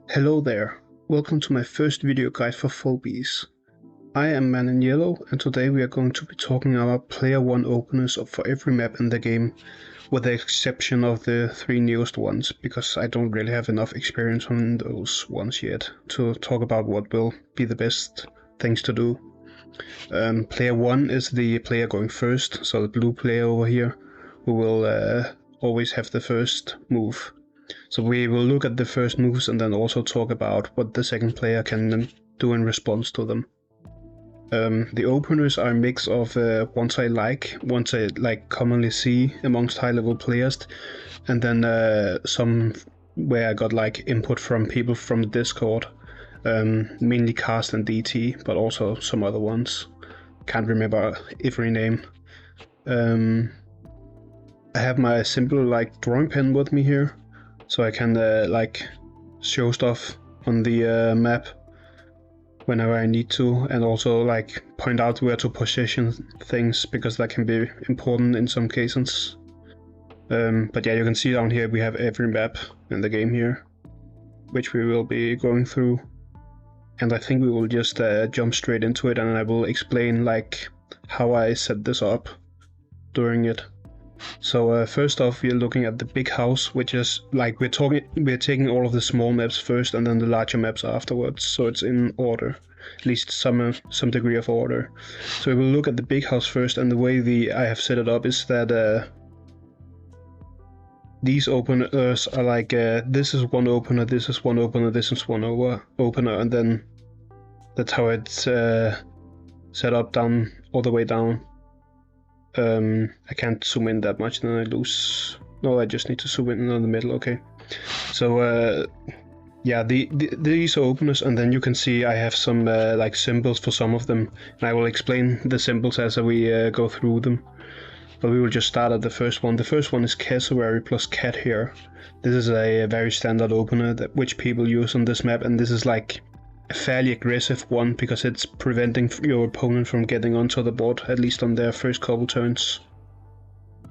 Hello there, welcome to my first video guide for Phobies. I am ManInYellow and today we are going to be talking about player 1 openers for every map in the game, with the exception of the 3 newest ones, because I don't really have enough experience on those ones yet to talk about what will be the best things to do. Player 1 is the player going first, so the blue player over here, who will always have the first move. So we will look at the first moves and then also talk about what the second player can do in response to them. The openers are a mix of ones I like commonly see amongst high level players, and then some where I got like input from people from Discord, mainly Cast and DT, but also some other ones. Can't remember every name. I have my simple like drawing pen with me here, so I can like show stuff on the map whenever I need to, and also like point out where to position things, because that can be important in some cases. But yeah, you can see down here we have every map in the game here, which we will be going through. And I think we will just jump straight into it, and I will explain like how I set this up during it. So first off, we're looking at the big house, which is like we're taking all of the small maps first and then the larger maps afterwards, so it's in order, at least some degree of order. So we will look at the big house first, and the way I have set it up is that these openers are like this is one opener, this is one opener, this is one opener, and then that's how it's set up down all the way down. I can't zoom in that much, then I lose. No, I just need to zoom in the middle. Okay. So yeah, these are openers, and then you can see I have some like symbols for some of them, and I will explain the symbols as we go through them. But we will just start at the first one. The first one is Cassowary plus Cat here. This is a very standard opener which people use on this map, and this is like a fairly aggressive one because it's preventing your opponent from getting onto the board, at least on their first couple turns.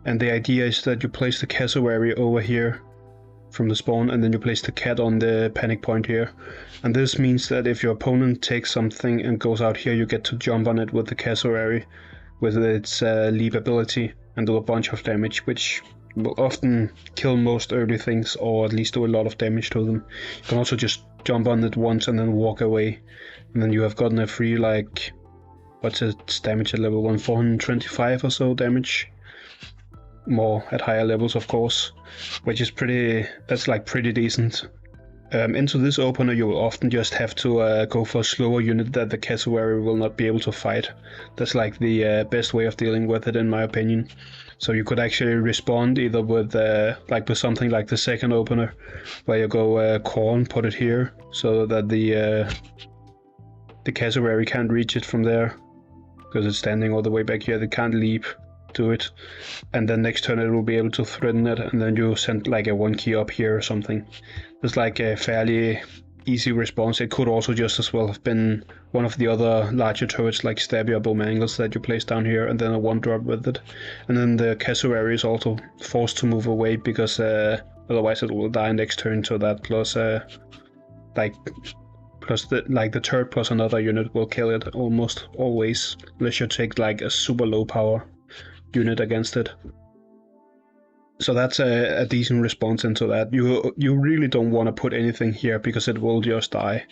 And the idea is that you place the Cassowary over here from the spawn, and then you place the cat on the panic point here. And this means that if your opponent takes something and goes out here, you get to jump on it with the Cassowary with its leap ability and do a bunch of damage, which will often kill most early things, or at least do a lot of damage to them. You can also just jump on it once and then walk away, and then you have gotten a free, like, what's its damage at level 1, 425 or so damage. More at higher levels, of course, which is that's like pretty decent. Into this opener you will often just have to go for a slower unit that the Cassowary will not be able to fight. That's like the best way of dealing with it, in my opinion. So you could actually respond either with with something like the second opener, where you go corn, put it here, so that the Cassowary can't reach it from there, because it's standing all the way back here. They can't leap to it, and then next turn it will be able to threaten it, and then you send like a 1 key up here or something. It's like a fairly easy response. It could also just as well have been one of the other larger turrets like Stabby or Bowmangles that you place down here, and then a 1-drop with it. And then the Cassowary is also forced to move away, because otherwise it will die next turn. So that plus the turret plus another unit will kill it almost always, unless you take like a super low power unit against it. So that's a decent response into that. You really don't want to put anything here, because it will just die.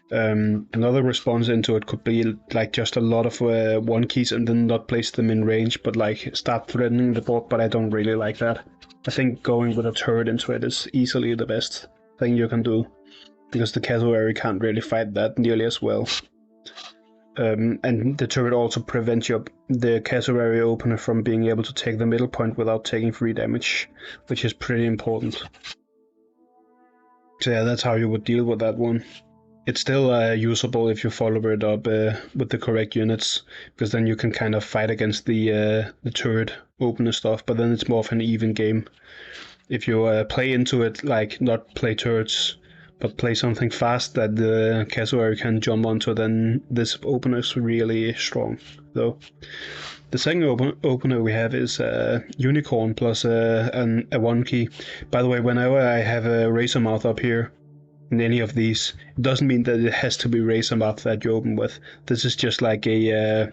Another response into it could be like just a lot of 1 keys and then not place them in range, but like start threatening the board, but I don't really like that. I think going with a turret into it is easily the best thing you can do, because the Cassowary can't really fight that nearly as well. And the turret also prevents the Cassowary opener from being able to take the middle point without taking free damage, which is pretty important. So yeah, that's how you would deal with that one. It's still usable if you follow it up with the correct units, because then you can kind of fight against the turret opener stuff, but then it's more of an even game. If you play into it, like not play turrets, but play something fast that the Cassowary can jump onto, then this opener is really strong, though. The second opener we have is Unicorn plus a 1 key. By the way, whenever I have a Razor Mouth up here, in any of these. It doesn't mean that it has to be Razor Mouth that you open with. This is just like a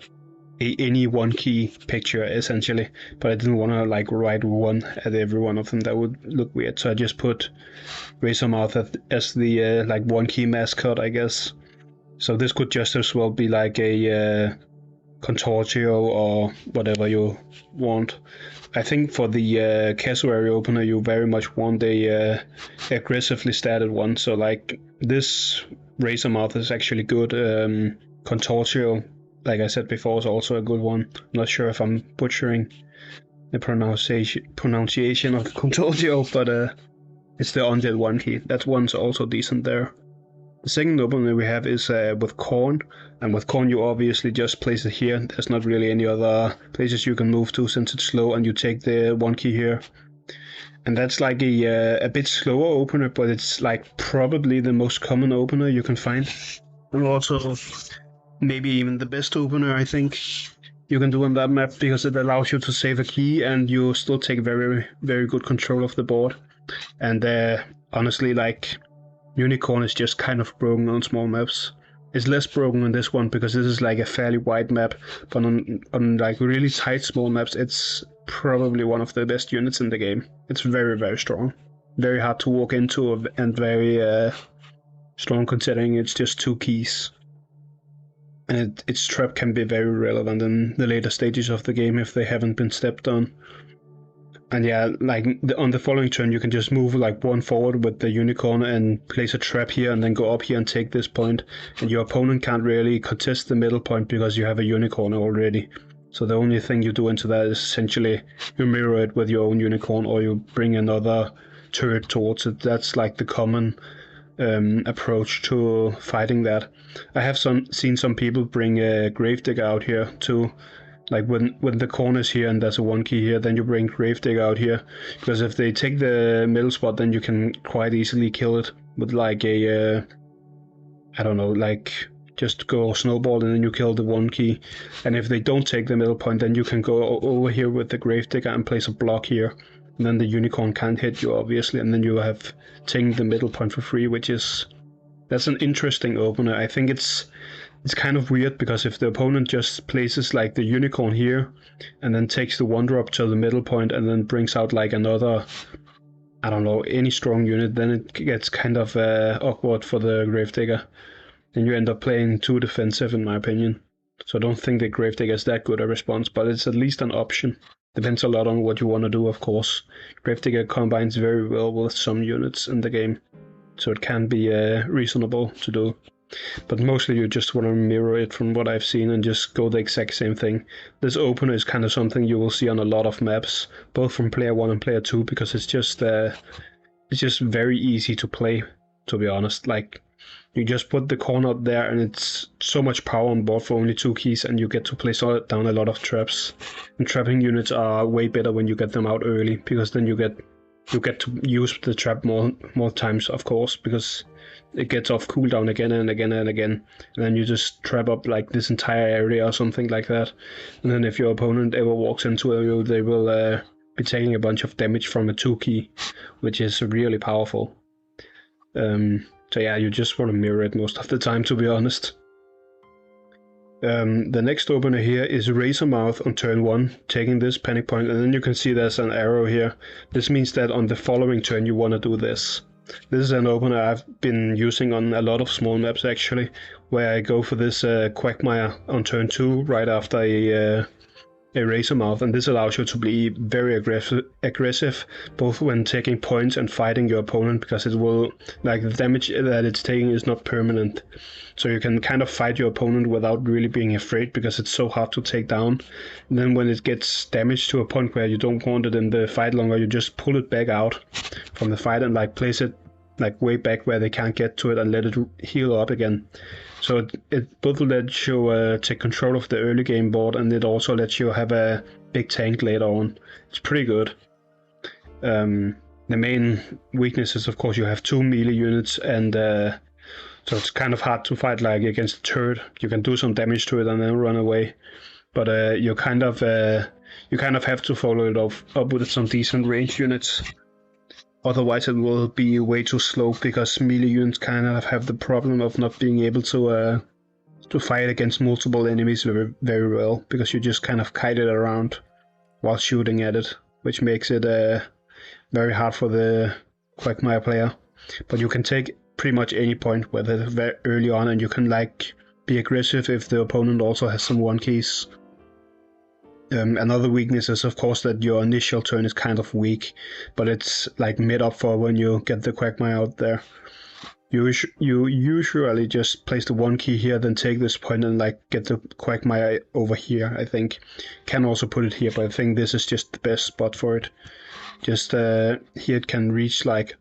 any one key picture essentially, but I didn't want to like write one at every one of them. That would look weird, so I just put Razor Mouth as the like one key mascot, I guess. So this could just as well be like a Contortio or whatever you want. I think for the cassowary opener you very much want a aggressively statted one, so like this Razor Mouth is actually good. Contortio, like I said before, is also a good one. I'm not sure if I'm butchering the pronunciation of Contortio, but it's the undead one key. That one's also decent there. The second opener we have is with Corn, and with Corn you obviously just place it here. There's not really any other places you can move to since it's slow, and you take the one key here. And that's like a bit slower opener, but it's like probably the most common opener you can find. And also maybe even the best opener I think you can do on that map, because it allows you to save a key and you still take very, very good control of the board. And honestly, like, Unicorn is just kind of broken on small maps. It's less broken on this one because this is like a fairly wide map, but on like really tight small maps, it's probably one of the best units in the game. It's very, very strong. Very hard to walk into and very strong considering it's just 2 keys. And its trap can be very relevant in the later stages of the game if they haven't been stepped on. And yeah, like on the following turn you can just move like 1 forward with the Unicorn and place a trap here and then go up here and take this point, and your opponent can't really contest the middle point because you have a Unicorn already. So the only thing you do into that is essentially you mirror it with your own Unicorn, or you bring another turret towards it. That's like the common approach to fighting that. I have seen some people bring a Gravedigger out here too. Like when the corner's here and there's a 1 key here, then you bring Gravedigger out here, because if they take the middle spot, then you can quite easily kill it with like a I don't know, like just go snowball and then you kill the 1 key. And if they don't take the middle point, then you can go over here with the Gravedigger and place a block here, and then the Unicorn can't hit you obviously, and then you have taken the middle point for free, that's an interesting opener. I think it's kind of weird because if the opponent just places like the Unicorn here and then takes the 1-drop to the middle point and then brings out like another, I don't know, any strong unit, then it gets kind of awkward for the Gravedigger. Then you end up playing too defensive in my opinion. So I don't think the Gravedigger is that good a response, but it's at least an option. Depends a lot on what you want to do, of course. Gravedigger combines very well with some units in the game, so it can be reasonable to do. But mostly you just want to mirror it from what I've seen and just go the exact same thing. This opener is kind of something you will see on a lot of maps, both from player 1 and player 2, because it's just very easy to play, to be honest. Like, you just put the corner up there and it's so much power on board for only 2 keys, and you get to place down a lot of traps. And trapping units are way better when you get them out early, because then you get to use the trap more times, of course, because it gets off cooldown again and again and again, and then you just trap up like this entire area or something like that. And then if your opponent ever walks into you, they will be taking a bunch of damage from a 2 key, which is really powerful. So yeah, you just want to mirror it most of the time, to be honest. The next opener here is Razor Mouth on turn 1, taking this panic point, and then you can see there's an arrow here. This means that on the following turn you want to do this. This is an opener I've been using on a lot of small maps actually, where I go for this Quagmire on turn 2 right after a Razor Mouth, and this allows you to be very aggressive both when taking points and fighting your opponent, because it will, like, the damage that it's taking is not permanent, so you can kind of fight your opponent without really being afraid, because it's so hard to take down. And then when it gets damaged to a point where you don't want it in the fight longer, you just pull it back out from the fight and like place it like way back where they can't get to it and let it heal up again. So it both lets you take control of the early game board, and it also lets you have a big tank later on. It's pretty good. The main weakness is, of course, you have 2 melee units, and so it's kind of hard to fight like against a turret. You can do some damage to it and then run away, but you kind of have to follow it up with some decent range units. Otherwise, it will be way too slow because melee units kind of have the problem of not being able to fight against multiple enemies very, very well, because you just kind of kite it around while shooting at it, which makes it very hard for the Quagmire player. But you can take pretty much any point with it very early on, and you can like be aggressive if the opponent also has some 1-keys. Another weakness is of course that your initial turn is kind of weak, but it's like made up for when you get the Quagmire out there. You usually just place the 1-key here, then take this point and like get the Quagmire over here, I think. Can also put it here, but I think this is just the best spot for it. Just here it can reach like,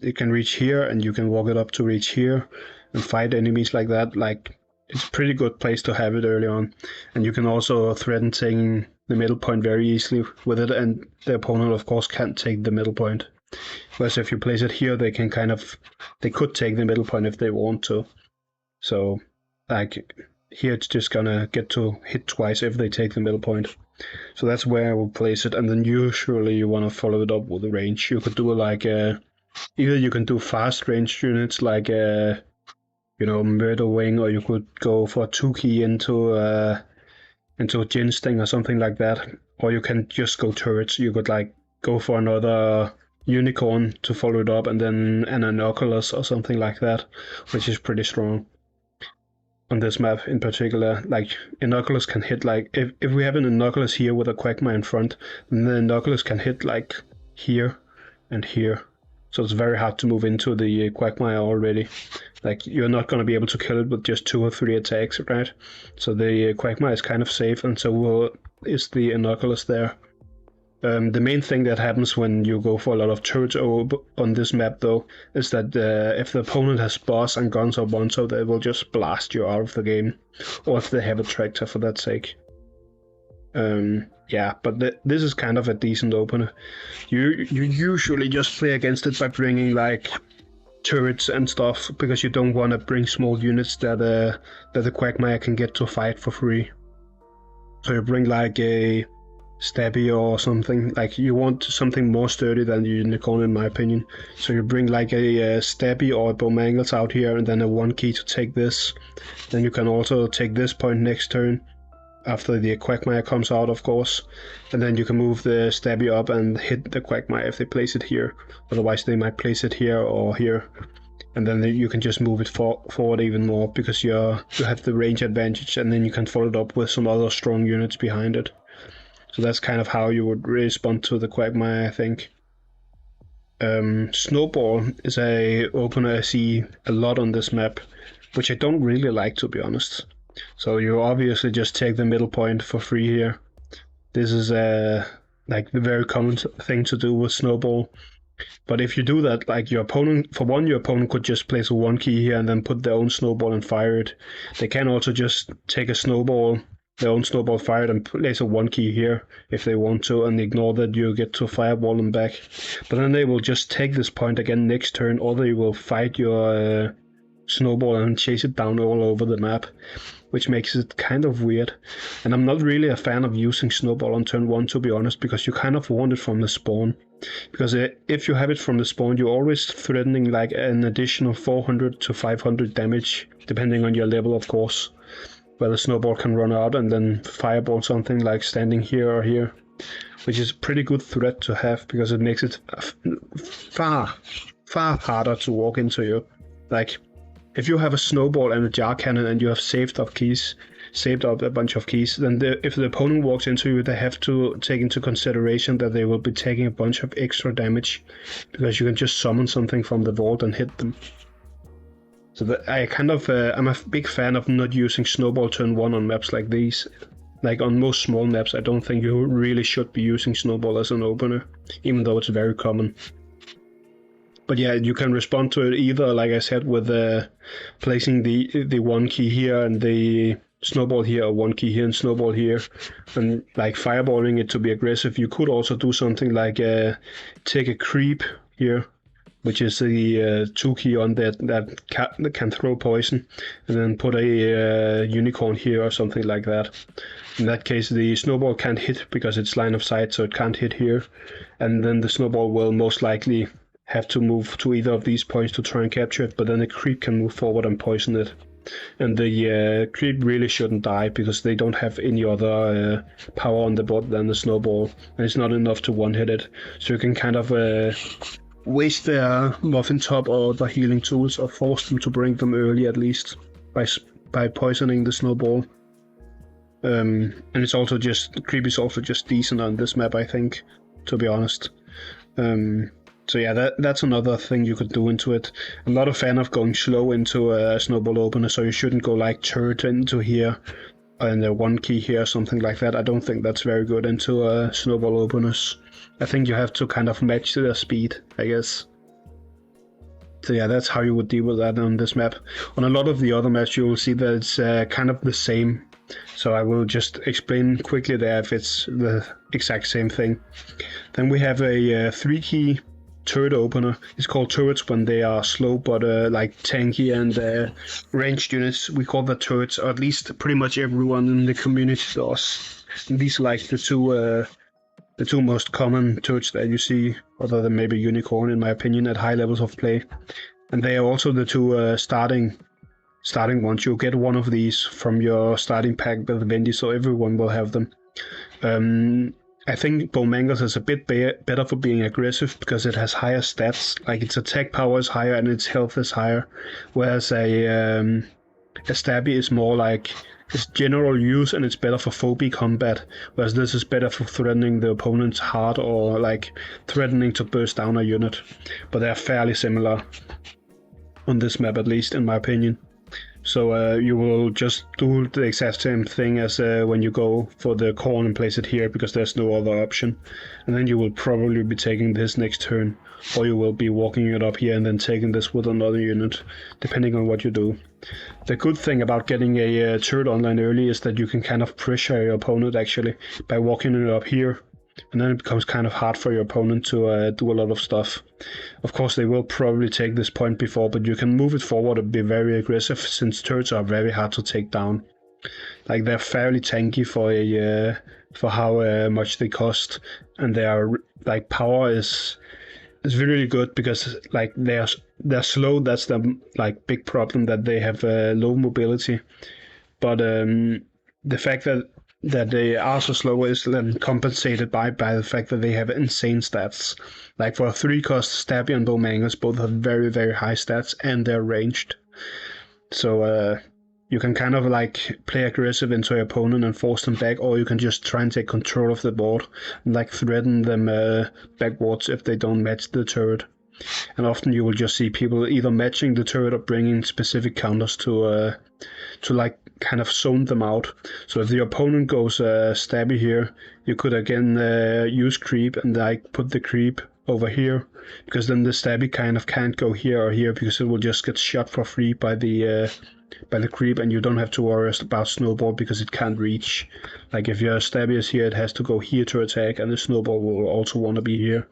it can reach here and you can walk it up to reach here and fight enemies like that. Like, it's a pretty good place to have it early on. And you can also threaten taking the middle point very easily with it, and the opponent of course can't take the middle point. Whereas if you place it here, they can they could take the middle point if they want to. So like here it's just gonna get to hit twice if they take the middle point. So that's where I will place it, and then usually you want to follow it up with a range. You could do like either you can do fast range units like Murder Wing, or you could go for a 2-key into a Gin Sting or something like that, or you can just go turrets. You could like go for another Unicorn to follow it up, and then an Inoculus or something like that, which is pretty strong on this map in particular. Like, Inoculus can hit like, if we have an Inoculus here with a Quagmire in front, then the Inoculus can hit like here and here. So it's very hard to move into the Quagmire already. Like, you're not going to be able to kill it with just 2 or 3 attacks, right? So the Quagmire is kind of safe, and so is the Inoculus there. The main thing that happens when you go for a lot of turrets on this map, though, is that if the opponent has boss and guns or bonzo, they will just blast you out of the game. Or if they have a tractor, for that sake. Yeah, but this is kind of a decent opener. You usually just play against it by bringing like turrets and stuff, because you don't want to bring small units that the Quagmire can get to fight for free. So you bring like a Stabby or something. Like, you want something more sturdy than the Unicorn, in my opinion. So you bring like a Stabby or a Bomangles out here, and then a 1-key to take this. Then you can also take this point next turn, after the Quagmire comes out, of course. And then you can move the Stabby up and hit the Quagmire if they place it here. Otherwise they might place it here or here. And then you can just move it forward even more, because you have the range advantage, and then you can follow it up with some other strong units behind it. So that's kind of how you would respond to the Quagmire, I think. Snowball is a opener I see a lot on this map, which I don't really like, to be honest. So you obviously just take the middle point for free here. This is like the very common thing to do with Snowball. But if you do that, like, your opponent could just place a 1-key here and then put their own Snowball and fire it. They can also just take a Snowball, their own Snowball, fire it, and place a 1-key here if they want to, and ignore that you get to fireball them back. But then they will just take this point again next turn, or they will fight your Snowball and chase it down all over the map, which makes it kind of weird. And I'm not really a fan of using Snowball on turn 1, to be honest, because you kind of want it from the spawn. Because if you have it from the spawn, you're always threatening like an additional 400 to 500 damage, depending on your level, of course, where the Snowball can run out and then fireball something like standing here or here, which is a pretty good threat to have, because it makes it far harder to walk into you. Like, if you have a Snowball and a jar cannon and you have saved up a bunch of keys, then if the opponent walks into you, they have to take into consideration that they will be taking a bunch of extra damage, because you can just summon something from the vault and hit them. So I'm a big fan of not using Snowball turn 1 on maps like these. Like, on most small maps, I don't think you really should be using Snowball as an opener, even though it's very common. But yeah, you can respond to it either, like I said, with placing the 1-key here and the Snowball here, or 1-key here and Snowball here, and like fireballing it to be aggressive. You could also do something like take a creep here, which is the 2 key on that can throw poison, and then put a unicorn here or something like that. In that case, the snowball can't hit because it's line of sight, so it can't hit here, and then the snowball will most likely have to move to either of these points to try and capture it, but then the creep can move forward and poison it. And the creep really shouldn't die because they don't have any other power on the board than the snowball, and it's not enough to one-hit it. So you can kind of waste their muffin top or the healing tools, or force them to bring them early at least by poisoning the snowball. And it's also just creep is also just decent on this map, I think, to be honest. So yeah, that's another thing you could do into it. I'm not a fan of going slow into a snowball opener, so you shouldn't go like turret into here and a 1 key here or something like that. I don't think that's very good into snowball openers. I think you have to kind of match their speed, I guess. So yeah, that's how you would deal with that on this map. On a lot of the other maps you will see that it's kind of the same. So I will just explain quickly there if it's the exact same thing. Then we have a 3 key turret opener. It's called turrets when they are slow but like tanky and ranged units. We call that turrets, or at least pretty much everyone in the community does. And these are like the two most common turrets that you see, other than maybe unicorn in my opinion, at high levels of play. And they are also the two starting ones. You'll get one of these from your starting pack with Vendy, so everyone will have them. I think Bowmangles is a bit better for being aggressive because it has higher stats, like its attack power is higher and its health is higher, whereas a Stabby is more like it's general use and it's better for phobie combat, whereas this is better for threatening the opponent's heart or like threatening to burst down a unit. But they're fairly similar on this map, at least in my opinion. So you will just do the exact same thing as when you go for the corn and place it here, because there's no other option. And then you will probably be taking this next turn, or you will be walking it up here and then taking this with another unit, depending on what you do. The good thing about getting a turret online early is that you can kind of pressure your opponent actually by walking it up here. And then it becomes kind of hard for your opponent to do a lot of stuff. Of course, they will probably take this point before, but you can move it forward and be very aggressive, since turrets are very hard to take down. Like, they're fairly tanky for how much they cost, and their like power is really good because like they're slow. That's the like big problem, that they have low mobility. But the fact that they are so slow is then compensated by the fact that they have insane stats. Like for a 3-cost, Stabby and Bowmangles both have very, very high stats and they're ranged. So you can kind of like play aggressive into your opponent and force them back, or you can just try and take control of the board and like threaten them backwards if they don't match the turret. And often you will just see people either matching the turret or bringing specific counters to like kind of zone them out. So if the opponent goes Stabby here, you could again use creep and like put the creep over here, because then the Stabby kind of can't go here or here because it will just get shot for free by the creep, and you don't have to worry about snowball because it can't reach. Like if your Stabby is here, it has to go here to attack, and the snowball will also want to be here.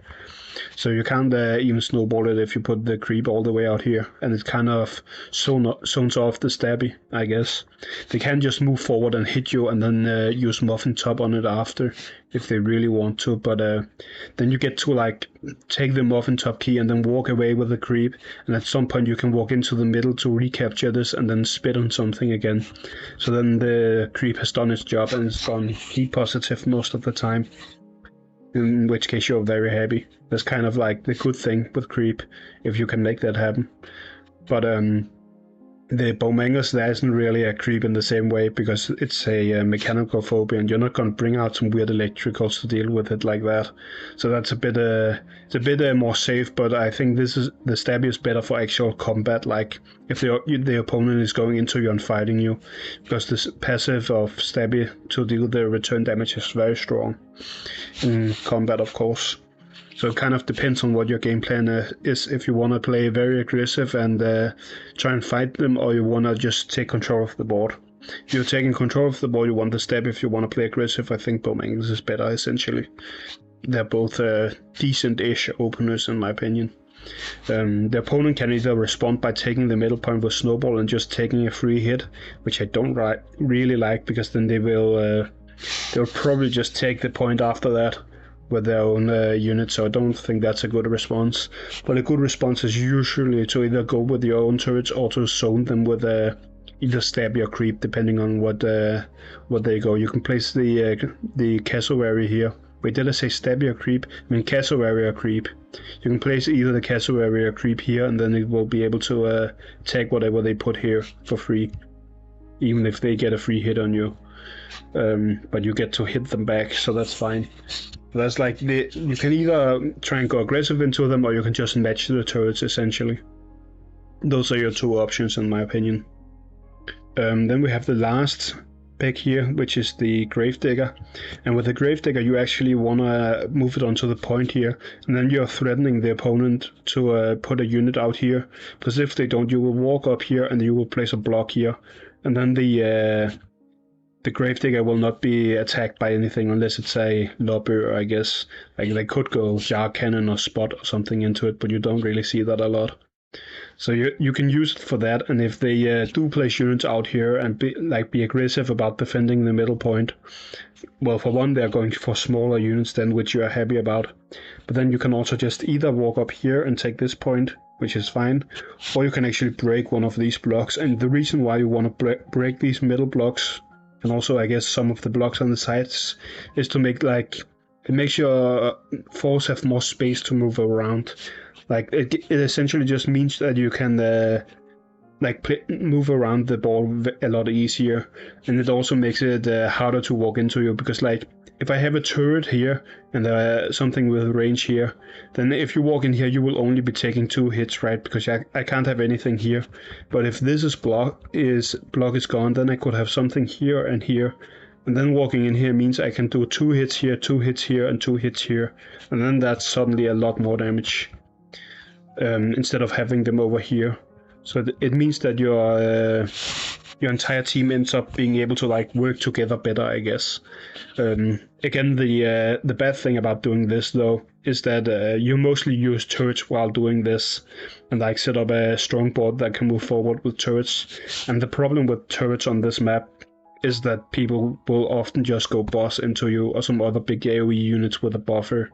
So you can't even snowball it if you put the creep all the way out here, and it kind of zones off the Stabby, I guess. They can just move forward and hit you and then use Muffin Top on it after, if they really want to, but then you get to like take the Muffin Top key and then walk away with the creep, and at some point you can walk into the middle to recapture this and then spit on something again. So then the creep has done its job and it's gone heat positive most of the time, in which case you're very happy. That's kind of like the good thing with creep, if you can make that happen. But the Bowmangles, there isn't really a creep in the same way, because it's a mechanical phobia, and you're not going to bring out some weird electricals to deal with it like that. So that's a bit it's a bit more safe, but I think the Stabby is better for actual combat, like if the opponent is going into you and fighting you, because this passive of Stabby to deal the return damage is very strong in combat, of course. So it kind of depends on what your game plan is, if you want to play very aggressive and try and fight them, or you want to just take control of the board. If you're taking control of the board, you want the Stab. If you want to play aggressive, I think Bowmangles is better, essentially. They're both decent-ish openers, in my opinion. The opponent can either respond by taking the middle point with Snowball and just taking a free hit, which I don't really like, because then they'll probably just take the point after that with their own unit, so I don't think that's a good response. But a good response is usually to either go with your own turrets or to zone them with either stabby or creep, depending on what they go. You can place the cassowary here. Wait, did I say stabby or creep? I mean cassowary or creep. You can place either the cassowary or creep here, and then it will be able to take whatever they put here for free, even if they get a free hit on you. But you get to hit them back, so that's fine. That's like you can either try and go aggressive into them, or you can just match the turrets essentially. Those are your two options in my opinion. Then we have the last pick here, which is the Gravedigger. And with the Gravedigger, you actually want to move it onto the point here, and then you're threatening the opponent to put a unit out here, because if they don't, you will walk up here and you will place a block here, and then the Gravedigger will not be attacked by anything unless it's a lobber, I guess. Like they could go jar cannon or spot or something into it, but you don't really see that a lot. So you can use it for that, and if they do place units out here and be aggressive about defending the middle point, well, for one, they're going for smaller units then, which you are happy about. But then you can also just either walk up here and take this point, which is fine, or you can actually break one of these blocks. And the reason why you want to break these middle blocks, and also I guess some of the blocks on the sides, is to make it makes your force have more space to move around. Like it essentially just means that you can move around the ball a lot easier, and it also makes it harder to walk into you, because like if I have a turret here and something with range here, then if you walk in here you will only be taking 2 hits, right? Because I can't have anything here. But if this is block is gone, then I could have something here and here, and then walking in here means I can do 2 hits here, 2 hits here, and 2 hits here, and then that's suddenly a lot more damage. Instead of having them over here. So it means that your entire team ends up being able to like work together better, I guess. Again, the bad thing about doing this though is that you mostly use turrets while doing this, and like set up a strong board that can move forward with turrets. And the problem with turrets on this map is that people will often just go boss into you or some other big AoE units with a buffer,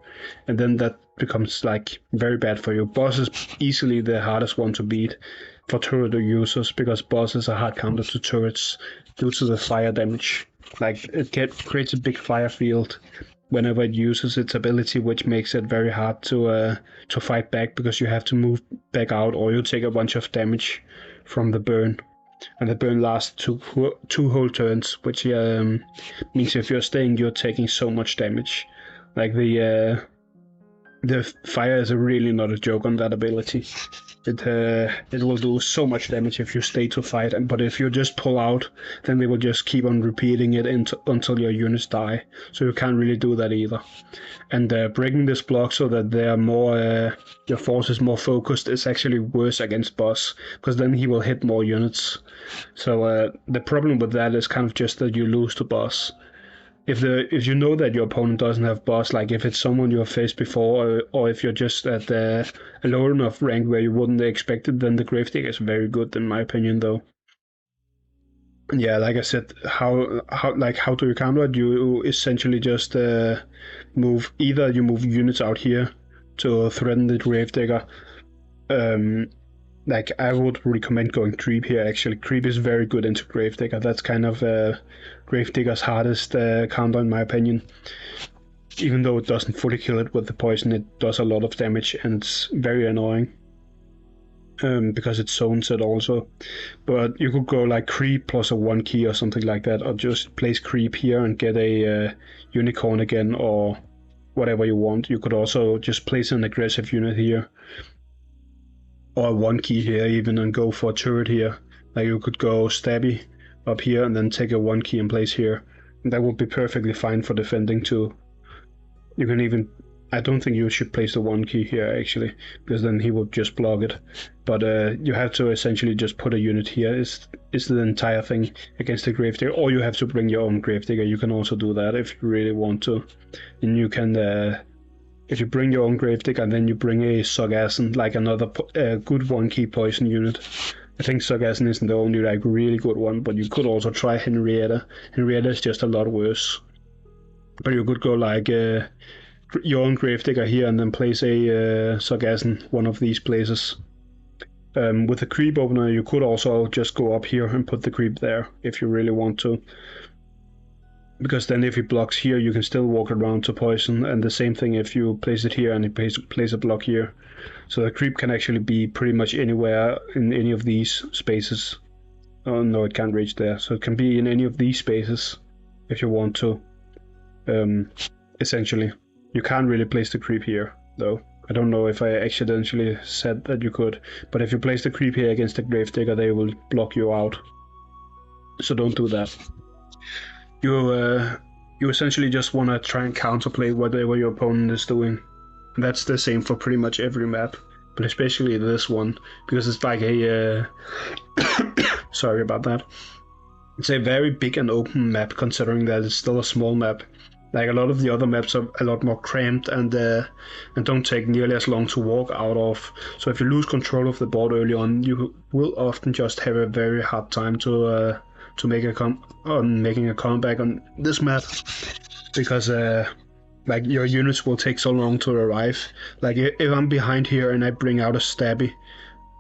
and then that becomes like very bad for you. Boss is easily the hardest one to beat for turret users, because boss is a hard counter to turrets due to the fire damage. Like it creates a big fire field whenever it uses its ability, which makes it very hard to fight back, because you have to move back out or you take a bunch of damage from the burn. And the burn lasts two whole turns, which means if you're staying, you're taking so much damage. Like the fire is really not a joke on that ability. It will do so much damage if you stay to fight, but if you just pull out, then they will just keep on repeating it until your units die. So you can't really do that either. And breaking this block so that they are more, your force is more focused, is actually worse against boss, because then he will hit more units. So the problem with that is kind of just that you lose to boss. If you know that your opponent doesn't have boss, like if it's someone you have faced before, or if you're just at a low enough rank where you wouldn't expect it, then the Gravedigger is very good in my opinion, though. Yeah, like I said, how do you counter it? You essentially just move units out here to threaten the Gravedigger. Like I would recommend going creep here. Actually, creep is very good into Gravedigger. That's kind of Gravedigger's hardest counter in my opinion. Even though it doesn't fully kill it with the poison, it does a lot of damage, and it's very annoying. Because it zones it also. But you could go like creep plus a 1 key or something like that, or just place creep here and get a unicorn again, or whatever you want. You could also just place an aggressive unit here, or 1 key here even, and go for a turret here. Like you could go stabby up here and then take a 1 key and place here. And that would be perfectly fine for defending too. You can even, I don't think you should place the 1 key here actually, because then he would just block it. But you have to essentially just put a unit here, is the entire thing against the Gravedigger. Or you have to bring your own Gravedigger. You can also do that if you really want to. And you can if you bring your own Gravedigger and then you bring a Sargassum, like another good 1-key poison unit. I think Sargassum isn't the only like really good one, but you could also try Henrietta. Henrietta is just a lot worse. But you could go like your own Gravedigger here and then place a Sargassum one of these places. With the creep opener, you could also just go up here and put the creep there if you really want to. Because then if he blocks here, you can still walk around to poison, and the same thing if you place it here and he place a block here. So the creep can actually be pretty much anywhere in any of these spaces. Oh no, it can't reach there. So it can be in any of these spaces if you want to. Essentially. You can't really place the creep here, though. I don't know if I accidentally said that you could, but if you place the creep here against the Gravedigger, they will block you out. So don't do that. You essentially just want to try and counterplay whatever your opponent is doing. And that's the same for pretty much every map, but especially this one, because it's like a... sorry about that. It's a very big and open map, considering that it's still a small map. Like a lot of the other maps are a lot more cramped and don't take nearly as long to walk out of. So if you lose control of the board early on, you will often just have a very hard time to making a comeback on this map, because like your units will take so long to arrive. Like if I'm behind here and I bring out a stabby,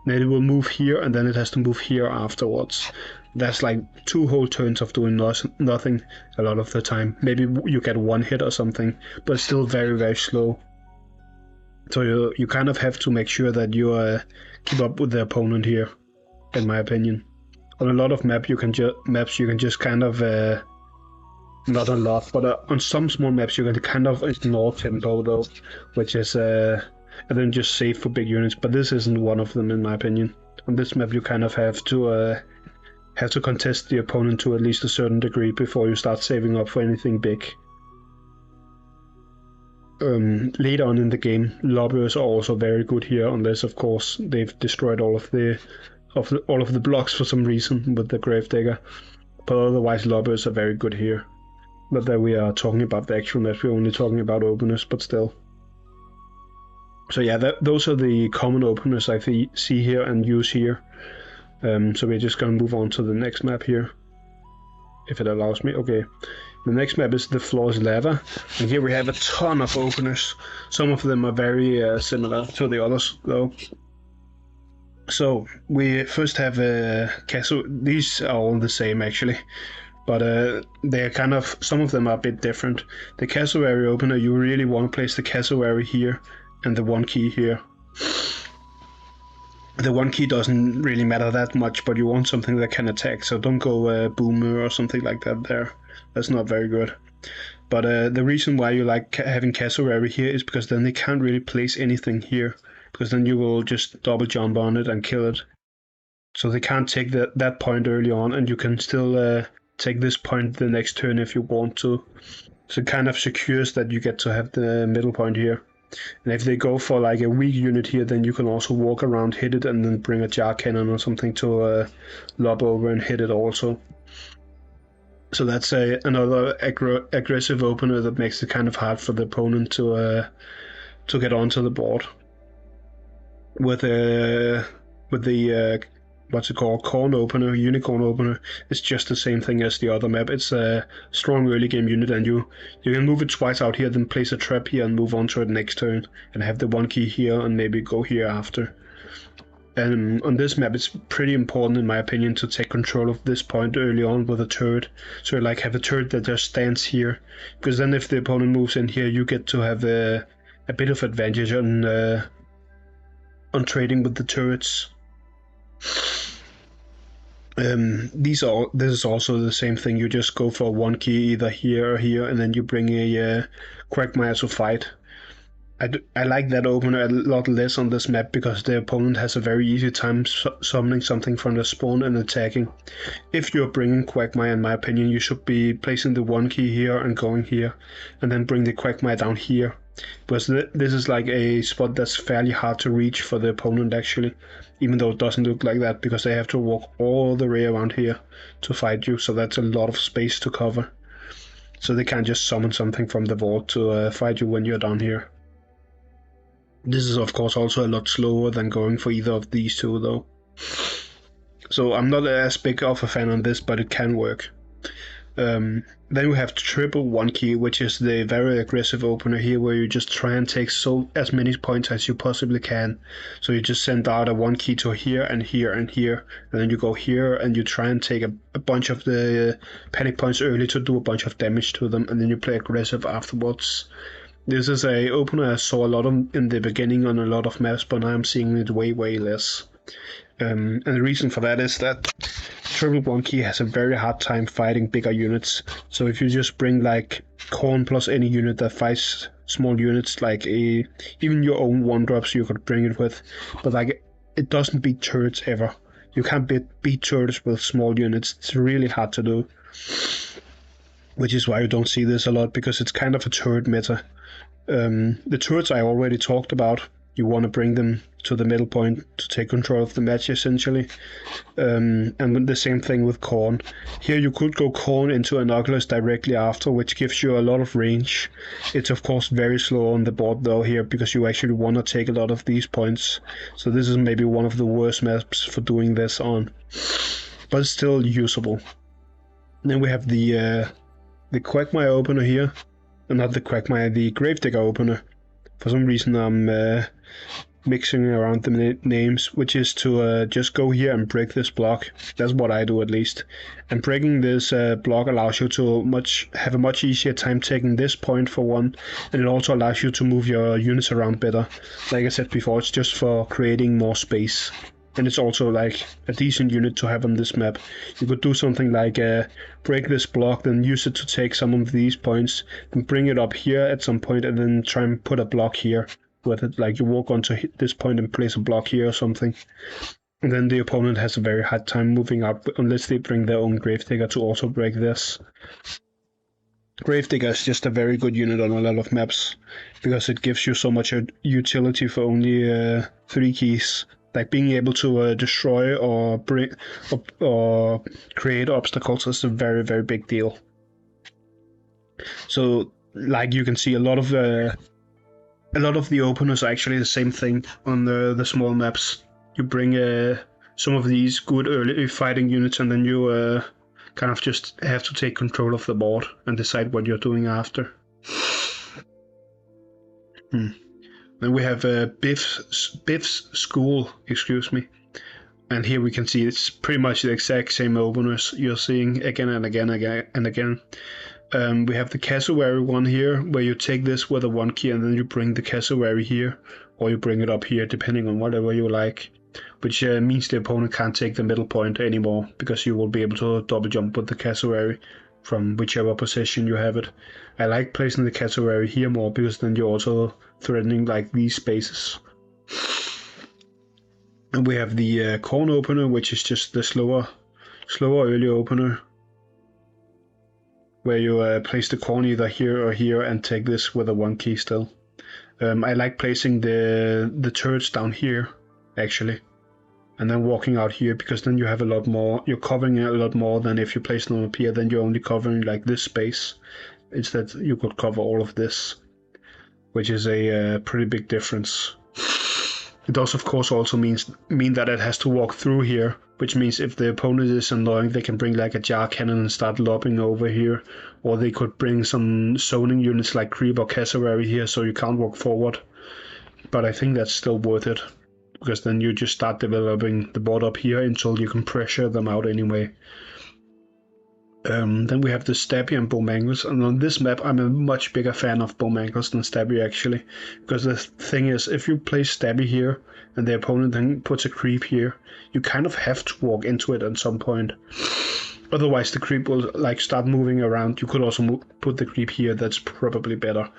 then it will move here and then it has to move here afterwards. That's like 2 whole turns of doing nothing a lot of the time. Maybe you get 1 hit or something, but it's still very, very slow. So you kind of have to make sure that you keep up with the opponent here, in my opinion. On a lot of maps you can just kind of not a lot, but on some small maps you can kind of ignore tempo though, which is and then just save for big units. But this isn't one of them, in my opinion. On this map you kind of have to contest the opponent to at least a certain degree before you start saving up for anything big. Later on in the game, lobbers are also very good here, unless of course they've destroyed all of the blocks for some reason with the Gravedigger. But otherwise, lobbers are very good here. Not that we are talking about the actual map, we're only talking about openers, but still. So yeah, those are the common openers I see here and use here. So we're just gonna move on to the next map here, if it allows me. Okay, the next map is the Floor's Lava, and here we have a ton of openers. Some of them are very similar to the others, though. So we first have Castle. These are all the same actually, but they're kind of, some of them are a bit different. The Cassowary opener, you really want to place the Cassowary here and the 1 key here. The 1 key doesn't really matter that much, but you want something that can attack, so don't go Boomer or something like that there. That's not very good. But the reason why you like having Cassowary here is because then they can't really place anything here, because then you will just double jump on it and kill it. So they can't take that point early on, and you can still take this point the next turn if you want to. So it kind of secures that you get to have the middle point here. And if they go for like a weak unit here, then you can also walk around, hit it, and then bring a jar cannon or something to lob over and hit it also. So that's another aggressive opener that makes it kind of hard for the opponent to get onto the board. With the what's it called, corn opener, unicorn opener, it's just the same thing as the other map. It's a strong early game unit, and you can move it twice out here, then place a trap here and move on to it next turn, and have the 1 key here and maybe go here after. And on this map it's pretty important in my opinion to take control of this point early on with a turret. So like have a turret that just stands here, because then if the opponent moves in here, you get to have a bit of advantage on trading with the turrets. This is also the same thing. You just go for 1 key either here or here, and then you bring a Quagmire to fight. I like that opener a lot less on this map, because the opponent has a very easy time summoning something from the spawn and attacking. If you're bringing Quagmire, in my opinion, you should be placing the 1 key here and going here, and then bring the Quagmire down here. Because this is like a spot that's fairly hard to reach for the opponent actually, even though it doesn't look like that, because they have to walk all the way around here to fight you, so that's a lot of space to cover. So they can't just summon something from the vault to fight you when you're down here. This is of course also a lot slower than going for either of these two though. So I'm not as big of a fan on this, but it can work. Then we have triple one key, which is the very aggressive opener here, where you just try and take as many points as you possibly can. So you just send out a one key to here and here and here, and then you go here and you try and take a bunch of the panic points early to do a bunch of damage to them, and then you play aggressive afterwards. This is a opener I saw a lot of in the beginning on a lot of maps, but now I'm seeing it way less. And the reason for that is that triple one key has a very hard time fighting bigger units. So if you just bring like Corn plus any unit that fights small units, like even your own one drops, you could bring it with, but like it doesn't beat turrets ever. You can't beat turrets with small units. It's really hard to do, which is why you don't see this a lot, because it's kind of a turret meta. The turrets I already talked about. You want to bring them to the middle point to take control of the match, essentially. And the same thing with Corn. Here you could go Corn into Anoculus directly after, which gives you a lot of range. It's of course very slow on the board though here, because you actually want to take a lot of these points. So this is maybe one of the worst maps for doing this on. But it's still usable. Then we have the Quagmire opener here. Not the Quagmire, the Gravedigger opener. For some reason I'm mixing around the names, which is to just go here and break this block. That's what I do at least. And breaking this block allows you to have a much easier time taking this point for one, and it also allows you to move your units around better. Like I said before, it's just for creating more space. And it's also like a decent unit to have on this map. You could do something like break this block, then use it to take some of these points, then bring it up here at some point, and then try and put a block here with it. Like you walk onto this point and place a block here or something. And then the opponent has a very hard time moving up unless they bring their own Gravedigger to also break this. Gravedigger is just a very good unit on a lot of maps, because it gives you so much utility for only 3 keys. Like being able to destroy or break or create obstacles is a very big deal. So, like you can see, a lot of the openers are actually the same thing on the small maps. You bring some of these good early fighting units, and then you kind of just have to take control of the board and decide what you're doing after. Then we have Biff's school, excuse me. And here we can see it's pretty much the exact same openers you're seeing again and again and again. We have the cassowary one here, where you take this with a 1 key and then you bring the cassowary here, or you bring it up here, depending on whatever you like. Which means the opponent can't take the middle point anymore, because you will be able to double jump with the cassowary from whichever position you have it. I like placing the cassowary here more, because then you're also threatening like these spaces. And we have the Corn opener, which is just the slower early opener, where you place the Corn either here or here and take this with a 1 key still. I like placing the turrets down here, actually, and then walking out here, because then you have a lot more, you're covering a lot more than if you place them up here. Then you're only covering like this space. Instead you could cover all of this, which is a pretty big difference. It does of course also mean that it has to walk through here, which means if the opponent is annoying, they can bring like a jar cannon and start lobbing over here, or they could bring some zoning units like Creep or Cassowary here, so you can't walk forward. But I think that's still worth it, because then you just start developing the board up here until you can pressure them out anyway. Then we have the Stabby and Bowmangles, and on this map I'm a much bigger fan of Bowmangles than Stabby actually, because the thing is, if you place Stabby here and the opponent then puts a creep here, you kind of have to walk into it at some point. Otherwise the creep will like start moving around. You could also put the creep here, that's probably better.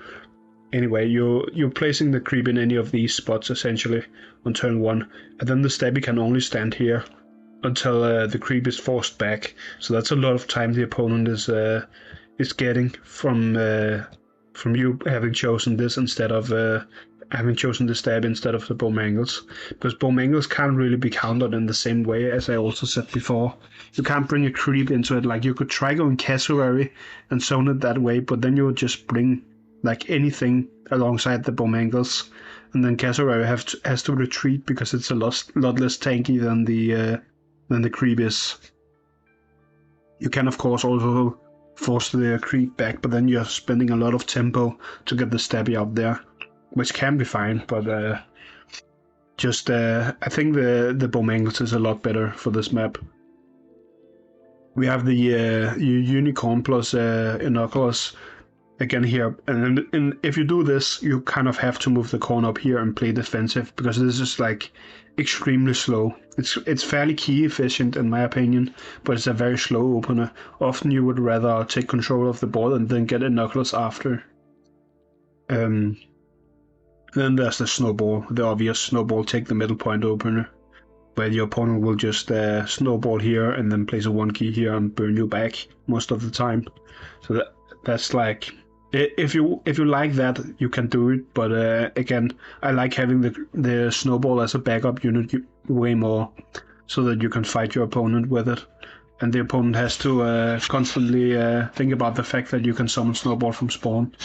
Anyway, you're placing the creep in any of these spots essentially on turn 1, and then the Stabby can only stand here until the creep is forced back. So that's a lot of time the opponent is getting from you having chosen this instead of having chosen the Stab instead of the Bowmangles, because Bowmangles can't really be countered in the same way, as I also said before. You can't bring a creep into it. Like you could try going Cassowary and zone it that way, but then you would just bring like anything alongside the bomb angles, and then Cassowary has to retreat because it's a lot less tanky than the creep is. You can of course also force the creep back, but then you're spending a lot of tempo to get the stabby up there, which can be fine, but I think the bomb angles is a lot better for this map. We have the unicorn plus Inoculus again here, and if you do this, you kind of have to move the corn up here and play defensive, because this is like extremely slow. It's fairly key efficient in my opinion, but it's a very slow opener. Often you would rather take control of the board and then get Inoculus after. Then there's the snowball, the obvious snowball, take the middle point opener, where the opponent will just snowball here and then place a 1 key here and burn you back most of the time. So that's like, if you like that, you can do it, but again, I like having the snowball as a backup unit way more, so that you can fight your opponent with it, and the opponent has to constantly think about the fact that you can summon snowball from spawn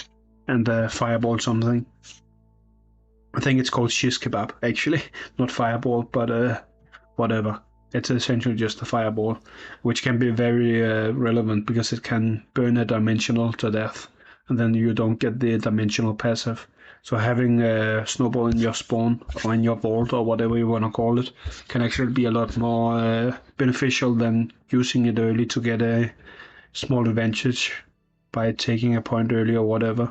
and fireball something. I think it's called shish kebab actually, not fireball, but whatever. It's essentially just a fireball, which can be very relevant because it can burn a dimensional to death, and then you don't get the dimensional passive. So having a snowball in your spawn or in your vault or whatever you want to call it can actually be a lot more beneficial than using it early to get a small advantage by taking a point early or whatever.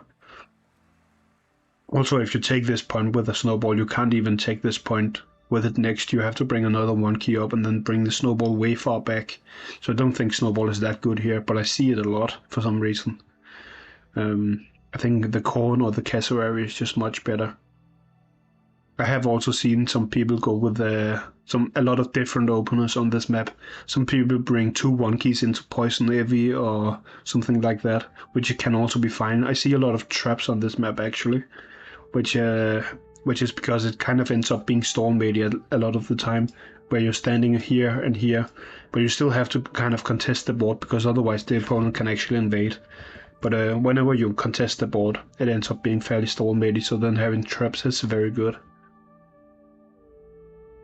Also, if you take this point with a snowball, you can't even take this point with it next. You have to bring another 1 key up and then bring the snowball way far back. So I don't think snowball is that good here, but I see it a lot for some reason. I think the corn or the cassowary is just much better. I have also seen some people go with a lot of different openers on this map. Some people bring 2 1 keys into Poison Ivy or something like that, which can also be fine. I see a lot of traps on this map actually, which is because it kind of ends up being Storm Melee a lot of the time, where you're standing here and here, but you still have to kind of contest the board, because otherwise the opponent can actually invade. But whenever you contest the board, it ends up being fairly Storm Melee, so then having traps is very good.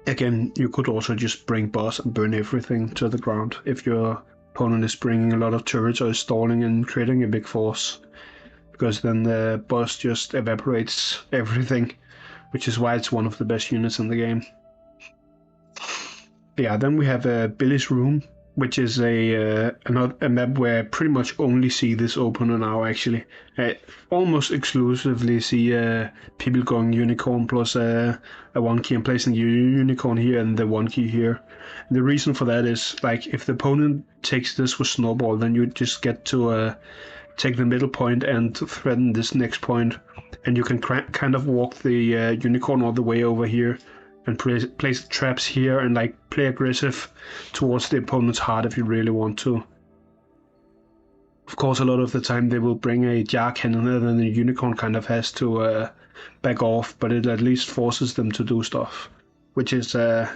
Again, you could also just bring boss and burn everything to the ground if your opponent is bringing a lot of turrets or is stalling and creating a big force, because then the boss just evaporates everything, which is why it's one of the best units in the game. Yeah, then we have Billy's Room, which is a map where I pretty much only see this opener now actually. I almost exclusively see people going unicorn plus a 1 key and placing the unicorn here and the 1 key here. And the reason for that is, like, if the opponent takes this with snowball, then you just get to take the middle point and threaten this next point, and you can kind of walk the unicorn all the way over here and place traps here and like play aggressive towards the opponent's heart if you really want to. Of course, a lot of the time they will bring a jar cannon and then the unicorn kind of has to back off, but it at least forces them to do stuff, which is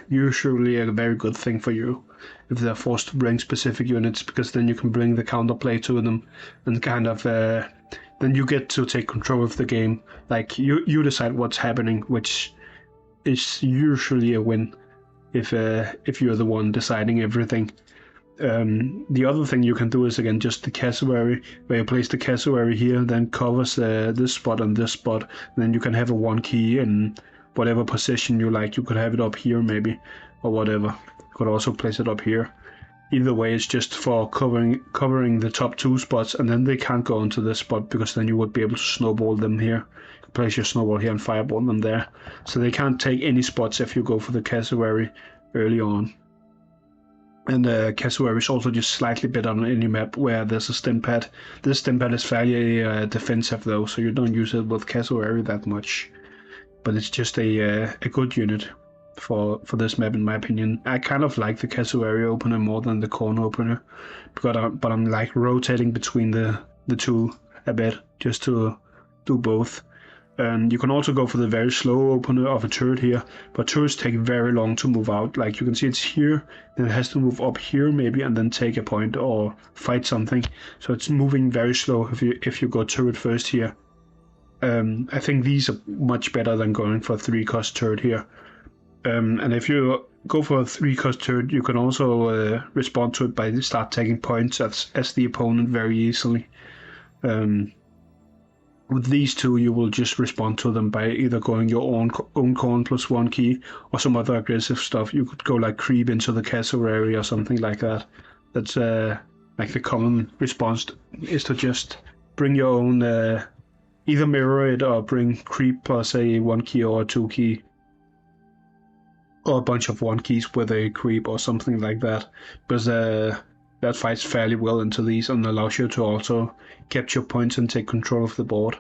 usually a very good thing for you if they're forced to bring specific units, because then you can bring the counterplay to them and kind of then you get to take control of the game. Like you decide what's happening, which is usually a win if you're the one deciding everything. The other thing you can do is again just the cassowary, where you place the cassowary here, then covers this spot and this spot, and then you can have a 1 key in whatever position you like. You could have it up here maybe, or whatever. You could also place it up here. Either way, it's just for covering the top 2 spots, and then they can't go into this spot, because then you would be able to snowball them here. Place your snowball here and fireball them there. So they can't take any spots if you go for the cassowary early on. And cassowary is also just slightly better on any map where there's a stim pad. This stim pad is fairly defensive though, so you don't use it with cassowary that much. But it's just a good unit for this map in my opinion. I kind of like the cassowary opener more than the corn opener, but I'm like rotating between the two a bit just to do both. You can also go for the very slow opener of a turret here, but turrets take very long to move out. Like you can see it's here, then it has to move up here maybe and then take a point or fight something. So it's moving very slow if you go turret first here. I think these are much better than going for a 3-cost turret here. And if you go for a 3-cost turret, you can also respond to it by start taking points as the opponent very easily. With these two, you will just respond to them by either going your own corn plus 1 key or some other aggressive stuff. You could go like creep into the castle area or something like that. That's like the common response is to just bring your own, either mirror it or bring creep plus a 1 key or a 2 key. Or a bunch of 1 keys with a creep or something like that. Because that fights fairly well into these and allows you to also capture points and take control of the board.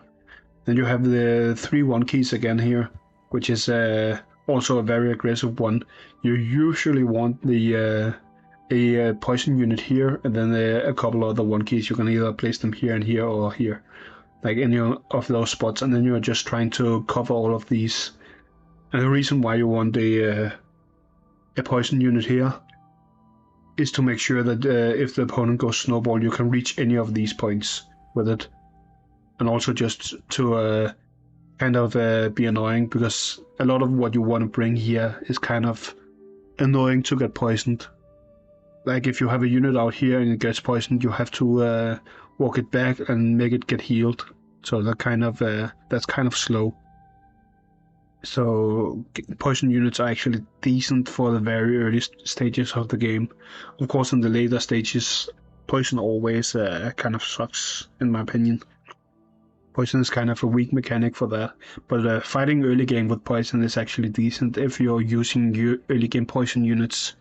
Then you have the 3 1 keys again here, which is also a very aggressive one. You usually want the a poison unit here, and then a couple other 1 keys. You can either place them here and here or here, like any of those spots, and then you're just trying to cover all of these. And the reason why you want a poison unit here is to make sure that if the opponent goes snowball, you can reach any of these points with it. And also just to kind of be annoying, because a lot of what you want to bring here is kind of annoying to get poisoned. Like if you have a unit out here and it gets poisoned, you have to walk it back and make it get healed. So that's kind of slow. So poison units are actually decent for the very early stages of the game. Of course, in the later stages, poison always kind of sucks, in my opinion. Poison is kind of a weak mechanic for that, but fighting early game with poison is actually decent if you're using your early game poison units.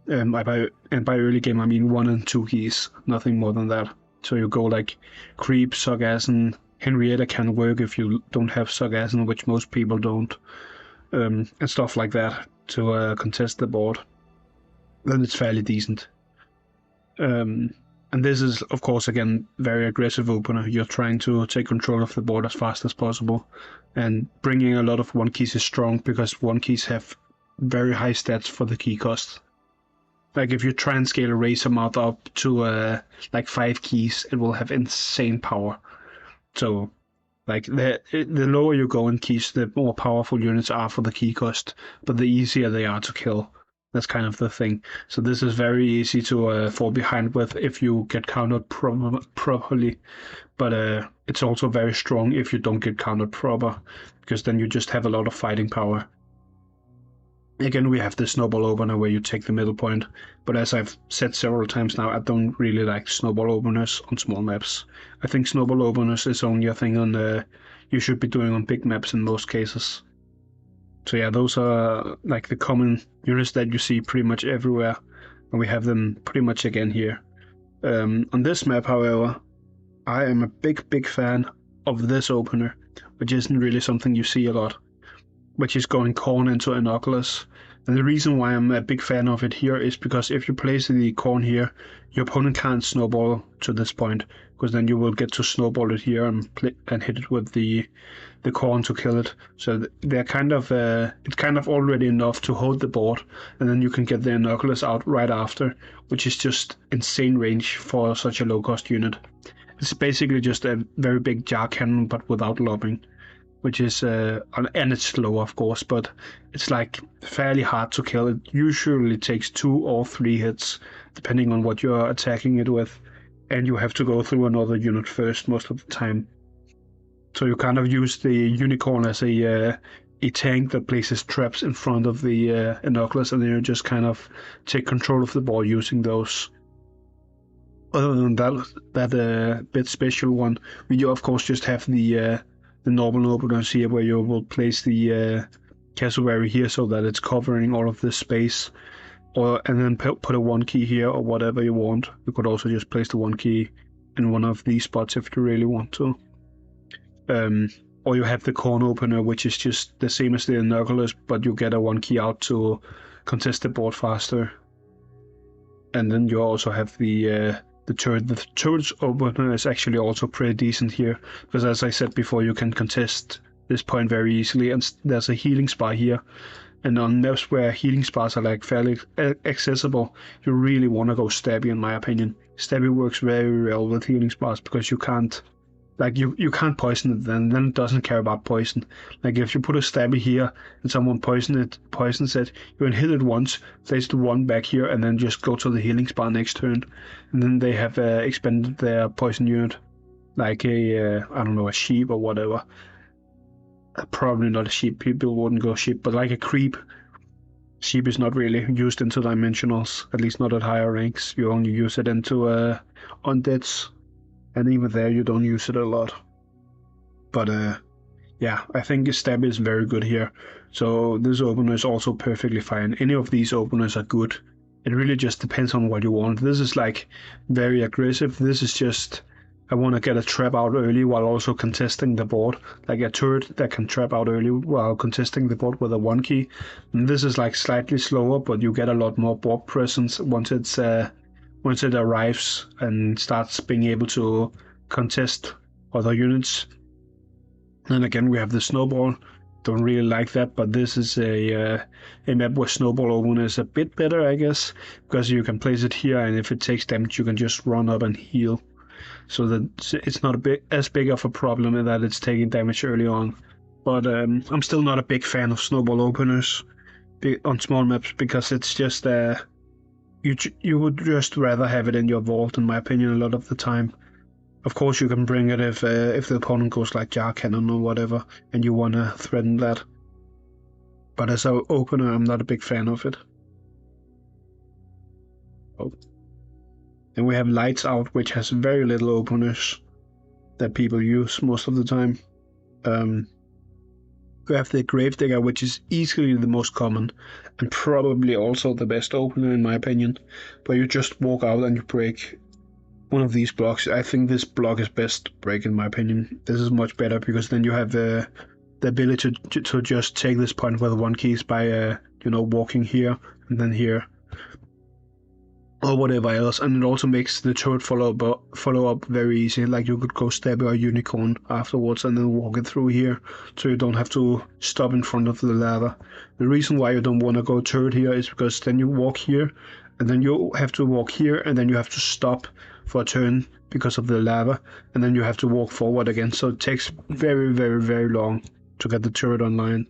And by early game, I mean 1 and 2 keys, nothing more than that. So you go like creep, Sargassum. Henrietta can work if you don't have Sargassum, which most people don't, and stuff like that to contest the board. Then it's fairly decent. And this is, of course, again, very aggressive opener. You're trying to take control of the board as fast as possible, and bringing a lot of 1 keys is strong because 1 keys have very high stats for the key cost. Like if you try and scale a Razor Mouth up to like 5 keys, it will have insane power. So, like, the lower you go in keys, the more powerful units are for the key cost, but the easier they are to kill. That's kind of the thing. So this is very easy to fall behind with if you get countered properly, but it's also very strong if you don't get countered proper, because then you just have a lot of fighting power. Again, we have the snowball opener where you take the middle point, but as I've said several times now, I don't really like snowball openers on small maps. I think snowball openers is only a thing on you should be doing on big maps in most cases. So yeah, those are like the common units that you see pretty much everywhere, and we have them pretty much again here. On this map, however, I am a big fan of this opener, which isn't really something you see a lot, which is going corn into Inoculus. And the reason why I'm a big fan of it here is because if you place the corn here, your opponent can't snowball to this point, because then you will get to snowball it here and hit it with the corn to kill it. So they're kind of it's kind of already enough to hold the board, and then you can get the Inoculus out right after, which is just insane range for such a low cost unit. It's basically just a very big jar cannon, but without lobbing, which is and it's slow, of course, but it's like fairly hard to kill. It usually takes 2 or 3 hits, depending on what you're attacking it with, and you have to go through another unit first most of the time. So you kind of use the unicorn as a tank that places traps in front of the Inoculus, and then you just kind of take control of the board using those. Other than that bit special one, we do of course just have the normal openers here, where you will place the cassowary here so that it's covering all of this space, and then put a 1 key here or whatever you want. You could also just place the 1 key in one of these spots if you really want to. Or you have the corn opener, which is just the same as the Inoculus, but you get a 1 key out to contest the board faster. And then you also have the turret. The turret's opener is actually also pretty decent here, because as I said before, you can contest this point very easily, and there's a healing spa here. And on maps where healing spas are like fairly accessible, you really want to go stabby, in my opinion. Stabby works very well with healing spas because you can't Like you can't poison it, then it doesn't care about poison. Like if you put a stabby here and someone poisons it, you can hit it once, place the one back here, and then just go to the healing spot next turn, and then they have expended their poison unit, like a I don't know, a sheep or whatever. Probably not a sheep. People wouldn't go sheep, but like a creep. Sheep is not really used into dimensionals, at least not at higher ranks. You only use it into undeads. And even there you don't use it a lot. But yeah, I think stab is very good here. So this opener is also perfectly fine. Any of these openers are good. It really just depends on what you want. This is like very aggressive. This is just, I want to get a trap out early while also contesting the board. Like a turret that can trap out early while contesting the board with a 1 key. And this is like slightly slower, but you get a lot more board presence once it arrives and starts being able to contest other units. And again, we have the snowball. Don't really like that, but this is a map where snowball opener is a bit better, I guess, because you can place it here, and if it takes damage, you can just run up and heal. So that it's not as big of a problem that it's taking damage early on. But I'm still not a big fan of snowball openers on small maps because it's just you would just rather have it in your vault, in my opinion, a lot of the time. Of course, you can bring it if the opponent goes like jar cannon or whatever, and you want to threaten that. But as an opener, I'm not a big fan of it. Oh. Then we have Lights Out, which has very little openers that people use most of the time. We have the Gravedigger, which is easily the most common, and probably also the best opener in my opinion. But you just walk out and you break one of these blocks. I think this block is best to break in my opinion. This is much better because then you have the ability to just take this point with 1 keys by walking here and then here. Or whatever else, and it also makes the turret follow up very easy. Like you could go stab a unicorn afterwards and then walk it through here, so you don't have to stop in front of the lava. The reason why you don't want to go turret here is because then you walk here, and then you have to walk here, and then you have to stop for a turn because of the lava, and then you have to walk forward again. So it takes very, very, very long to get the turret online.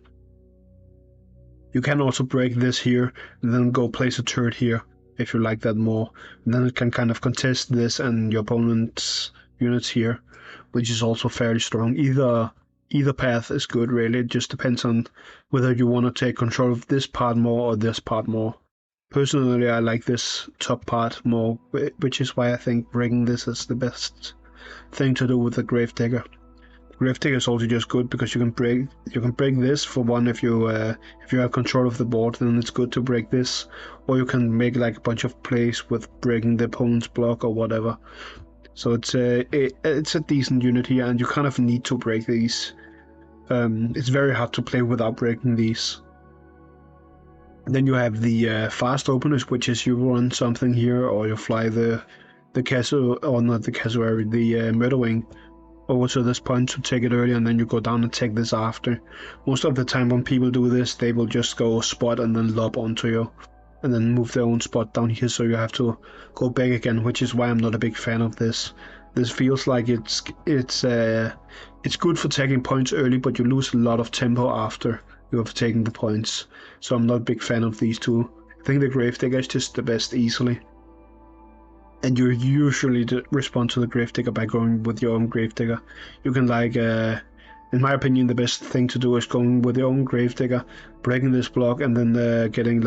You can also break this here and then go place a turret here if you like that more, and then it can kind of contest this and your opponent's units here, which is also fairly strong. Either path is good, really. It just depends on whether you want to take control of this part more or this part more. Personally, I like this top part more, which is why I think breaking this is the best thing to do with the Gravedigger. Gravedigger is also just good because you can break this for one. If you have control of the board, then it's good to break this, or you can make like a bunch of plays with breaking the opponent's block or whatever. So it's a decent unit here, and you kind of need to break these. It's very hard to play without breaking these. Then you have the fast openers, which is you run something here, or you fly the castle, or not the cassowary, the Murderwing over to this point to take it early, and then you go down and take this after. Most of the time when people do this, they will just go spot and then lob onto you, and then move their own spot down here, so you have to go back again, which is why I'm not a big fan of this. This feels like it's good for taking points early, but you lose a lot of tempo after you have taken the points. So I'm not a big fan of these two. I think the Gravedigger is just the best easily. And you usually respond to the Gravedigger by going with your own Gravedigger. You can in my opinion, the best thing to do is going with your own Gravedigger, breaking this block, and then getting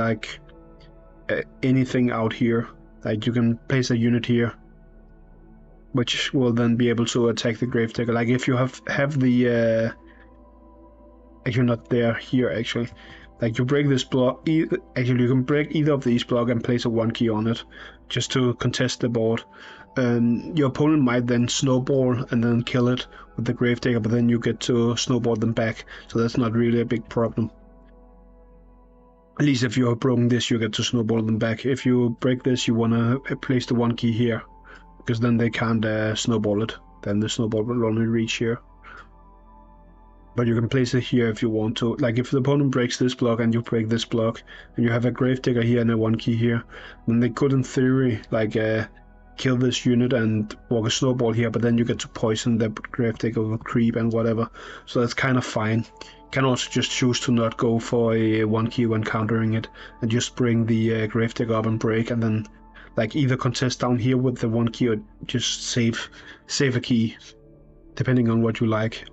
anything out here. Like you can place a unit here, which will then be able to attack the Gravedigger. Like if you have the actually not there here actually. Like you break this block, actually you can break either of these blocks and place a 1 key on it, just to contest the board. Your opponent might then snowball and then kill it with the Gravedigger, but then you get to snowball them back, so that's not really a big problem. At least if you have broken this, you get to snowball them back. If you break this, you want to place the 1 key here, because then they can't snowball it. Then the snowball will only reach here. But you can place it here if you want to. Like if the opponent breaks this block and you break this block, and you have a Gravedigger here and a 1 key here, then they could in theory kill this unit and walk a snowball here, but then you get to poison the Gravedigger with creep and whatever, so that's kind of fine. You can also just choose to not go for a 1 key when countering it and just bring the Gravedigger up and break, and then like either contest down here with the 1 key or just save a key, depending on what you like.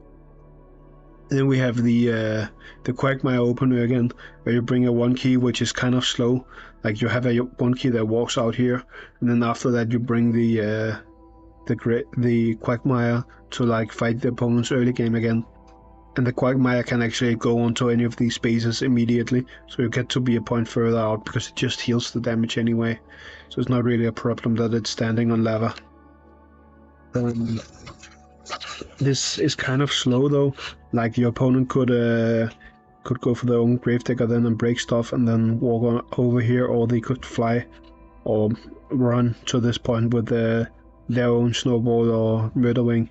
Then we have the Quagmire opener again, where you bring a 1 key, which is kind of slow. Like you have a 1 key that walks out here, and then after that you bring the Quagmire to like fight the opponent's early game again. And the Quagmire can actually go onto any of these spaces immediately, so you get to be a point further out because it just heals the damage anyway. So it's not really a problem that it's standing on lava. This is kind of slow though. Like your opponent could go for their own Gravedigger then and break stuff and then walk over here, or they could fly or run to this point with their own Snowball or Murderwing,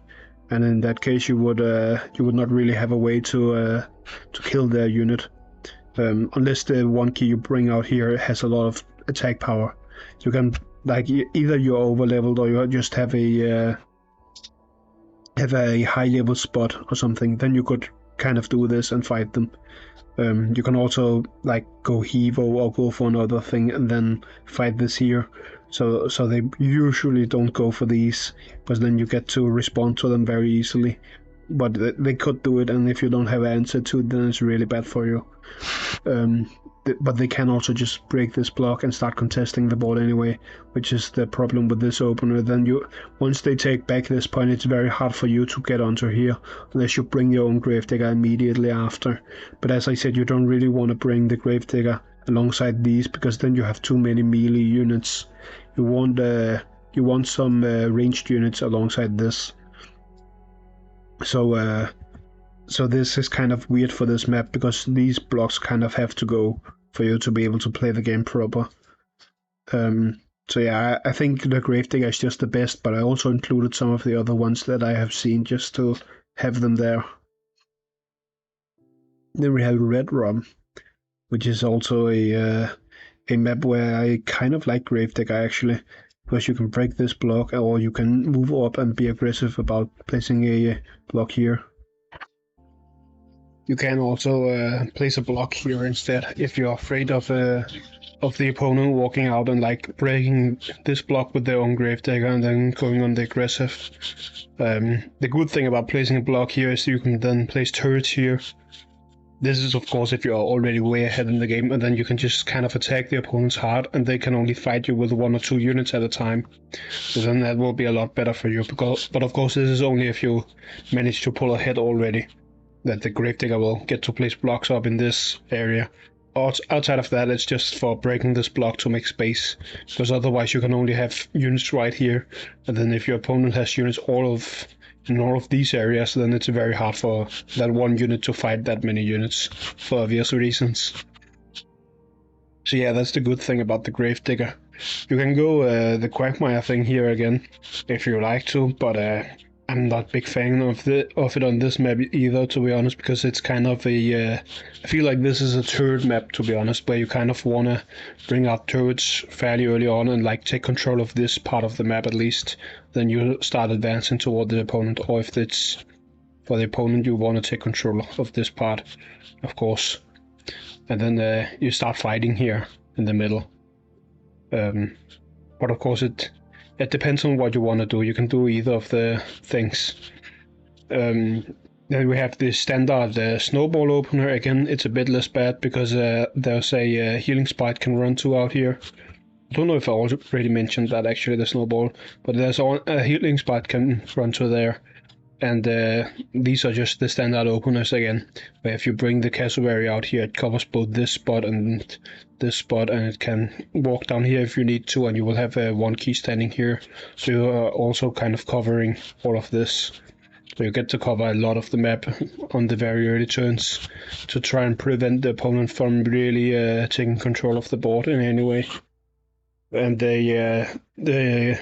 and in that case you would not really have a way to kill their unit, unless the 1 key you bring out here has a lot of attack power. You can like either you're over leveled or you just have a high level spot or something, then you could kind of do this and fight them. You can also like go Hevo or go for another thing and then fight this here. So they usually don't go for these, because then you get to respond to them very easily. But they could do it, and if you don't have an answer to it, then it's really bad for you. But they can also just break this block and start contesting the board anyway, which is the problem with this opener. Then once they take back this point, it's very hard for you to get onto here, unless you bring your own Gravedigger immediately after. But as I said, you don't really want to bring the Gravedigger alongside these, because then you have too many melee units. You want some ranged units alongside this. So this is kind of weird for this map, because these blocks kind of have to go for you to be able to play the game proper. So yeah, I think the Gravedigger is just the best, but I also included some of the other ones that I have seen just to have them there. Then we have Redrum, which is also a map where I kind of like Gravedigger actually, because you can break this block, or you can move up and be aggressive about placing a block here. You can also place a block here instead if you're afraid of the opponent walking out and like breaking this block with their own Gravedigger and then going on the aggressive. The good thing about placing a block here is you can then place turrets here. This is of course if you're already way ahead in the game, and then you can just kind of attack the opponent's hard, and they can only fight you with 1 or 2 units at a time. So then that will be a lot better for you, but of course this is only if you manage to pull ahead already, that the Gravedigger will get to place blocks up in this area. Outside of that, it's just for breaking this block to make space, because otherwise you can only have units right here, and then if your opponent has units in all of these areas, then it's very hard for that 1 unit to fight that many units, for obvious reasons. So yeah, that's the good thing about the Gravedigger. You can go the Quagmire thing here again, if you like to, but I'm not a big fan of it on this map either, to be honest, because it's kind of I feel like this is a turret map, to be honest, where you kind of want to bring out turrets fairly early on and like take control of this part of the map at least. Then you start advancing toward the opponent, or if it's for the opponent you want to take control of this part, of course. And then you start fighting here in the middle. But of course it depends on what you want to do. You can do either of the things. Then we have the standard snowball opener. Again, it's a bit less bad because there's a healing spike can run to out here. I don't know if I already mentioned that actually, the snowball, but there's a healing spike can run to there. And these are just the standard openers again, where if you bring the cassowary out here, it covers both this spot and this spot, and it can walk down here if you need to, and you will have 1 key standing here, so you are also kind of covering all of this. So you get to cover a lot of the map on the very early turns to try and prevent the opponent from really taking control of the board in any way. And the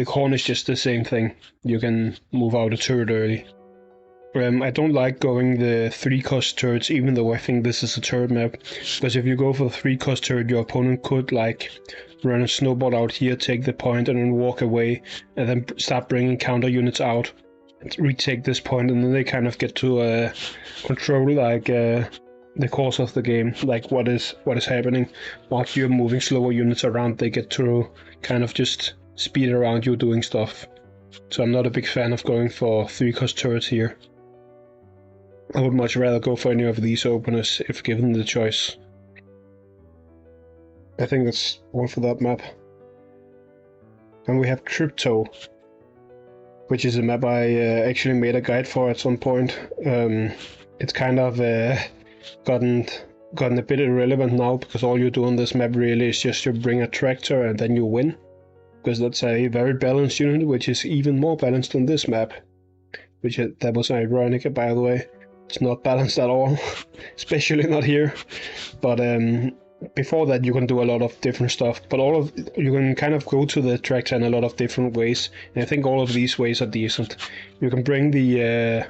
corn is just the same thing. You can move out a turret early. I don't like going the 3-cost turrets, even though I think this is a turret map, because if you go for the 3-cost turret, your opponent could like run a snowball out here, take the point, and then walk away, and then start bringing counter units out, and retake this point, and then they kind of get to control like the course of the game, like what is happening. While you're moving slower units around, they get to kind of just speed around you doing stuff. So I'm not a big fan of going for 3-cost turrets here. I would much rather go for any of these openers if given the choice. I think that's all for that map. And we have Crypto, which is a map I actually made a guide for at some point. It's kind of gotten a bit irrelevant now, because all you do on this map really is just you bring a tractor and then you win. Because that's a very balanced unit, which is even more balanced than this map. That was ironic, by the way. It's not balanced at all, especially not here. But before that, you can do a lot of different stuff. But you can kind of go to the tractor in a lot of different ways. And I think all of these ways are decent. You can bring the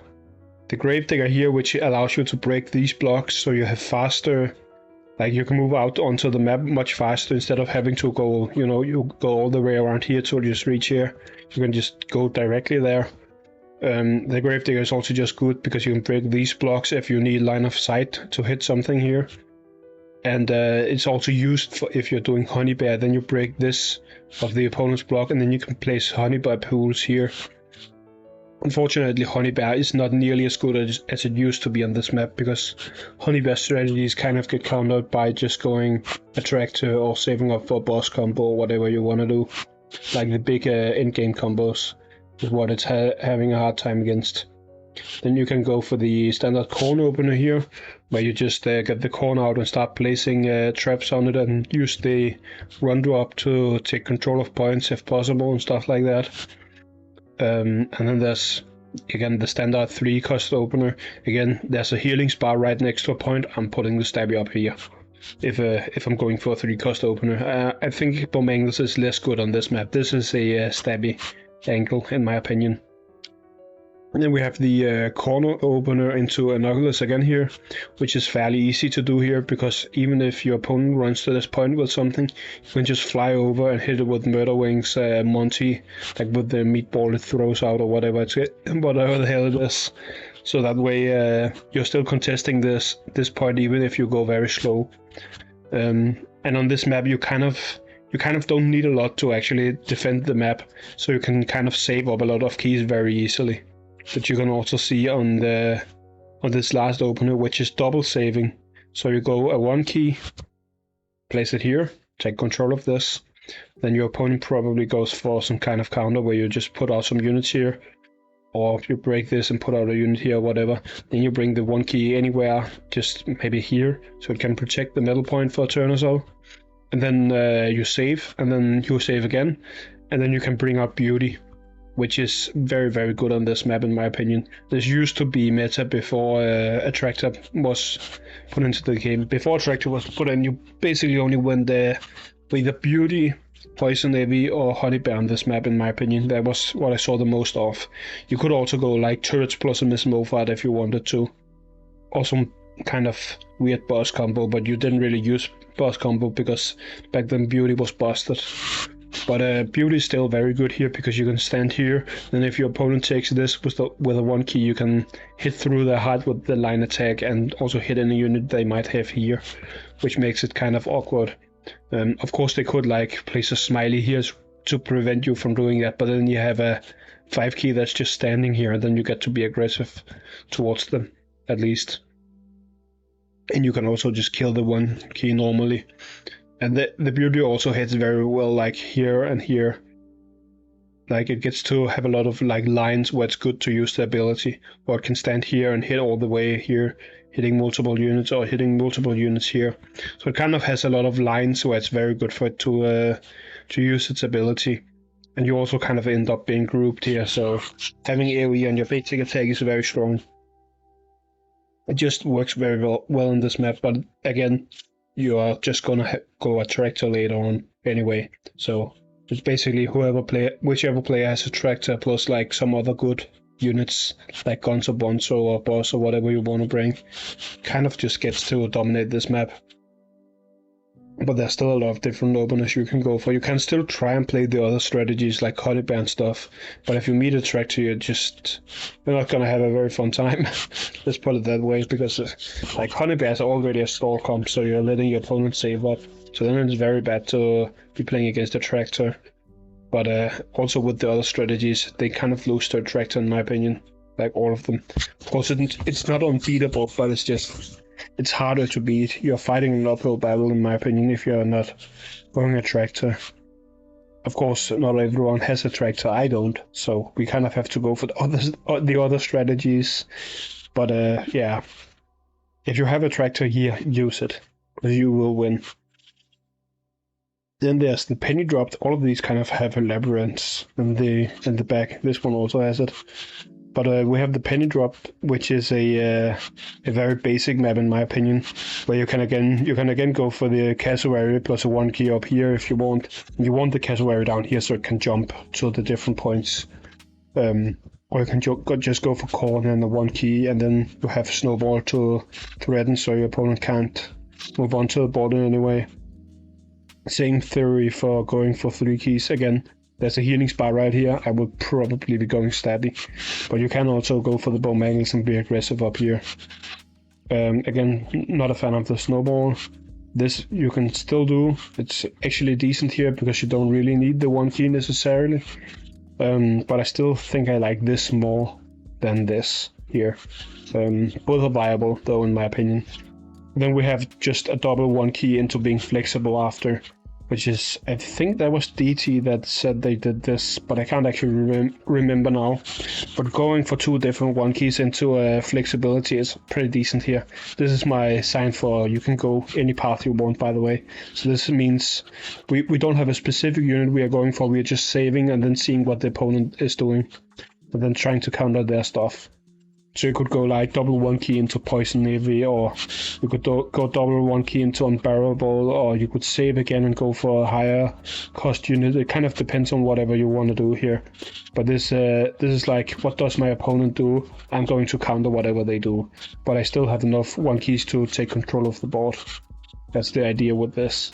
Gravedigger here, which allows you to break these blocks, so you have faster. Like, you can move out onto the map much faster instead of having to go, you go all the way around here to just reach here. You can just go directly there. The Gravedigger is also just good because you can break these blocks if you need line of sight to hit something here. And it's also used for if you're doing honey bear, then you break this of the opponent's block and then you can place honey bear pools here. Unfortunately, honey bear is not nearly as good as it used to be on this map, because honey bear strategies kind of get countered by just going a tractor or saving up for a boss combo or whatever you want to do. Like the big in-game combos is what it's having a hard time against. Then you can go for the standard corn opener here, where you just get the corn out and start placing traps on it and use the run drop to take control of points if possible and stuff like that. And then there's again the standard 3-cost opener. Again, there's a healing spot right next to a point. I'm putting the stabby up here if I'm going for a 3-cost opener. I think bomb angles is less good on this map. This is a stabby angle in my opinion. And then we have the corner opener into Anoculus again here, which is fairly easy to do here, because even if your opponent runs to this point with something, you can just fly over and hit it with Murder Wings Monty, like with the meatball it throws out or whatever the hell it is. So that way you're still contesting this point even if you go very slow. And on this map you kind of don't need a lot to actually defend the map, so you can kind of save up a lot of keys very easily. That you can also see on this last opener, which is double saving. So you go a 1 key, place it here, take control of this. Then your opponent probably goes for some kind of counter where you just put out some units here, or you break this and put out a unit here or whatever. Then you bring the 1 key anywhere, just maybe here, so it can protect the middle point for a turn or so. And then you save, and then you save again, and then you can bring out Beauty, which is very, very good on this map in my opinion. This used to be meta before Attractor was put into the game. Before Attractor was put in, you basically only went there with either Beauty, Poison Ivy or Honey Bear on this map in my opinion. That was what I saw the most of. You could also go like Turrets plus a Mysomania if you wanted to. Or some kind of weird boss combo, but you didn't really use boss combo because back then Beauty was busted. But Beauty is still very good here because you can stand here, and if your opponent takes this with a 1 key, you can hit through their heart with the line attack and also hit any unit they might have here, which makes it kind of awkward. Of course they could like place a smiley here to prevent you from doing that, but then you have a 5 key that's just standing here, and then you get to be aggressive towards them, at least. And you can also just kill the 1 key normally. And the Beauty also hits very well like here and here. Like it gets to have a lot of like lines where it's good to use the ability. Or it can stand here and hit all the way here, hitting multiple units or hitting multiple units here. So it kind of has a lot of lines where it's very good for it to use its ability. And you also kind of end up being grouped here, so having AoE on your basic attack is very strong. It just works very well in this map, but again, you are just gonna go a tractor later on anyway. So it's basically whichever player has a tractor plus like some other good units like Gonzo Bonzo or Boss or whatever you want to bring kind of just gets to dominate this map. But there's still a lot of different openers you can go for. You can still try and play the other strategies like Honey Bear and stuff, but if you meet a tractor, you're not gonna have a very fun time. Let's put it that way, because like Honey Bear is already a stall comp, so you're letting your opponent save up. So then it's very bad to be playing against a tractor. But also with the other strategies, they kind of lose their tractor in my opinion, like all of them. Of course, it's not unbeatable, but it's harder to beat. You're fighting an uphill battle, in my opinion, if you're not going a tractor. Of course, not everyone has a tractor. I don't, so we kind of have to go for the other strategies. But yeah, if you have a tractor here, use it, you will win. Then there's the penny drop. All of these kind of have a labyrinth in the back. This one also has it. But we have the penny drop, which is a very basic map in my opinion, where you can again go for the cassowary plus a 1 key up here if you want. You want the cassowary down here so it can jump to the different points. Or you can just go for corn and the 1 key, and then you have snowball to threaten so your opponent can't move on to the board in any way. Same theory for going for 3 keys again. There's a healing spot right here. I would probably be going stabby, but you can also go for the bow magnets and be aggressive up here. Again, not a fan of the snowball. This you can still do. It's actually decent here because you don't really need the 1 key necessarily. But I still think I like this more than this here. Both are viable though, in my opinion. Then we have just a double 1 key into being flexible after, which is, I think that was DT that said they did this, but I can't actually remember now. But going for 2 different 1 keys into flexibility is pretty decent here. This is my sign for you can go any path you want, by the way. So this means we don't have a specific unit we are going for, we are just saving and then seeing what the opponent is doing, and then trying to counter their stuff. So you could go like double 1 key into Poison Navy, or you could go double 1 key into Unbearable, or you could save again and go for a higher cost unit. It kind of depends on whatever you want to do here. But this is like, what does my opponent do? I'm going to counter whatever they do. But I still have enough 1 keys to take control of the board. That's the idea with this.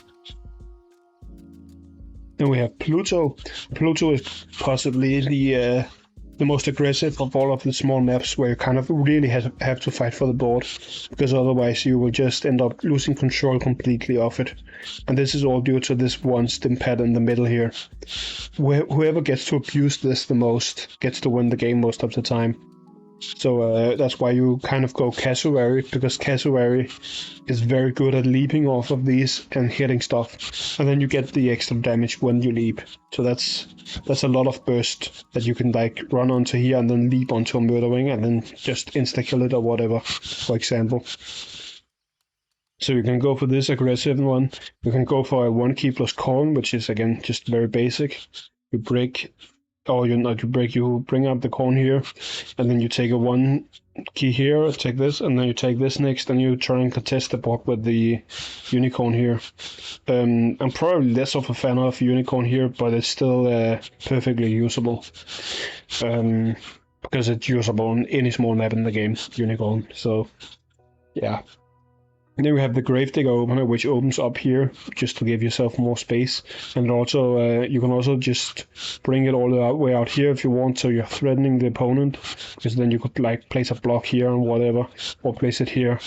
Then we have Pluto. Pluto is possibly the most aggressive of all of the small maps, where you kind of really have to fight for the board, because otherwise you will just end up losing control completely of it. And this is all due to this one stim pad in the middle here. Whoever gets to abuse this the most gets to win the game most of the time. So that's why you kind of go cassowary, because cassowary is very good at leaping off of these and hitting stuff, and then you get the extra damage when you leap. So that's a lot of burst that you can like run onto here and then leap onto a murdering and then just insta kill it or whatever, for example. So you can go for this aggressive one. You can go for a 1 key plus corn, which is again just very basic. You break. Oh, you bring up the corn here, and then you take a 1 key here, take this, and then you take this next, and you try and contest the board with the unicorn here. I'm probably less of a fan of unicorn here, but it's still perfectly usable. Because it's usable on any small map in the game, unicorn, so yeah. And then we have the Gravedigger opener, which opens up here just to give yourself more space. And also, you can also just bring it all the way out here if you want, so you're threatening the opponent. Because then you could like place a block here and whatever, or place it here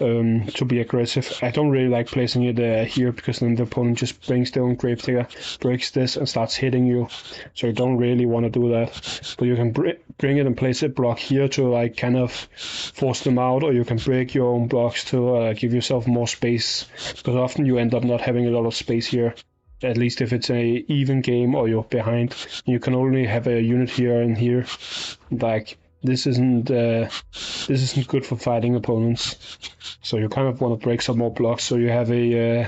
to be aggressive. I don't really like placing it here, because then the opponent just brings their own Gravedigger, breaks this, and starts hitting you. So you don't really want to do that. But you can bring it and place a block here to like kind of force them out, or you can break your own blocks to give yourself more space, because often you end up not having a lot of space here, at least if it's a even game or you're behind. You can only have a unit here and here. Like this isn't good for fighting opponents. So you kind of want to break some more blocks so you have a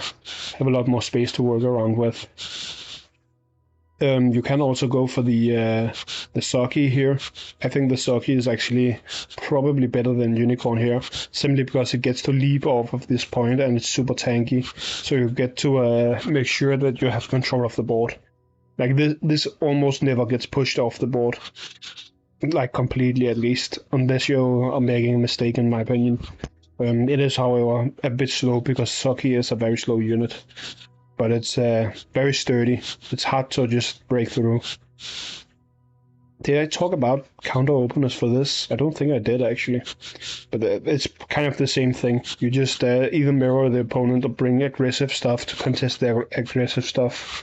lot more space to work around with. You can also go for the Soggy here. I think the Soggy is actually probably better than Unicorn here, simply because it gets to leap off of this point and it's super tanky. So you get to make sure that you have control of the board. Like this almost never gets pushed off the board. like completely at least, unless you are making a mistake in my opinion. It is, however, a bit slow because Saki is a very slow unit, but it's very sturdy. It's hard to just break through. Did I talk about counter openers for this? I don't think I did actually, but it's kind of the same thing. You just either mirror the opponent or bring aggressive stuff to contest their aggressive stuff.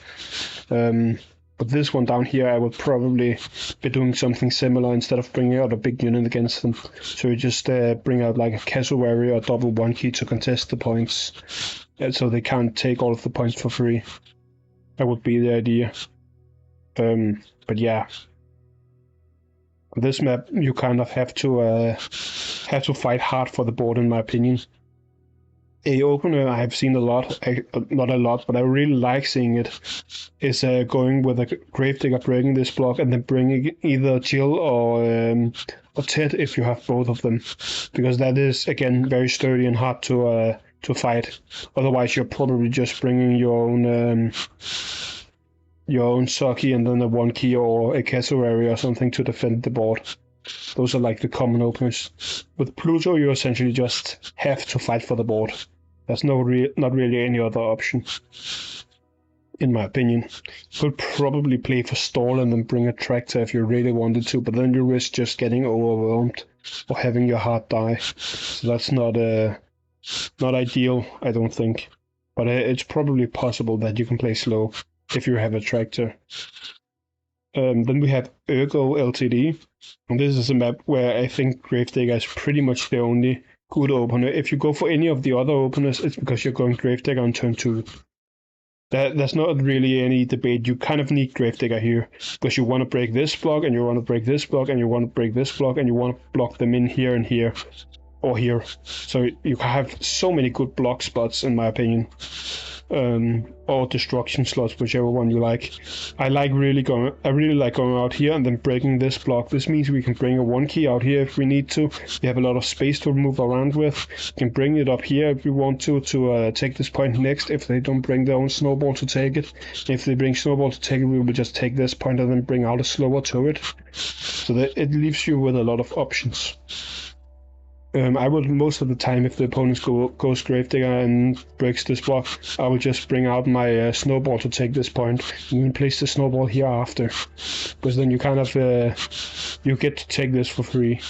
But this one down here, I would probably be doing something similar instead of bringing out a big unit against them. So you just bring out like a cassowary or double one key to contest the points, so they can't take all of the points for free. That would be the idea. But yeah, this map you kind of have to fight hard for the board, in my opinion. A opener I have seen a lot, not a lot, but I really like seeing it, is going with a Gravedigger, breaking this block, and then bringing either Jill or Ted if you have both of them, because that is again very sturdy and hard to fight. Otherwise, you're probably just bringing your own Saki and then a one key or a cassowary or something to defend the board. Those are like the common openers. With Pluto, you essentially just have to fight for the board. There's not really any other option, in my opinion. You could probably play for stall and then bring a tractor if you really wanted to, but then you risk just getting overwhelmed or having your heart die. So that's not ideal, I don't think. But it's probably possible that you can play slow if you have a tractor. Then we have ERGO Ltd. And this is a map where I think Gravedigger is pretty much the only good opener. If you go for any of the other openers, it's because you're going Gravedigger on turn 2. There's not really any debate. You kind of need Gravedigger here, because you want to break this block, and you want to break this block, and you want to break this block, and you want to block them in here and here, or here. So you have so many good block spots, in my opinion. Or destruction slots, whichever one you like. I really like going out here and then breaking this block. This means we can bring a one key out here if we need to. We have a lot of space to move around with. We can bring it up here if we want to take this point next, if they don't bring their own snowball to take it. If they bring snowball to take it, we will just take this point and then bring out a slower turret. So that it leaves you with a lot of options. I would, most of the time, if the opponent goes Gravedigger and breaks this block, I will just bring out my snowball to take this point, and then place the snowball here after, because then you kind of you get to take this for free.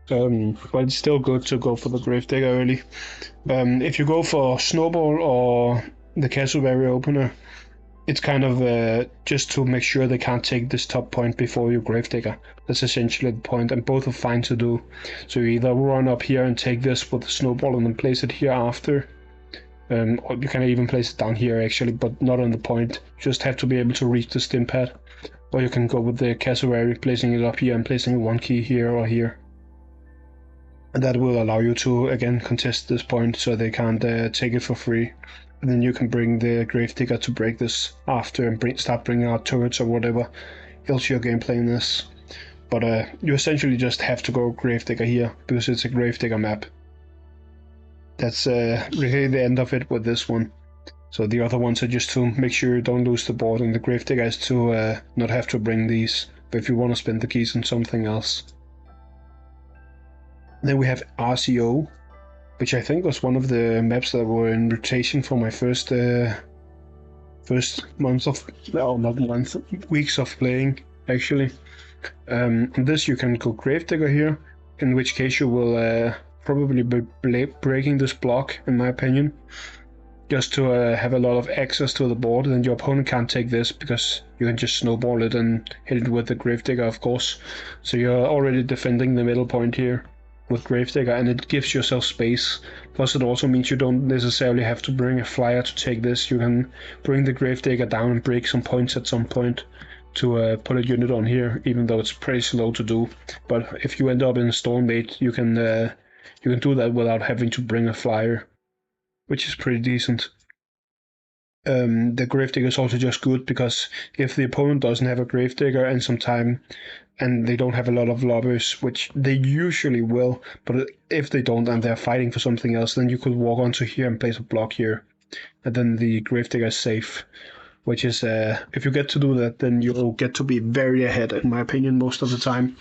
But it's still good to go for the Gravedigger early. If you go for snowball or the cassowary opener, it's kind of just to make sure they can't take this top point before you Gravedigger. That's essentially the point, and both are fine to do. So you either run up here and take this with the snowball and then place it here after. Or you can even place it down here actually, but not on the point. You just have to be able to reach the stim pad. Or you can go with the cassowary, placing it up here and placing one key here or here. And that will allow you to, again, contest this point so they can't take it for free. And then you can bring the Gravedigger to break this after and start bringing out turrets or whatever else you're game playing this. But you essentially just have to go Gravedigger here because it's a Gravedigger map. That's really the end of it with this one. So the other ones are just to make sure you don't lose the board, and the Gravedigger is to not have to bring these, but if you want to spend the keys on something else. Then we have RCO, which I think was one of the maps that were in rotation for my first months of, well, not months, weeks of playing, actually. In this you can go Gravedigger here, in which case you will probably be breaking this block, in my opinion, just to have a lot of access to the board, and your opponent can't take this because you can just snowball it and hit it with the Gravedigger, of course. So you're already defending the middle point here with Gravedigger, and it gives yourself space. Plus it also means you don't necessarily have to bring a flyer to take this. You can bring the Gravedigger down and break some points at some point to put a unit on here, even though it's pretty slow to do. But if you end up in a Stormblade, you can do that without having to bring a flyer, which is pretty decent. The Gravedigger is also just good because if the opponent doesn't have a Gravedigger and some time, and they don't have a lot of lobbers, which they usually will, but if they don't and they're fighting for something else, then you could walk onto here and place a block here, and then the Gravedigger is safe. which is, if you get to do that, then you'll get to be very ahead, in my opinion, most of the time.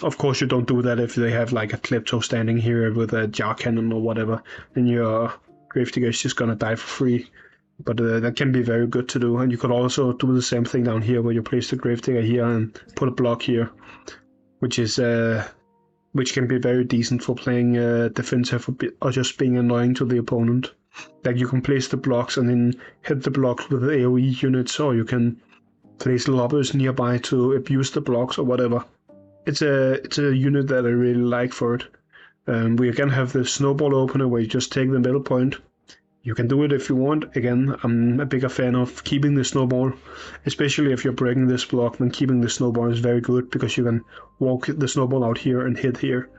Of course, you don't do that if they have like a Crytpo standing here with a jar cannon or whatever, then your Gravedigger is just gonna die for free. But that can be very good to do, and you could also do the same thing down here, where you place the Gravedigger here and put a block here, which can be very decent for playing defensive or just being annoying to the opponent. Like you can place the blocks and then hit the blocks with AoE units, or you can place lobbers nearby to abuse the blocks or whatever. It's a unit that I really like for it. We again have the snowball opener where you just take the middle point. You can do it if you want. Again, I'm a bigger fan of keeping the snowball, especially if you're breaking this block. Then keeping the snowball is very good because you can walk the snowball out here and hit here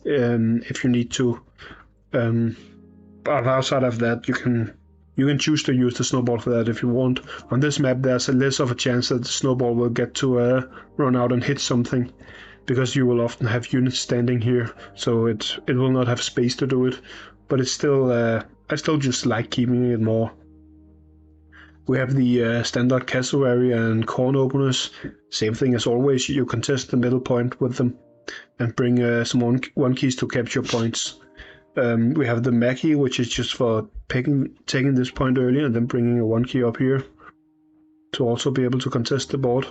if you need to. But outside of that, you can choose to use the snowball for that if you want. On this map, there's less of a chance that the snowball will get to run out and hit something, because you will often have units standing here, so it will not have space to do it. But it's still, I still just like keeping it more. We have the standard castle area and corn openers. Same thing as always, you contest the middle point with them and bring some one keys to capture points. We have the Maggie, which is just for taking this point early and then bringing a 1 key up here to also be able to contest the board,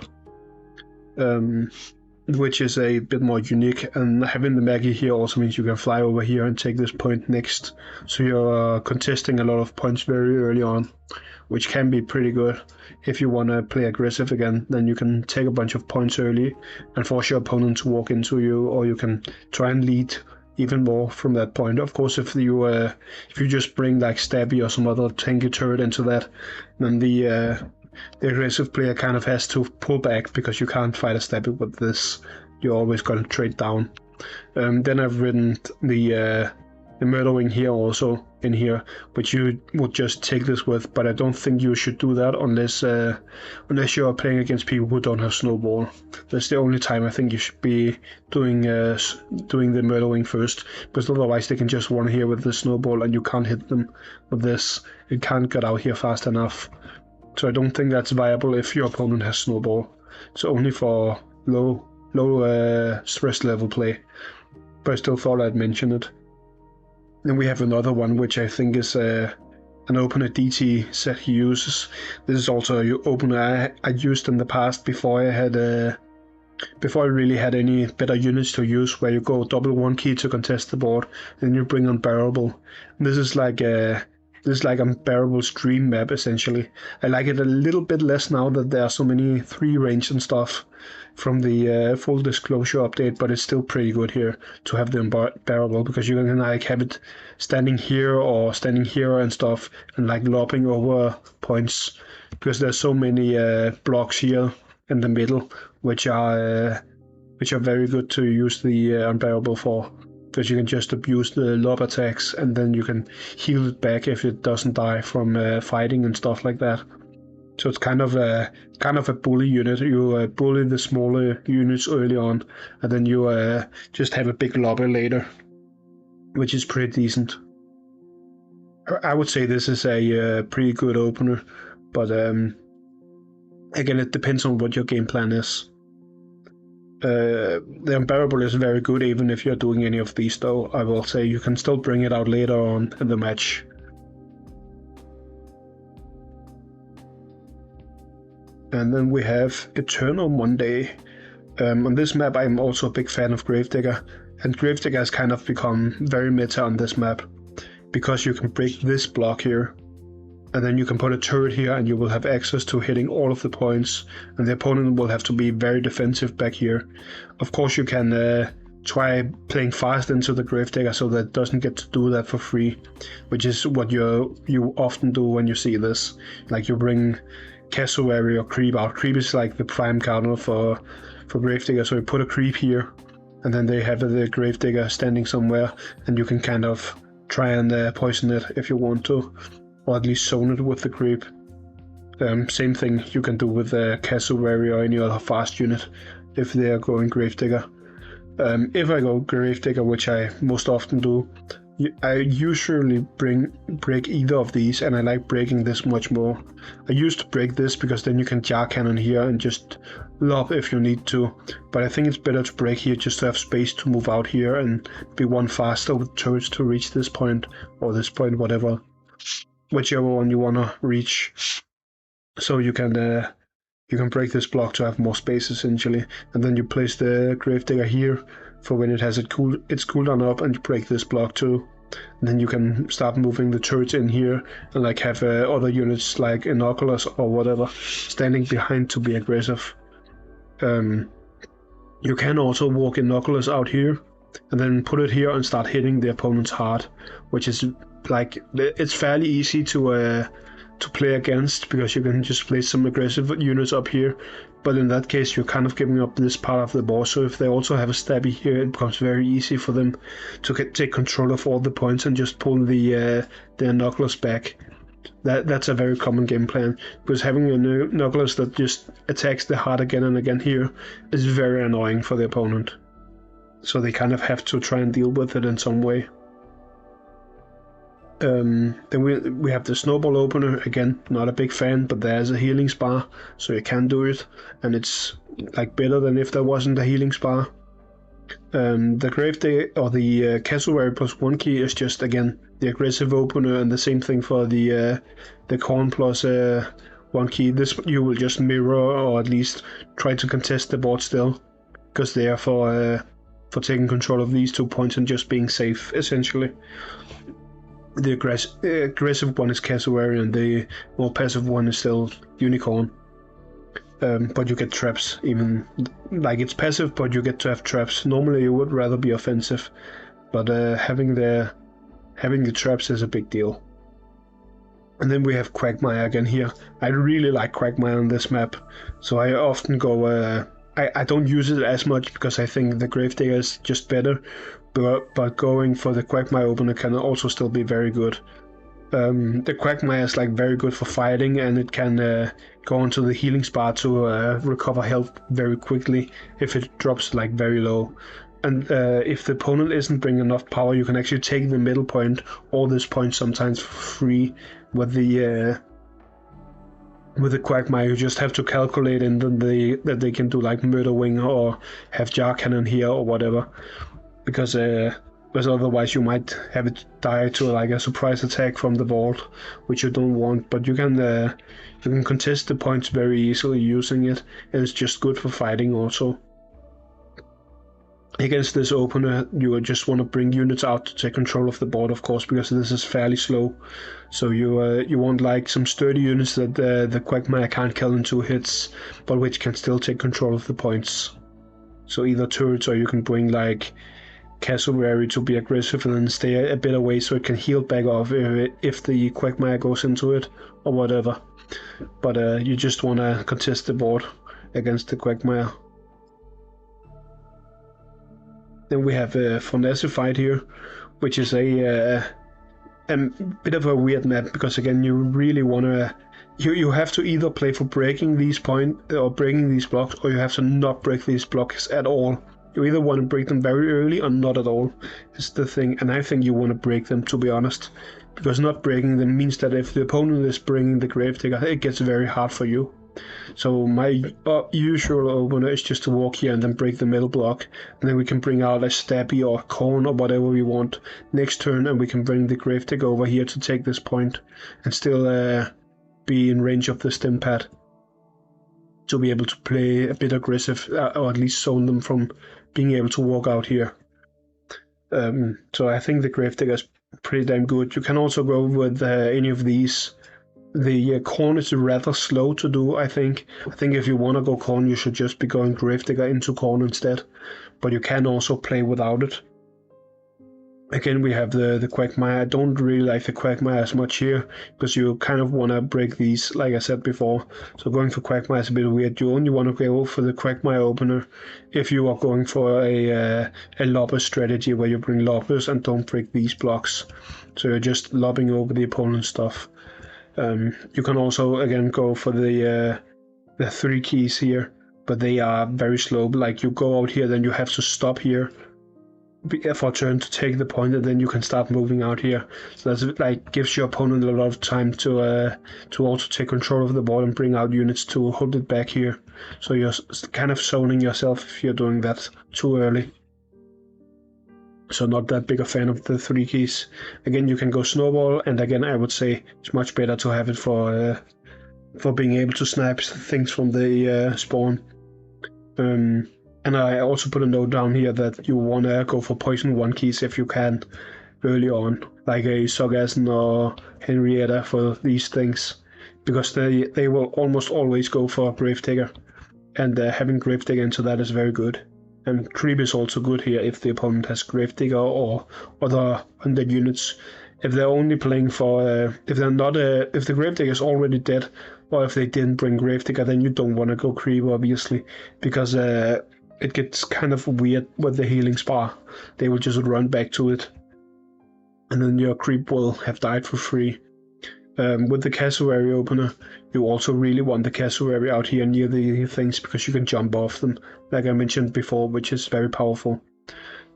which is a bit more unique. And having the Maggie here also means you can fly over here and take this point next, so you're contesting a lot of points very early on, which can be pretty good. If you want to play aggressive again, then you can take a bunch of points early and force your opponent to walk into you, or you can try and lead even more from that point. Of course, if you just bring like Stabby or some other tanky turret into that, then the aggressive player kind of has to pull back, because you can't fight a Stabby with this. You're always going to trade down. Then I've written the murdering here also in here, which you would just take this with, but I don't think you should do that unless you're playing against people who don't have snowball. That's the only time I think you should be doing the murdering first, because otherwise they can just run here with the snowball and you can't hit them with this. It can't get out here fast enough. So I don't think that's viable if your opponent has snowball. It's only for low stress level play, but I still thought I'd mention it. Then we have another one, which I think is an opener DT set he uses. This is also an opener I used in the past before I really had any better units to use, where you go double 1 key to contest the board, then you bring Unbearable. And this is like Unbearable stream map essentially. I like it a little bit less now that there are so many 3 range and stuff from the full disclosure update, but it's still pretty good here to have the Unbearable, because you can like have it standing here or standing here and stuff, and like lopping over points, because there's so many blocks here in the middle, which are very good to use the Unbearable for, because you can just abuse the lob attacks and then you can heal it back if it doesn't die from fighting and stuff like that. So it's kind of a bully unit. You bully the smaller units early on, and then you just have a big lobber later, which is pretty decent. I would say this is a pretty good opener, but again, it depends on what your game plan is. The Unbearable is very good even if you're doing any of these, though. I will say you can still bring it out later on in the match. And then we have Eternal Monday. On this map I'm also a big fan of Gravedigger, and Gravedigger has kind of become very meta on this map, because you can break this block here, and then you can put a turret here and you will have access to hitting all of the points, and the opponent will have to be very defensive back here. Of course you can try playing fast into the Gravedigger so that it doesn't get to do that for free, which is what you often do when you see this. Like you bring Cassowary or Creep out. Creep is like the prime counter for Gravedigger, so you put a Creep here, and then they have the Gravedigger standing somewhere, and you can kind of try and poison it if you want to, or at least zone it with the Creep. Same thing you can do with Cassowary or any other fast unit if they are going Gravedigger. If I go Gravedigger, which I most often do, I usually break either of these, and I like breaking this much more. I used to break this because then you can jar cannon here and just lob if you need to, but I think it's better to break here just to have space to move out here and be one faster with turrets to reach this point, or this point, whatever, whichever one you want to reach. So you can break this block to have more space essentially, and then you place the Gravedigger here for when it has its cooldown up, and you break this block too. And then you can start moving the turrets in here and like have other units like Inoculus or whatever standing behind to be aggressive. You can also walk Inoculus out here and then put it here and start hitting the opponents hard, which is like, it's fairly easy to play against because you can just place some aggressive units up here, but in that case you're kind of giving up this part of the board. So if they also have a stabby here, it becomes very easy for them to take control of all the points and just pull the Inoculus back. That's a very common game plan, because having an Inoculus that just attacks the heart again and again here is very annoying for the opponent. So they kind of have to try and deal with it in some way. Then we have the Snowball Opener. Again, not a big fan, but there's a healing spar, so you can do it, and it's like better than if there wasn't a healing spar. The Gravedigger or the Cassowary plus 1 key is just, again, the aggressive opener, and the same thing for the Corn plus 1 key. This you will just mirror, or at least try to contest the board still, because they are for taking control of these 2 points and just being safe essentially. The aggressive one is Cassowary, and the more passive one is still Unicorn. But you get traps, even like it's passive, but you get to have traps. Normally you would rather be offensive, but having the traps is a big deal. And then we have Quagmire again here. I really like Quagmire on this map, so I often go. I don't use it as much because I think the Gravedigger is just better, but going for the Quagmire opener can also still be very good. The Quagmire is like very good for fighting, and it can go onto the healing spot to recover health very quickly if it drops like very low. And if the opponent isn't bringing enough power, you can actually take the middle point or this point sometimes for free with the Quagmire. You just have to calculate in that they can do like Murder Wing or have Jar Cannon here or whatever, because otherwise you might have it die to like a surprise attack from the vault, which you don't want. But you can contest the points very easily using it, and it's just good for fighting also. Against this opener, you just want to bring units out to take control of the board, of course, because this is fairly slow. So you want like some sturdy units that the Quagmire can't kill in 2 hits, but which can still take control of the points. So either turrets, or you can bring like Cassowary to be aggressive and then stay a bit away so it can heal back off if the Quagmire goes into it or whatever. But you just want to contest the board against the Quagmire. Then we have Fornacified here, which is a bit of a weird map, because again you really want to you have to either play for breaking these breaking these blocks, or you have to not break these blocks at all. You either want to break them very early or not at all, is the thing, and I think you want to break them, to be honest, because not breaking them means that if the opponent is bringing the Gravedigger, it gets very hard for you. So my usual opener is just to walk here and then break the middle block, and then we can bring out a Stabby or a Corn or whatever we want next turn, and we can bring the Gravedigger over here to take this point and still be in range of the stim pad to be able to play a bit aggressive, or at least zone them from being able to walk out here. So I think the Gravedigger is pretty damn good. You can also go with any of these. The Corn is rather slow to do, I think. I think if you want to go Corn, you should just be going Gravedigger into Corn instead. But you can also play without it. Again, we have the Quagmire. I don't really like the Quagmire as much here, because you kind of want to break these, like I said before. So going for Quagmire is a bit weird. You only want to go for the Quagmire opener if you are going for a lobber strategy, where you bring lobbers and don't break these blocks. So you're just lobbing over the opponent's stuff. You can also again go for the 3 keys here, but they are very slow. Like you go out here, then you have to stop here, for a turn to take the point, and then you can start moving out here. So that's like gives your opponent a lot of time to also take control of the ball and bring out units to hold it back here. So you're kind of zoning yourself if you're doing that too early. So not that big a fan of the 3 keys. Again, you can go snowball, and again I would say it's much better to have it for being able to snipe things from the spawn. And I also put a note down here that you want to go for poison 1 keys if you can early on, like a Sargassum or Henrietta for these things, because they will almost always go for Gravedigger, and having Gravedigger into that is very good. And Creep is also good here if the opponent has Gravedigger or other undead units. If they're only playing for, if the Gravedigger is already dead, or if they didn't bring Gravedigger, then you don't want to go Creep, obviously, because it gets kind of weird with the healing spar. They will just run back to it, and then your Creep will have died for free. With the cassowary opener, you also really want the cassowary out here near the things, because you can jump off them, like I mentioned before, which is very powerful.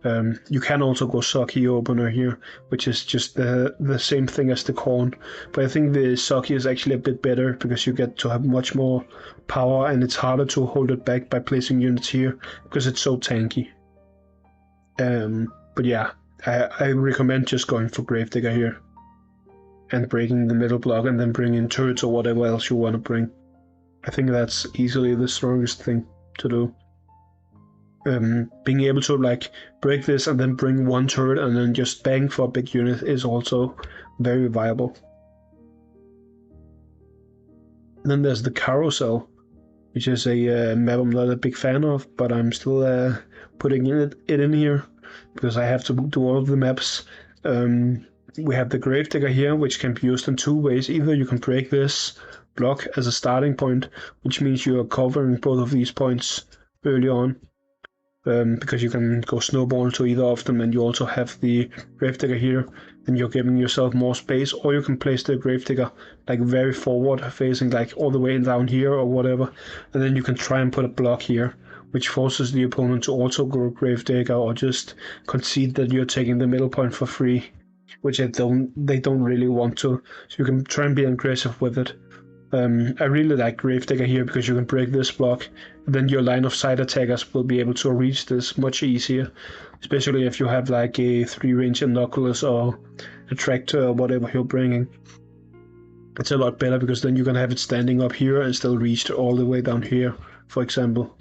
You can also go Socky opener here, which is just the same thing as the corn, but I think the Socky is actually a bit better because you get to have much more power, and it's harder to hold it back by placing units here because it's so tanky. But yeah, I recommend just going for Gravedigger here and breaking the middle block, and then bringing turrets or whatever else you want to bring. I think that's easily the strongest thing to do. Being able to like break this and then bring 1 turret and then just bang for a big unit is also very viable. Then there's the Carousel, which is a map I'm not a big fan of, but I'm still putting it in here because I have to do all of the maps. We have the Gravedigger here, which can be used in 2 ways. Either you can break this block as a starting point, which means you are covering both of these points early on, because you can go snowball to either of them, and you also have the Gravedigger here, and you're giving yourself more space. Or you can place the Gravedigger like very forward facing, like all the way down here or whatever, and then you can try and put a block here, which forces the opponent to also go Gravedigger or just concede that you're taking the middle point for free, which they don't really want to. So you can try and be aggressive with it. I really like Gravedigger here because you can break this block, and then your line of sight attackers will be able to reach this much easier, especially if you have like a 3-range Inoculus or a Tractor or whatever you're bringing. It's a lot better because then you can have it standing up here and still reach all the way down here, for example.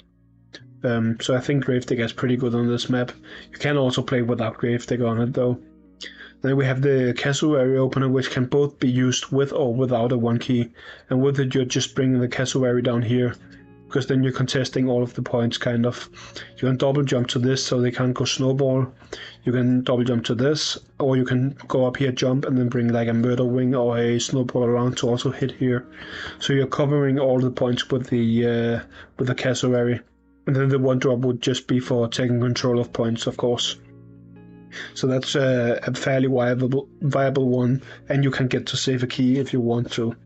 So I think Gravedigger is pretty good on this map. You can also play without Gravedigger on it though. Then we have the cassowary opener, which can both be used with or without a 1 key, and with it you're just bringing the cassowary down here, because then you're contesting all of the points kind of. You can double jump to this so they can't go snowball, you can double jump to this, or you can go up here, jump, and then bring like a murder wing or a snowball around to also hit here. So you're covering all the points with the cassowary, and then the 1-drop would just be for taking control of points, of course. So that's a fairly viable one, and you can get to save a key if you want to.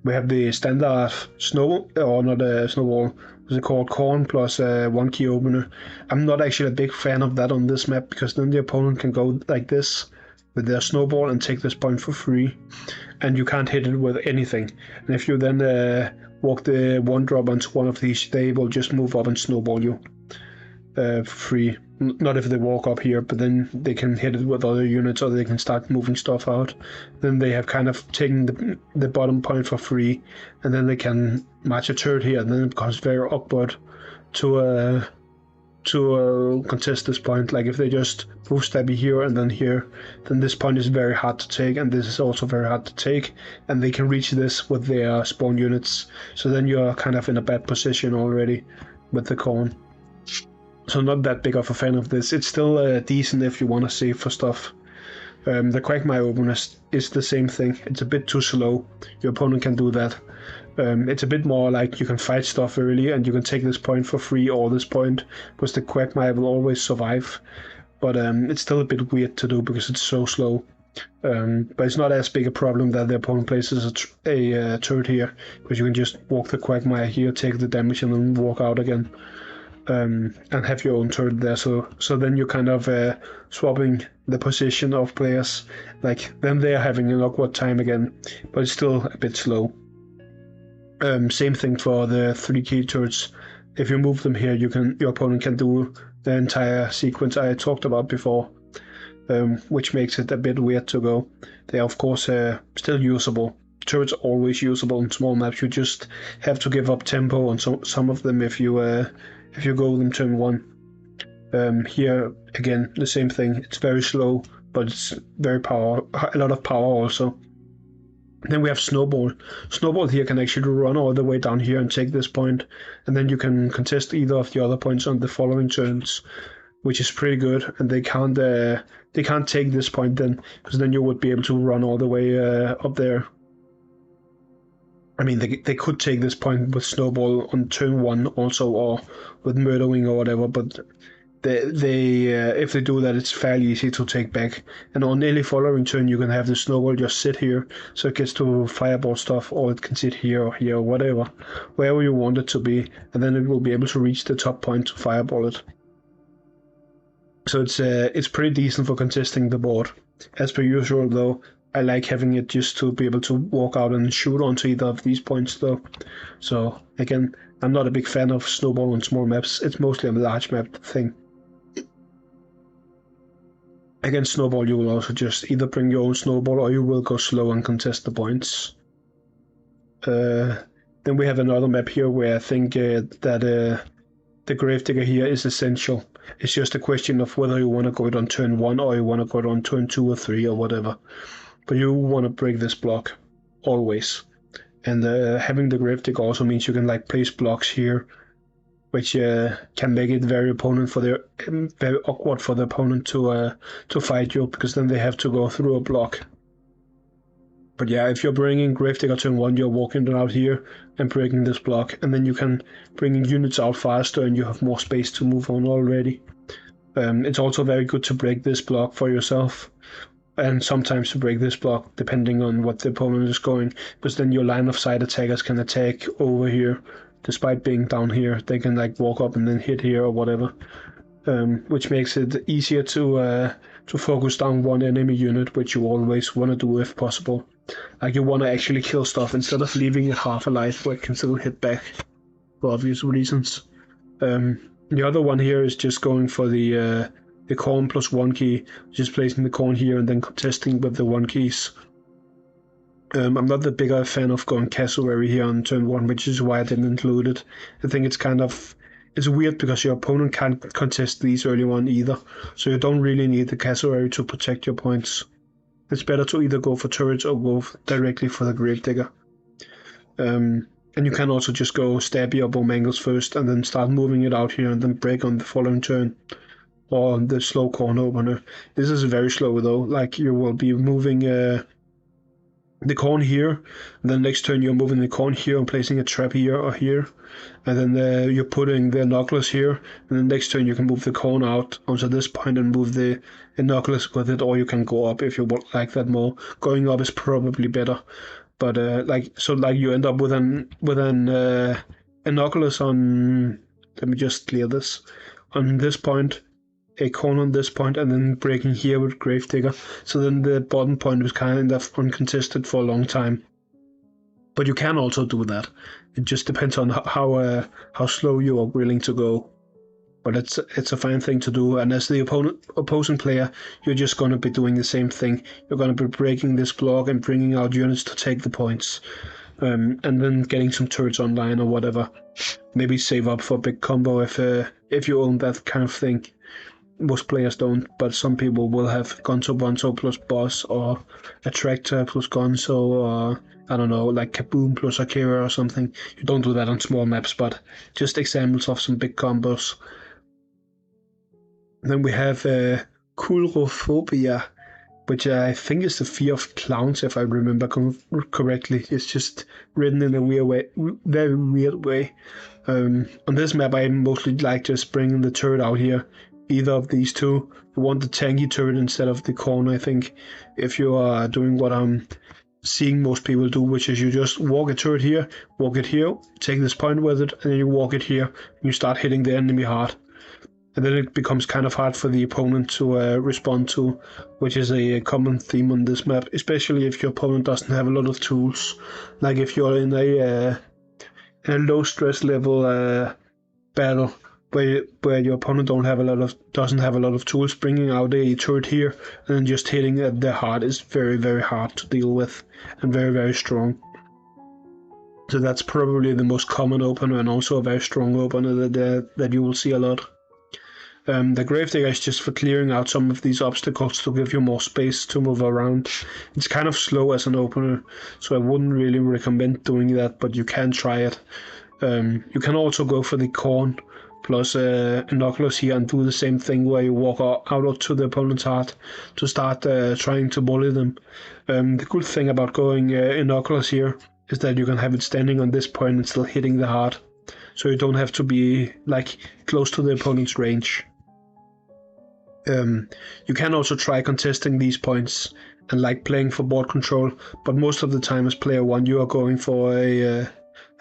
We have the standard snowball, or not a snowball, what's it called, corn plus a 1 key opener. I'm not actually a big fan of that on this map, because then the opponent can go like this with their snowball and take this point for free, and you can't hit it with anything. And if you then walk the 1-drop onto one of these, they will just move up and snowball you for free. Not if they walk up here, but then they can hit it with other units, or they can start moving stuff out. Then they have kind of taken the bottom point for free, and then they can match a turret here, and then it becomes very awkward to contest this point. Like if they just move stabby here and then here, then this point is very hard to take, and this is also very hard to take, and they can reach this with their spawn units. So then you're kind of in a bad position already with the corn. So not that big of a fan of this. It's still decent if you want to save for stuff. The Quagmire opener is the same thing. It's a bit too slow. Your opponent can do that. It's a bit more like you can fight stuff early and you can take this point for free or this point, because the Quagmire will always survive. But it's still a bit weird to do because it's so slow. But it's not as big a problem that the opponent places a turret here, because you can just walk the Quagmire here, take the damage, and then walk out again. and have your own turret there. So then you're kind of swapping the position of players. Like then they're having an awkward time again, but it's still a bit slow. Same thing for the 3 key turrets. If you move them here, your opponent can do the entire sequence I talked about before, which makes it a bit weird to go. They are of course still usable. Turrets are always usable in small maps. You just have to give up tempo on some of them if you go them turn 1. Here again the same thing. It's very slow, but it's a lot of power also. Then we have Snowball. Snowball here can actually run all the way down here and take this point, and then you can contest either of the other points on the following turns, which is pretty good. And they can't take this point then, because then you would be able to run all the way up there. I mean, they could take this point with Snowball on turn 1 also, or with Murdering or whatever, but if they do that, it's fairly easy to take back. And on any following turn, you can have the Snowball just sit here, so it gets to fireball stuff, or it can sit here or here or whatever, wherever you want it to be, and then it will be able to reach the top point to fireball it. So it's pretty decent for contesting the board. As per usual, though, I like having it just to be able to walk out and shoot onto either of these points, though. So again, I'm not a big fan of Snowball on small maps. It's mostly a large map thing. Against Snowball, you will also just either bring your own Snowball or you will go slow and contest the points. Then we have another map here where I think that the Gravedigger here is essential. It's just a question of whether you want to go it on turn 1 or you want to go it on turn 2 or 3 or whatever. But you want to break this block, always. And having the Gravedigger also means you can like place blocks here, which can make it very awkward for the opponent to fight you, because then they have to go through a block. But yeah, if you're bringing Gravedigger turn 1, you're walking out here and breaking this block, and then you can bring units out faster and you have more space to move on already. It's also very good to break this block for yourself, and sometimes to break this block depending on what the opponent is going, because then your line of sight attackers can attack over here. Despite being down here, they can like walk up and then hit here or whatever, which makes it easier to focus down one enemy unit, which you always want to do if possible. Like you want to actually kill stuff instead of leaving it half alive where it can still hit back, for obvious reasons. The other one here is just going for the corn plus 1 key, just placing the corn here and then contesting with the 1 keys. I'm not the bigger fan of going cassowary here on turn 1, which is why I didn't include it. I think it's weird because your opponent can't contest these early on either, so you don't really need the cassowary to protect your points. It's better to either go for turrets or go directly for the Gravedigger. And you can also just go stabby or bomangles first and then start moving it out here and then break on the following turn. Or on the slow corn opener. This is very slow though, like you will be moving the corn here, and then next turn you're moving the corn here and placing a trap here or here, and then you're putting the Inoculus here, and then next turn you can move the corn out onto this point and move the Inoculus with it, or you can go up if you would like that more. Going up is probably better, but you end up with an Inoculus on, let me just clear this, on this point, a corn on this point, and then breaking here with Gravedigger. So then the bottom point was kind of uncontested for a long time. But you can also do that. It just depends on how slow you are willing to go. But it's a fine thing to do. And as the opposing player, you're just going to be doing the same thing. You're going to be breaking this block and bringing out units to take the points. And then getting some turrets online or whatever. Maybe save up for a big combo if you own that kind of thing. Most players don't, but some people will have Gonzo Bonzo plus Boss, or Attractor plus Gonzo, or I don't know, like Kaboom plus Akira or something. You don't do that on small maps, but just examples of some big combos. Then we have Coulrophobia, which I think is the fear of clowns, if I remember correctly. It's just written in a very weird way. On this map, I mostly like just bringing the turret out here. Either of these two. You want the tanky turret instead of the corn, I think, if you are doing what I'm seeing most people do, which is you just walk a turret here, walk it here, take this point with it, and then you walk it here, and you start hitting the enemy hard. And then it becomes kind of hard for the opponent to respond to, which is a common theme on this map, especially if your opponent doesn't have a lot of tools. Like if you're in a low stress level battle where your opponent doesn't have a lot of tools, bringing out a turret here and then just hitting at their heart is very, very hard to deal with and very, very strong. So that's probably the most common opener and also a very strong opener that you will see a lot. The Gravedigger is just for clearing out some of these obstacles to give you more space to move around. It's kind of slow as an opener, so I wouldn't really recommend doing that, but you can try it. You can also go for the Corn plus Binoculars here and do the same thing where you walk out to the opponent's heart to start trying to bully them. The good thing about going Binoculars here is that you can have it standing on this point and still hitting the heart, so you don't have to be like close to the opponent's range. You can also try contesting these points and like playing for board control, but most of the time as player 1 you are going for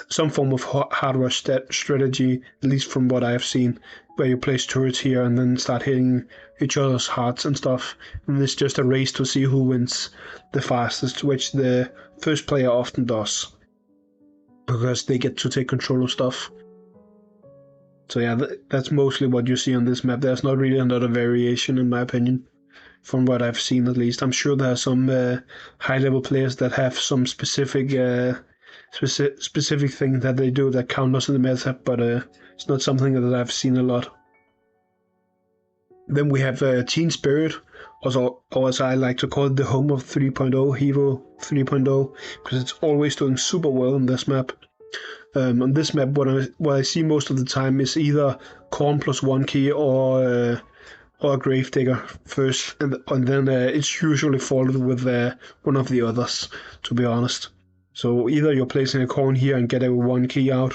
some form of hard rush strategy, at least from what I have seen, where you place turrets here and then start hitting each other's hearts and stuff, and it's just a race to see who wins the fastest, which the first player often does, because they get to take control of stuff. So yeah, that's mostly what you see on this map. There's not really another variation in my opinion, from what I've seen at least. I'm sure there are some high-level players that have some specific thing that they do that counters in the meta, but it's not something that I've seen a lot. Then we have Teen Spirit, or as I like to call it, the home of 3.0, Hero 3.0, because it's always doing super well on this map. On this map, what I see most of the time is either Corn plus 1 key or a Gravedigger first, and then it's usually followed with one of the others, to be honest. So either you're placing a Corn here and get a 1 key out,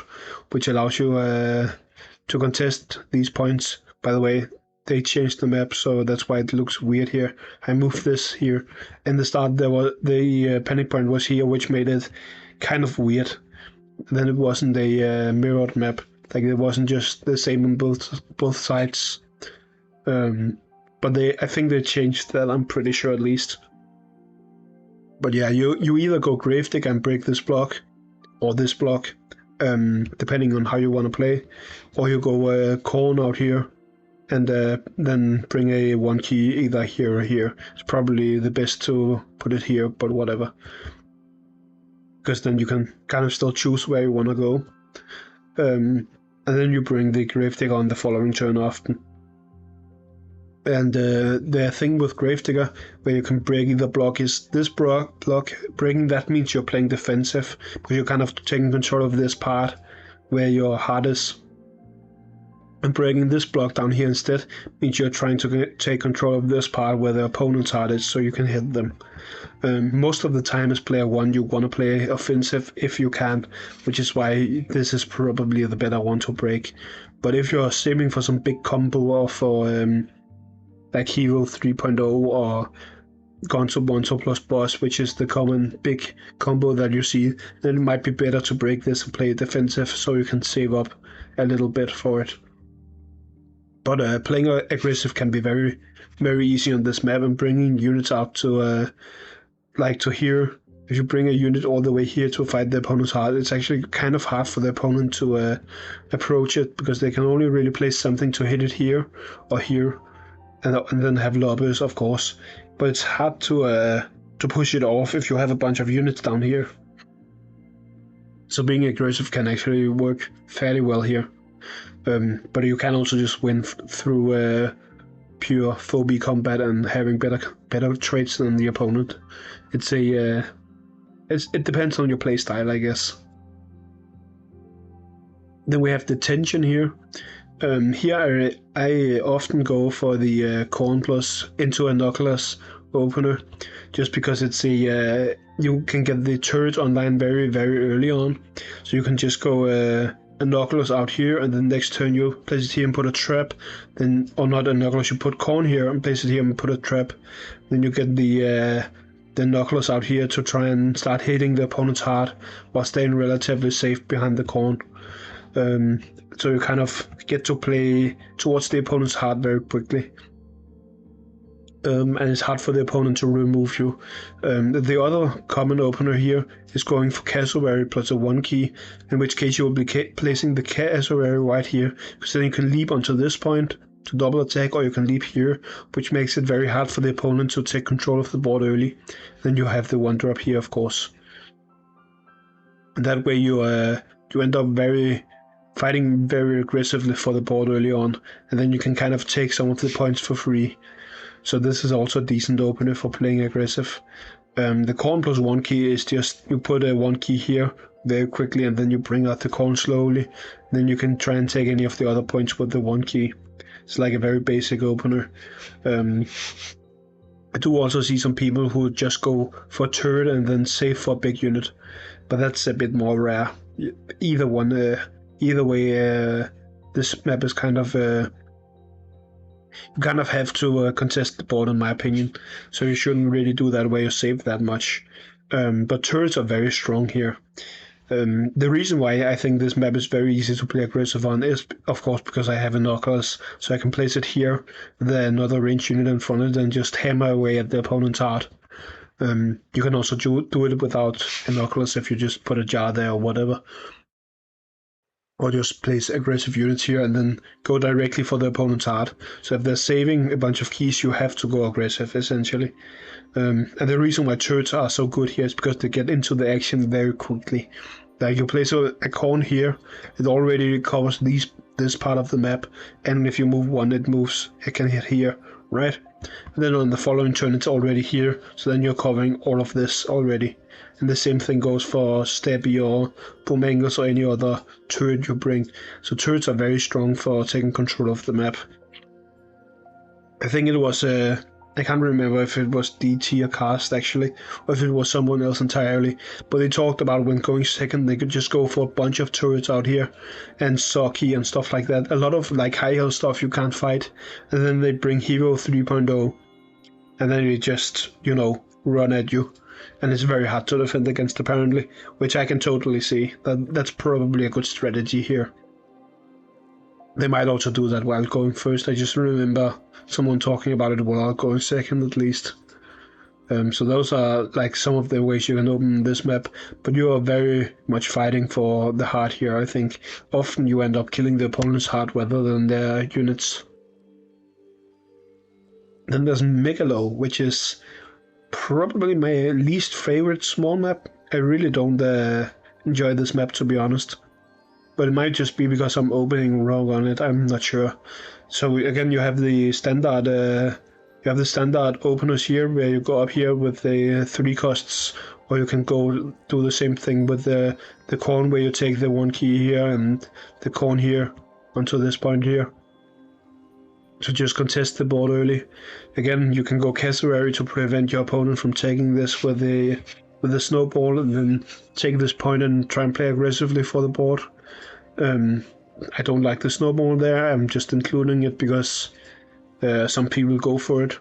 which allows you to contest these points. By the way, they changed the map, so that's why it looks weird here. I moved this here. In the start, the panic point was here, which made it kind of weird. Then it wasn't a mirrored map, like it wasn't just the same on both sides. But I think they changed that, I'm pretty sure at least. But yeah, you either go Gravedigger and break this block, or this block, depending on how you want to play, or you go Corn out here, and then bring a 1 key either here or here. It's probably the best to put it here, but whatever. Because then you can kind of still choose where you want to go. And then you bring the Gravedigger on the following turn often. And the thing with Gravedigger, where you can break either block, is this block. Breaking that means you're playing defensive, because you're kind of taking control of this part where your heart is. And breaking this block down here instead means you're trying to take control of this part where the opponent's heart is, so you can hit them. Most of the time as player 1 you want to play offensive if you can, which is why this is probably the better one to break. But if you're aiming for some big combo or for like Hero 3.0 or Gonzo plus Boss, which is the common big combo that you see, then it might be better to break this and play defensive so you can save up a little bit for it. But playing aggressive can be very, very easy on this map, and bringing units out to like to here. If you bring a unit all the way here to fight the opponent's heart, it's actually kind of hard for the opponent to approach it, because they can only really place something to hit it here or here, and then have lobbers, of course. But it's hard to push it off if you have a bunch of units down here. So being aggressive can actually work fairly well here. But you can also just win through pure phobie combat and having better traits than the opponent. It depends on your playstyle, I guess. Then we have Detention here. Here I often go for the Corn plus into Binoculars opener, just because it's you can get the turret online very, very early on, so you can just go Binoculars out here, and then next turn you place it here and put a trap. Then, or not Binoculars, you put Corn here and place it here and put a trap. Then you get the the knuckles out here to try and start hitting the opponent's heart while staying relatively safe behind the corn. So you kind of get to play towards the opponent's heart very quickly. And it's hard for the opponent to remove you. The other common opener here is going for Cassowary plus a 1 key, in which case you will be placing the Cassowary right here, because then you can leap onto this point to double attack, or you can leap here, which makes it very hard for the opponent to take control of the board early. Then you have the 1-drop here, of course. And that way you end up fighting very aggressively for the board early on, and then you can kind of take some of the points for free. So this is also a decent opener for playing aggressive. The corn plus 1 key is just you put a 1 key here very quickly, and then you bring out the corn slowly. Then you can try and take any of the other points with the 1 key. It's like a very basic opener. I do also see some people who just go for a turret and then save for a big unit, but that's a bit more rare. Either way, this map is kind of you kind of have to contest the board, in my opinion, so you shouldn't really do that where you save that much. But turrets are very strong here. The reason why I think this map is very easy to play aggressive on is, of course, because I have binoculars, so I can place it here, then another range unit in front of it, and just hammer away at the opponent's heart. You can also do it without binoculars if you just put a jar there or whatever. Or just place aggressive units here and then go directly for the opponent's heart. So if they're saving a bunch of keys, you have to go aggressive, essentially. And the reason why turrets are so good here is because they get into the action very quickly. Like you place a corn here, it already covers this part of the map, and if you move one, it can hit here, right? And then on the following turn, it's already here, so then you're covering all of this already. And the same thing goes for Stabby or Bomangles or any other turret you bring. So turrets are very strong for taking control of the map. I think it was, I can't remember if it was DT or Cast actually, or if it was someone else entirely, but they talked about when going second they could just go for a bunch of turrets out here and Socky and stuff like that. A lot of like high hill stuff you can't fight, and then they bring Hero 3.0 and then they just, run at you. And it's very hard to defend against apparently, which I can totally see. That's probably a good strategy here. They might also do that while going first. I just remember someone talking about it while going second at least. So those are like some of the ways you can open this map, but you are very much fighting for the heart here, I think. Often you end up killing the opponent's heart rather than their units. Then there's Megalo, which is probably my least favorite small map. I really don't enjoy this map, to be honest. But it might just be because I'm opening wrong on it, I'm not sure. So again, you have the standard openers here, where you go up here with the 3 costs, or you can go do the same thing with the corn, where you take the 1 key here and the corn here onto this point here. To just contest the board early. Again, you can go Cassowary to prevent your opponent from taking this with the snowball, and then take this point and try and play aggressively for the board. I don't like the snowball there, I'm just including it because some people go for it.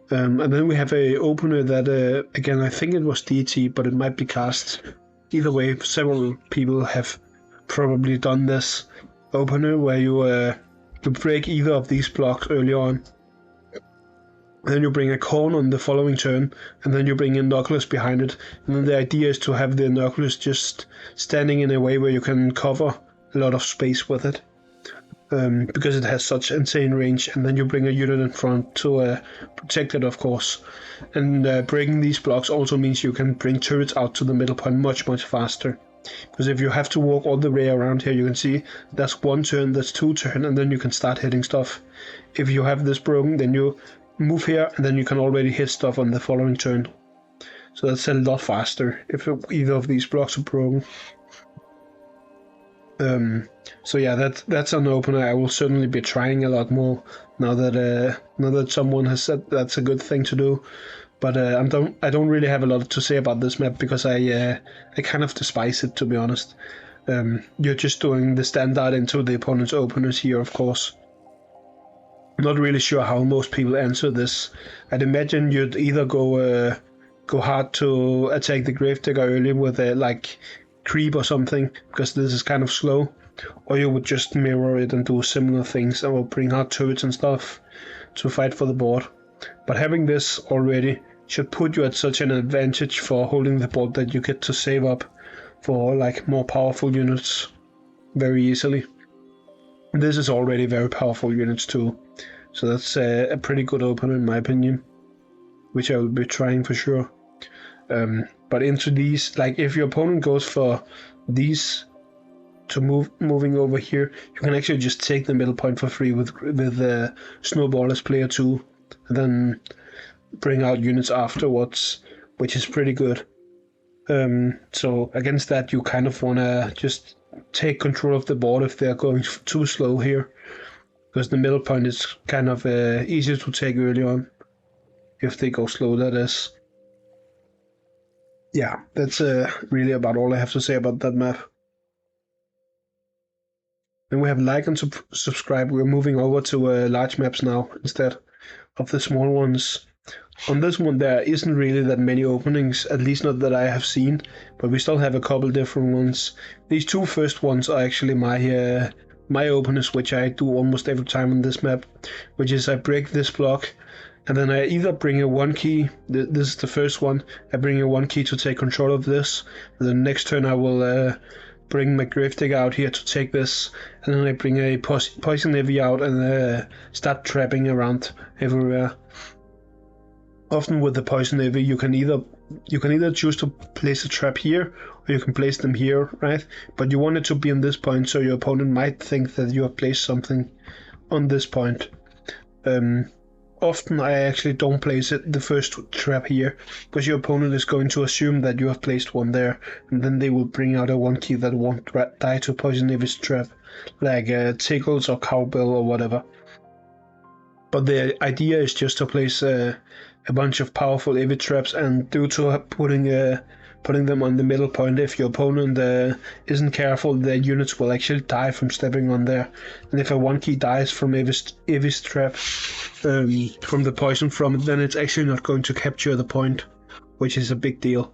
And then we have a opener that, again, I think it was DT, but it might be Cast. Either way, several people have probably done this opener where you break either of these blocks early on. Then you bring a corn on the following turn, and then you bring in Knuckles behind it. And then the idea is to have the Knuckles just standing in a way where you can cover a lot of space with it. Because it has such insane range, and then you bring a unit in front to protect it, of course. And breaking these blocks also means you can bring turrets out to the middle point much faster. Because if you have to walk all the way around here, you can see that's 1 turn, that's 2 turn, and then you can start hitting stuff. If you have this broken, then you move here, and then you can already hit stuff on the following turn. So that's a lot faster if either of these blocks are broken. So yeah, that's an opener I will certainly be trying a lot more now that someone has said that's a good thing to do. But I don't really have a lot to say about this map because I kind of despise it, to be honest. You're just doing the standard into the opponent's openers here, of course. I'm not really sure how most people answer this. I'd imagine you'd either go go hard to attack the Gravedigger early with like creep or something, because this is kind of slow, or you would just mirror it and do similar things and will bring hard turrets and stuff to fight for the board. But having this already should put you at such an advantage for holding the board that you get to save up for like more powerful units very easily. This is already very powerful units too, so that's a pretty good opener in my opinion, which I will be trying for sure. But into these, like if your opponent goes for these to moving over here, you can actually just take the middle point for free with Snowball as player 2, and then bring out units afterwards, which is pretty good. So against that, you kind of want to just take control of the board if they're going too slow here, because the middle point is kind of easier to take early on if they go slow, that is. Yeah, that's really about all I have to say about that map. Then we have like and subscribe. We're moving over to large maps now instead of the small ones. On this one there isn't really that many openings, at least not that I have seen, but we still have a couple different ones. These two first ones are actually my openers, which I do almost every time on this map, which is I break this block, and then I either bring a 1 key, this is the first one, I bring a 1 key to take control of this, and then next turn I will bring my Gravedigger out here to take this, and then I bring a Poison Ivy out and start trapping around everywhere. Often with the Poison Ivy, you can either choose to place a trap here, or you can place them here, right? But you want it to be on this point, so your opponent might think that you have placed something on this point. Often I actually don't place the first trap here, because your opponent is going to assume that you have placed one there, and then they will bring out a 1 key that won't die to Poison Ivy's trap, like Tickles or Cowbell or whatever. But the idea is just to place a bunch of powerful Ivy traps, and due to putting them on the middle point, if your opponent isn't careful, their units will actually die from stepping on there. And if a 1 key dies from Ivy's trap, from the poison from it, then it's actually not going to capture the point, which is a big deal.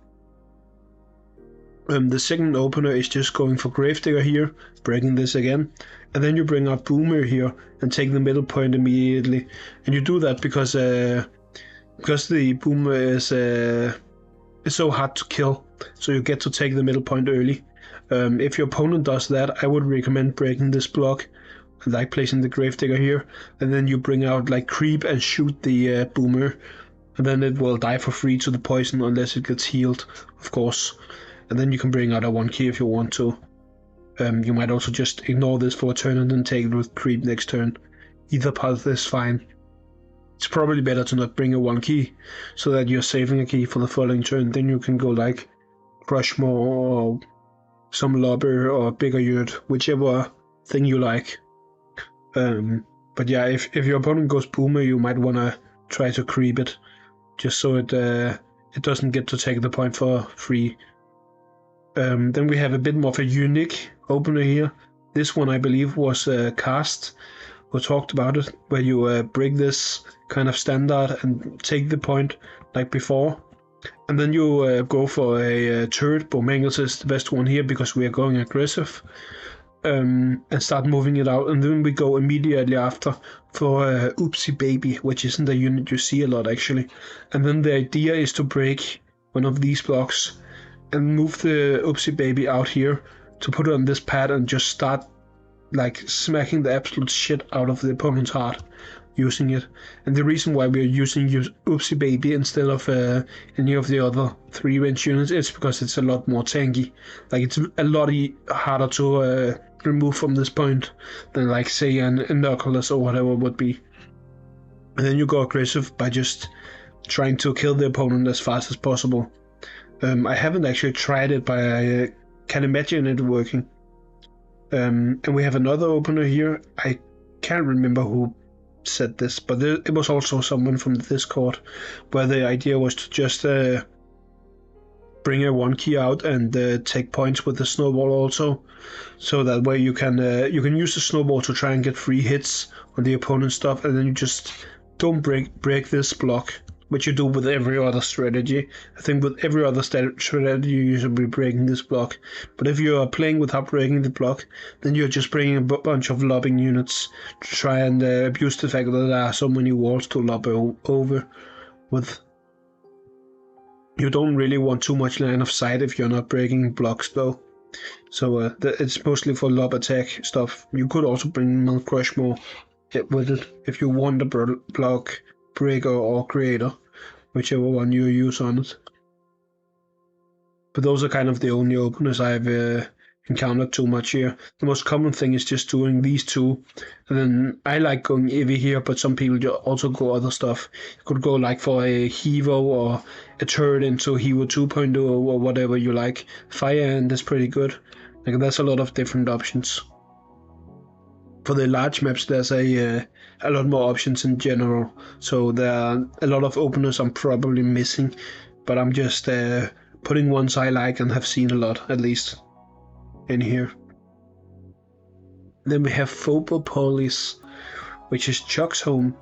The second opener is just going for Gravedigger here, breaking this again, and then you bring out Boomer here and take the middle point immediately. And you do that because the Boomer is so hard to kill, so you get to take the middle point early. If your opponent does that, I would recommend breaking this block, like placing the Gravedigger here, and then you bring out like Creep and shoot the Boomer, and then it will die for free to the poison unless it gets healed, of course. And then you can bring out a 1 key if you want to. You might also just ignore this for a turn and then take it with Creep next turn. Either path is fine. It's probably better to not bring a 1 key, so that you're saving a key for the following turn. Then you can go like Crushmore or some Lobber or bigger unit, whichever thing you like. But yeah, if your opponent goes Boomer, you might want to try to creep it, just so it doesn't get to take the point for free. Then we have a bit more of a unique opener here. This one I believe was cast. We talked about it, where you break this kind of standard and take the point like before. And then you go for a turret. Bomangles is the best one here because we are going aggressive. And start moving it out. And then we go immediately after for Oopsie Baby, which isn't a unit you see a lot actually. And then the idea is to break one of these blocks and move the Oopsie Baby out here to put it on this pad and just start like smacking the absolute shit out of the opponent's heart using it. And the reason why we're using Oopsie Baby instead of any of the other 3-range units is because it's a lot more tanky. Like it's a lot harder to remove from this point than like say an Inoculus or whatever would be. And then you go aggressive by just trying to kill the opponent as fast as possible. I haven't actually tried it, but I can imagine it working. And we have another opener here. I can't remember who said this, but it was also someone from the Discord, where the idea was to just bring a 1 key out and take points with the snowball also, so that way you can use the snowball to try and get free hits on the opponent's stuff, and then you just don't break this block which you do with every other strategy. I think with every other strategy you should be breaking this block. But if you are playing without breaking the block, then you're just bringing a bunch of lobbing units to try and abuse the fact that there are so many walls to lob over with. You don't really want too much line of sight if you're not breaking blocks though. So it's mostly for lob attack stuff. You could also bring Mount Crushmore with it if you want a block breaker or creator, whichever one you use on it. But those are kind of the only openers I've encountered too much here. The most common thing is just doing these two, and then I like going heavy here, but some people also go other stuff. You could go like for a Hevo or a turret into Hevo 2.0 or whatever you like. Fire Ant is pretty good. Like there's a lot of different options. For the large maps, there's a lot more options in general. So there are a lot of openers I'm probably missing, but I'm just putting ones I like and have seen a lot, at least, in here. Then we have Phobopolis, which is Chuck's home.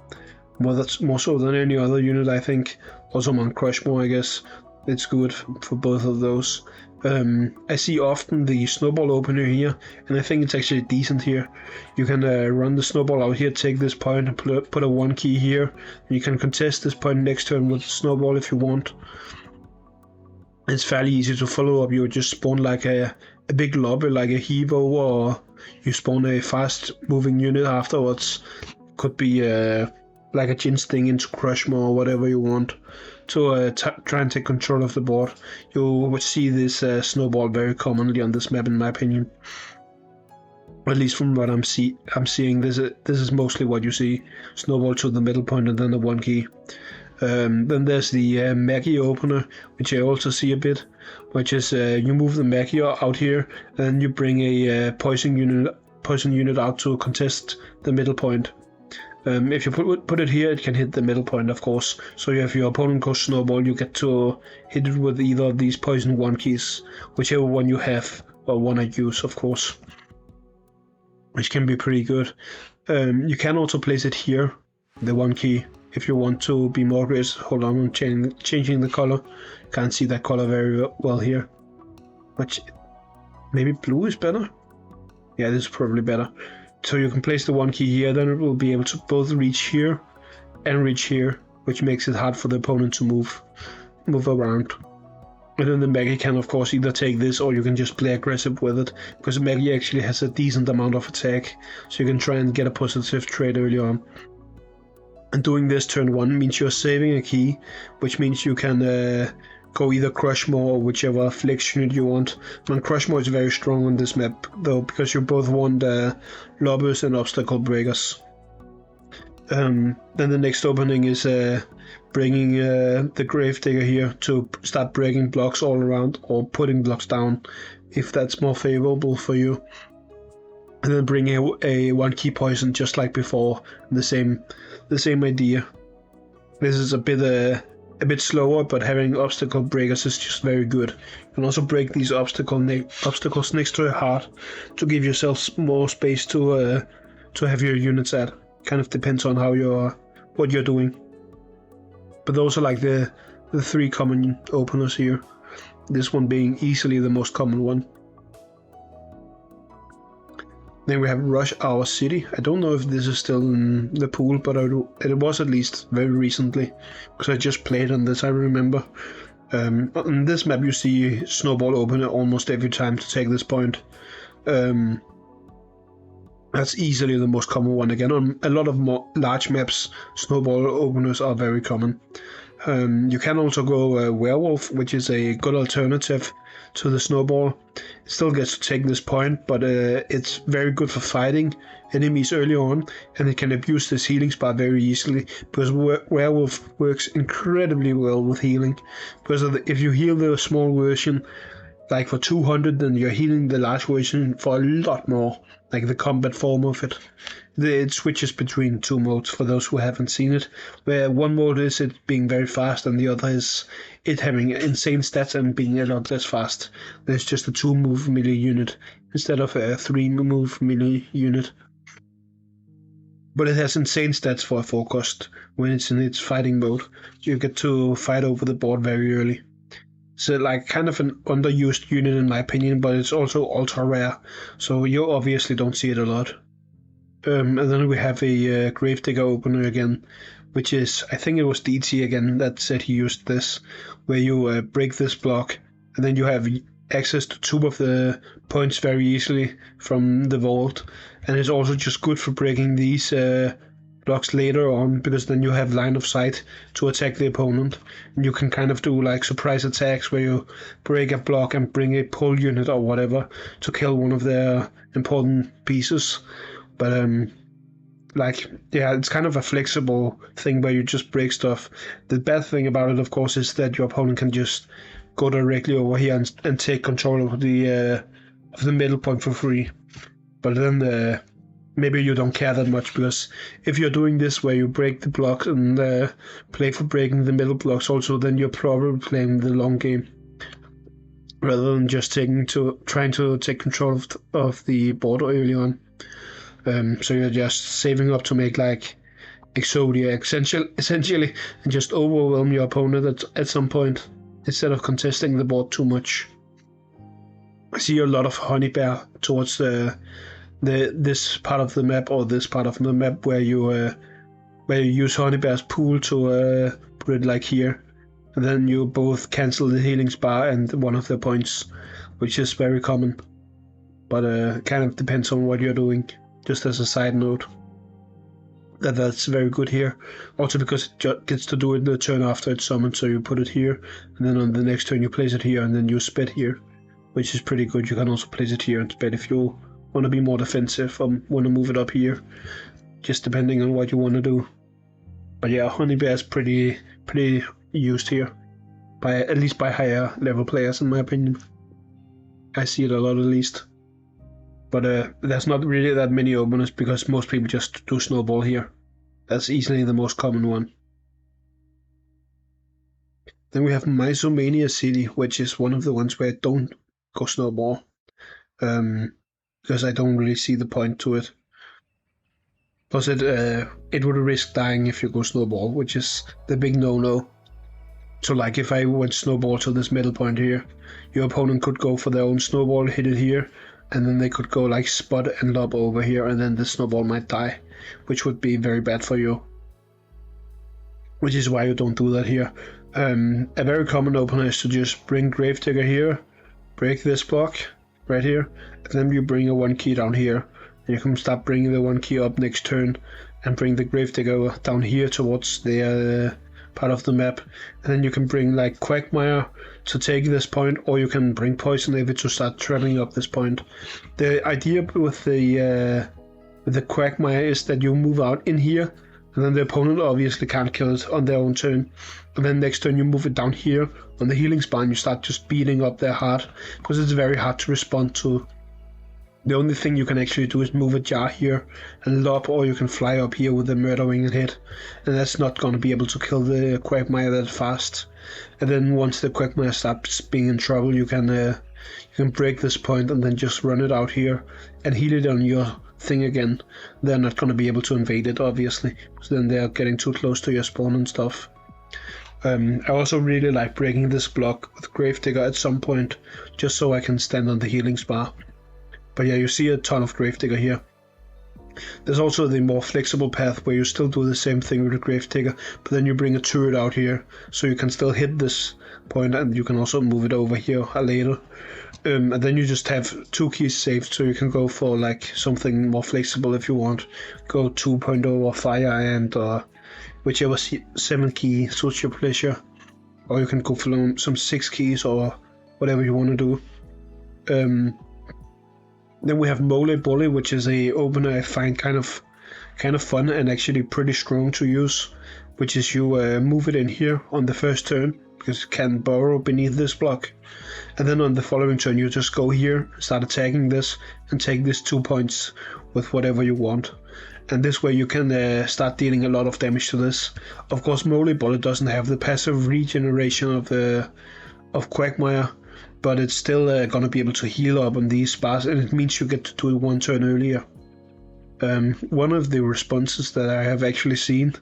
Well, that's more so than any other unit, I think. Also Mount Crushmore, I guess. It's good for both of those. I see often the snowball opener here, and I think it's actually decent here. You can run the snowball out here, take this point, and put a 1 key here. And you can contest this point next turn with the snowball if you want. It's fairly easy to follow up. You would just spawn like a big lobby, like a Hevo, or you spawn a fast moving unit afterwards. Could be like a Jin Sting into Crushmore or whatever you want to try and take control of the board. You would see this snowball very commonly on this map, in my opinion. At least from what I'm seeing, this is mostly what you see. Snowball to the middle point and then the 1 key. Then there's the Maggie opener, which I also see a bit, which is you move the Maggie out here and you bring a poison unit out to contest the middle point. If you put it here, it can hit the middle point, of course. So if your opponent goes snowball, you get to hit it with either of these poison 1 keys, whichever one you have or want to use, of course, which can be pretty good. You can also place it here, the 1 key, if you want to be more aggressive. Hold on, I'm changing the color. Can't see that color very well here. Which, maybe blue is better? Yeah, this is probably better. So you can place the 1 key here, then it will be able to both reach here and reach here, which makes it hard for the opponent to move around. And then the Maggie can of course either take this, or you can just play aggressive with it, because the Maggie actually has a decent amount of attack, so you can try and get a positive trade early on. And doing this turn 1 means you're saving a key, which means you can go either Crushmore or whichever flex unit you want. And Crushmore is very strong on this map though, because you both want lobbers and obstacle breakers. Then the next opening is bringing the Gravedigger here to start breaking blocks all around, or putting blocks down if that's more favorable for you. And then bring a 1 key poison just like before. The same idea. This is a bit slower, but having obstacle breakers is just very good. You can also break these obstacles next to your heart to give yourself more space to have your units at. Kind of depends on what you're doing. But those are like the 3 common openers here. This one being easily the most common one. Then we have Rush Hour City. I don't know if this is still in the pool, but it was at least very recently, because I just played on this, I remember. On this map you see Snowball opener almost every time to take this point. That's easily the most common one. Again, on a lot of more large maps, Snowball openers are very common. You can also go Werewolf, which is a good alternative to the Snowball. It still gets to take this point, but it's very good for fighting enemies early on, and it can abuse this healing spot very easily, because Werewolf works incredibly well with healing. Because if you heal the small version like for 200, then you're healing the large version for a lot more, like the combat form of it. It switches between 2 modes for those who haven't seen it, where one mode is it being very fast and the other is it having insane stats and being a lot less fast. There's just a 2 move melee unit instead of a 3 move melee unit. But it has insane stats for a 4 cost when it's in its fighting mode. You get to fight over the board very early. So like kind of an underused unit in my opinion, but it's also ultra rare, so you obviously don't see it a lot. And then we have a Gravedigger opener again, which is, I think it was DT again that said he used this, where you break this block, and then you have access to 2 of the points very easily from the vault, and it's also just good for breaking these blocks later on, because then you have line of sight to attack the opponent, and you can kind of do like surprise attacks where you break a block and bring a pull unit or whatever to kill one of their important pieces. But like, yeah, it's kind of a flexible thing where you just break stuff. The bad thing about it, of course, is that your opponent can just go directly over here and take control of the middle point for free. But then maybe you don't care that much, because if you're doing this where you break the blocks and play for breaking the middle blocks also, then you're probably playing the long game rather than just trying to take control of the board early on. So you're just saving up to make like Exodia essentially, and just overwhelm your opponent at some point instead of contesting the board too much. I see a lot of honey bear towards this part of the map, or this part of the map where you use honey bear's pool to put it like here, and then you both cancel the healing spa and one of the points, which is very common, but kind of depends on what you're doing. Just as a side note, that's very good here. Also because it gets to do it the turn after it's summoned, so you put it here, and then on the next turn you place it here, and then you spit here, which is pretty good. You can also place it here and spit if you want to be more defensive or want to move it up here, just depending on what you want to do. But yeah, honey bear is pretty used here, at least by higher level players in my opinion. I see it a lot at least. But there's not really that many openers, because most people just do snowball here. That's easily the most common one. Then we have Mysomania City, which is one of the ones where I don't go snowball, because I don't really see the point to it. Plus it would risk dying if you go snowball, which is the big no-no. So like if I went snowball to this middle point here, your opponent could go for their own snowball, hit it here, and then they could go like spot and lob over here, and then the snowball might die, which would be very bad for you. Which is why you don't do that here. A very common opener is to just bring Gravedigger here, break this block right here, and then you bring a 1 key down here, and you can start bringing the 1 key up next turn, and bring the Gravedigger down here towards the part of the map, and then you can bring like Quagmire to take this point, or you can bring Poison Ivy to start traveling up this point. The idea with the Quagmire is that you move out in here, and then the opponent obviously can't kill it on their own turn, and then next turn you move it down here on the healing spa, and you start just beating up their heart, because it's very hard to respond to. The only thing you can actually do is move a jar here and lob, or you can fly up here with the murder wing and hit, and that's not going to be able to kill the Quagmire that fast. And then once the Quagmire starts being in trouble, you can break this point and then just run it out here and heal it on your thing again. They're not going to be able to invade it, obviously, because then they're getting too close to your spawn and stuff. I also really like breaking this block with Gravedigger at some point, just so I can stand on the healing spa. But yeah, you see a ton of Gravedigger here. There's also the more flexible path where you still do the same thing with the Gravedigger, but then you bring a turret out here, so you can still hit this point, and you can also move it over here later. And then you just have 2 keys saved, so you can go for like something more flexible if you want. Go 2.0 or Fire Ant, or whichever 7 key suits your pleasure. Or you can go for some 6 keys or whatever you want to do. Then we have Mole Bully, which is a opener I find kind of fun and actually pretty strong to use, which is you move it in here on the first turn, because it can burrow beneath this block, and then on the following turn you just go here, start attacking this, and take this 2 points with whatever you want. And this way you can start dealing a lot of damage to this. Of course, Mole Bully doesn't have the passive regeneration of Quagmire, but it's still going to be able to heal up on these bars, and it means you get to do it 1 turn earlier. One of the responses that I have actually seen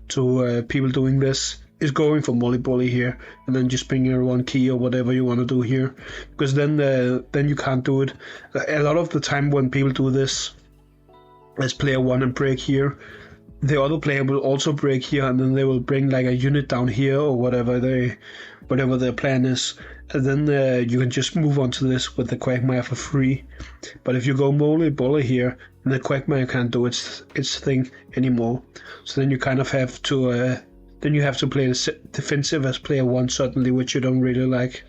to people doing this is going for Molly here and then just bring your 1 key or whatever you want to do here, because then you can't do it. A lot of the time when people do this as player 1 and break here, the other player will also break here, and then they will bring like a unit down here or whatever their plan is, and then you can just move on to this with the Quagmire for free. But if you go Molly here, then the Quagmire can't do its thing anymore. So then you kind of have to play the defensive as player 1 suddenly, which you don't really like.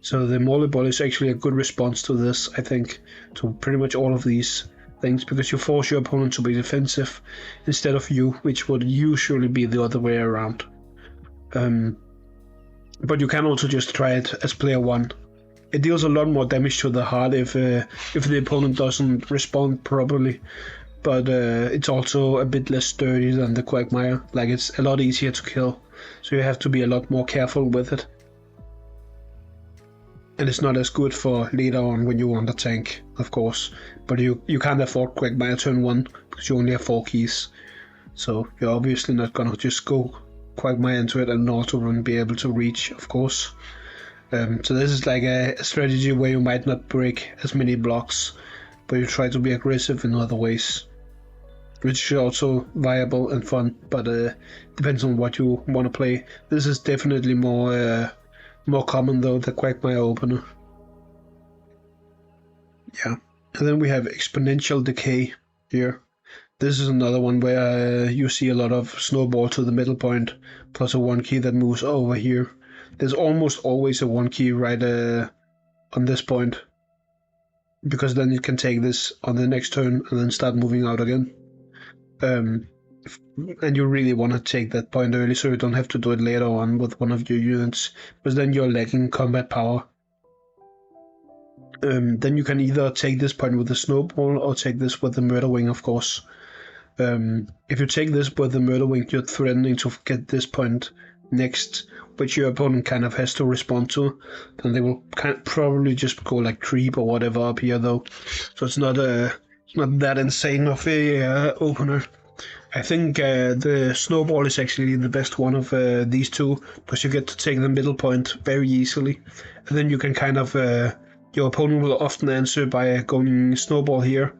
So the Molly is actually a good response to this, I think, to pretty much all of these things, because you force your opponent to be defensive instead of you, which would usually be the other way around. But you can also just try it as player 1. It deals a lot more damage to the heart if the opponent doesn't respond properly, but it's also a bit less sturdy than the Quagmire. Like, it's a lot easier to kill, so you have to be a lot more careful with it. And it's not as good for later on when you want a tank, of course. But you can't afford Quagmire turn 1 because you only have 4 keys. So you're obviously not gonna just go Quagmire into it and auto run be able to reach, of course. So this is like a strategy where you might not break as many blocks, but you try to be aggressive in other ways, which is also viable and fun, but depends on what you want to play. This is definitely more common though, the Quagmire opener. Yeah, and then we have Exponential Decay here. This is another one where you see a lot of snowball to the middle point, plus a 1 key that moves over here. There's almost always a 1 key right on this point, because then you can take this on the next turn and then start moving out again. And you really want to take that point early so you don't have to do it later on with one of your units, because then you're lacking combat power. Then you can either take this point with the snowball or take this with the murder wing, of course. If you take this with the murder wing, you're threatening to get this point next, which your opponent kind of has to respond to. Then they will probably just go like creep or whatever up here though. So it's not that insane of a opener. I think the snowball is actually the best one of these two, because you get to take the middle point very easily, and then you can kind of your opponent will often answer by going snowball here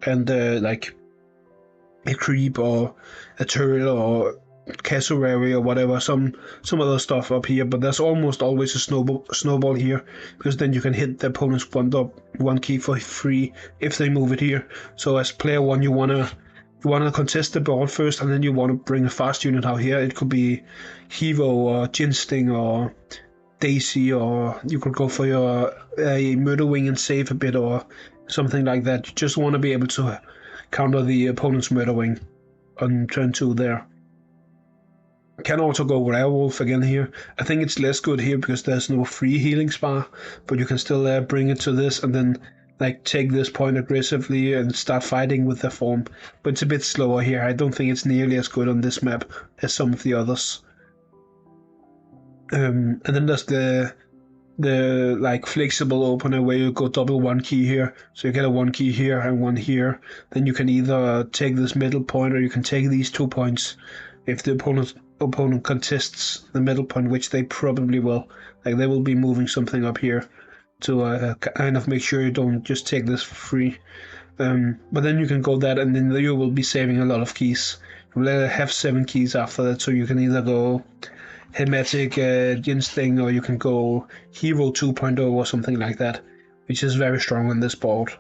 and like a creep or a turret or cassowary or whatever, some other stuff up here, but there's almost always a snowball here, because then you can hit the opponent's 1 key for free if they move it here. So as player 1, you wanna contest the ball first, and then you want to bring a fast unit out here. It could be Hevo or Ginsting or Daisy, or you could go for your murder wing and save a bit or something like that. You just want to be able to counter the opponent's murder wing on turn 2 there. Can also go werewolf again here. I think it's less good here because there's no free healing spa, but you can still bring it to this and then like take this point aggressively and start fighting with the form. But it's a bit slower here. I don't think it's nearly as good on this map as some of the others. And then there's the like flexible opener where you go double 1 key here, so you get a 1 key here and 1 here. Then you can either take this middle point or you can take these 2 points if the opponent contests the middle point, which they probably will. Like, they will be moving something up here to kind of make sure you don't just take this for free. But then you can go that, and then you will be saving a lot of keys. You will have 7 keys after that, so you can either go Hermetic Ginsting, or you can go Hero 2.0 or something like that, which is very strong on this board.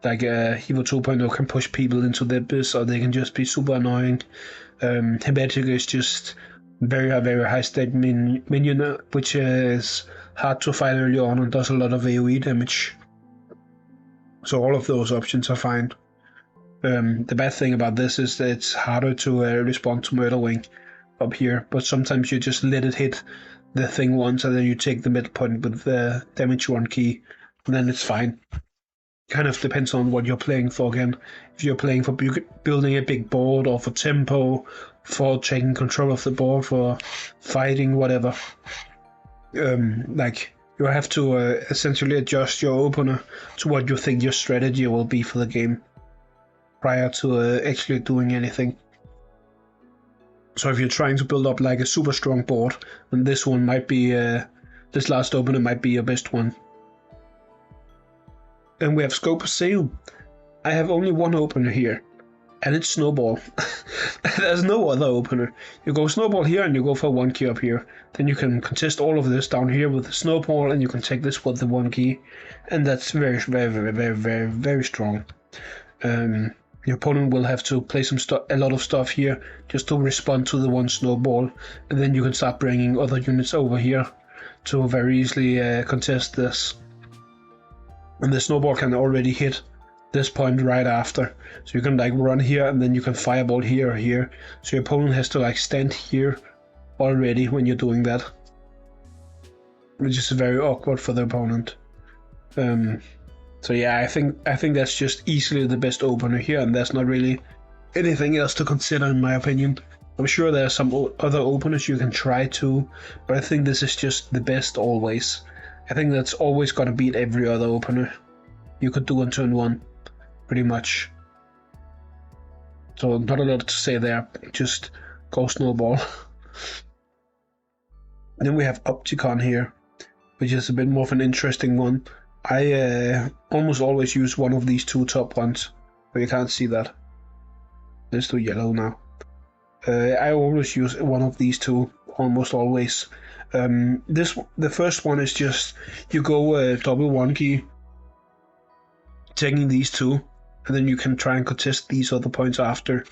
Like Hero 2.0 can push people into the abyss, or they can just be super annoying. Hermetic is just very high stat minion, which is hard to fight early on and does a lot of AoE damage. So all of those options are fine. The bad thing about this is that it's harder to respond to Murder Wing up here, but sometimes you just let it hit the thing once and then you take the middle point with the damage 1 key, and then it's fine. Kind of depends on what you're playing for again. If you're playing for building a big board, or for tempo, for taking control of the board, for fighting, whatever. Like, you have to essentially adjust your opener to what you think your strategy will be for the game. prior to actually doing anything. So if you're trying to build up like a super strong board, then this one might be, this last opener might be your best one. And we have Scoposseum. I have only one opener here, and it's Snowball. There's no other opener. You go Snowball here and you go for 1 key up here. Then you can contest all of this down here with the Snowball, and you can take this with the 1 key. And that's very, very, very, very, very, very strong. Your opponent will have to play a lot of stuff here just to respond to the 1 Snowball, and then you can start bringing other units over here to very easily contest this. And the Snowball can already hit this point right after, so you can like run here and then you can fireball here or here, so your opponent has to like stand here already when you're doing that, which is very awkward for the opponent. So yeah, I think that's just easily the best opener here, and there's not really anything else to consider in my opinion. I'm sure there are some other openers you can try too, but I think this is just the best always. I think that's always gonna beat every other opener you could do on turn 1, pretty much. So not a lot to say there, just go Snowball. And then we have Opticon here, which is a bit more of an interesting one. I almost always use one of these 2 top ones, but you can't see that. Let's do yellow now. I always use one of these 2, almost always. The first one is just you go double 1 key, taking these 2, and then you can try and contest these other points after.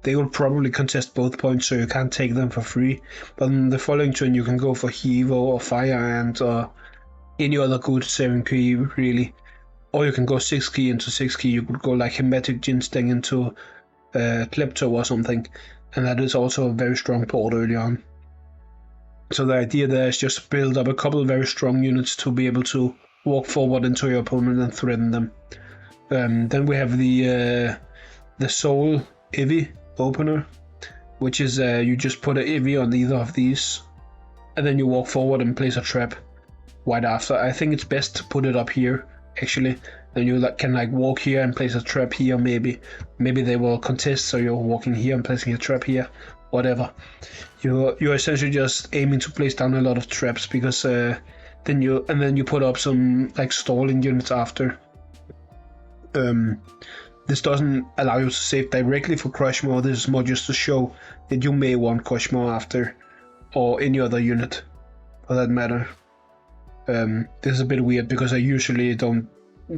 They will probably contest both points, so you can't take them for free. But in the following turn, you can go for Xylo or Fire Ant or any other good 7 key really, or you can go 6 key into 6 key. You could go like Hematic Ginseng into Crytpo or something, and that is also a very strong board early on. So the idea there is just build up a couple of very strong units to be able to walk forward into your opponent and threaten them. Then we have the Soul Eevee opener, which is you just put an Eevee on either of these, and then you walk forward and place a trap right after. I think it's best to put it up here actually, then you can like walk here and place a trap here. Maybe they will contest, so you're walking here and placing a trap here, whatever. You're essentially just aiming to place down a lot of traps, because then you put up some like stalling units after. This doesn't allow you to save directly for Crushmore. This is more just to show that you may want Crushmore after, or any other unit for that matter. This is a bit weird because I usually don't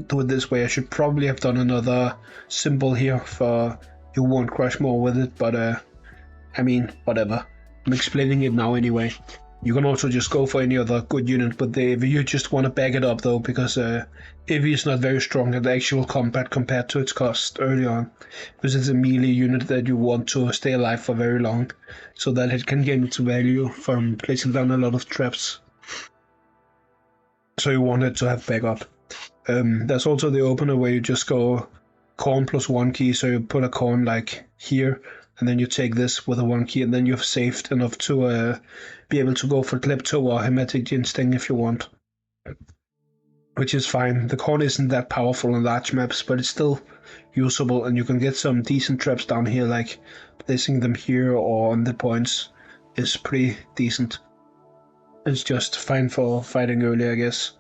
do it this way. I should probably have done another symbol here for you want Crushmore with it, but I mean, whatever. I'm explaining it now anyway. You can also just go for any other good unit, but if you just want to back it up though, because Eevee is not very strong at actual combat compared to its cost early on, because it's a melee unit that you want to stay alive for very long, so that it can gain its value from placing down a lot of traps. So you want it to have backup. There's also the opener where you just go corn plus 1 key, so you put a corn like here, and then you take this with a 1 key, and then you've saved enough to be able to go for Crytpo or Hematic Ginseng if you want. Which is fine. The corn isn't that powerful on large maps, but it's still usable, and you can get some decent traps down here, like placing them here or on the points is pretty decent. It's just fine for fighting early, I guess.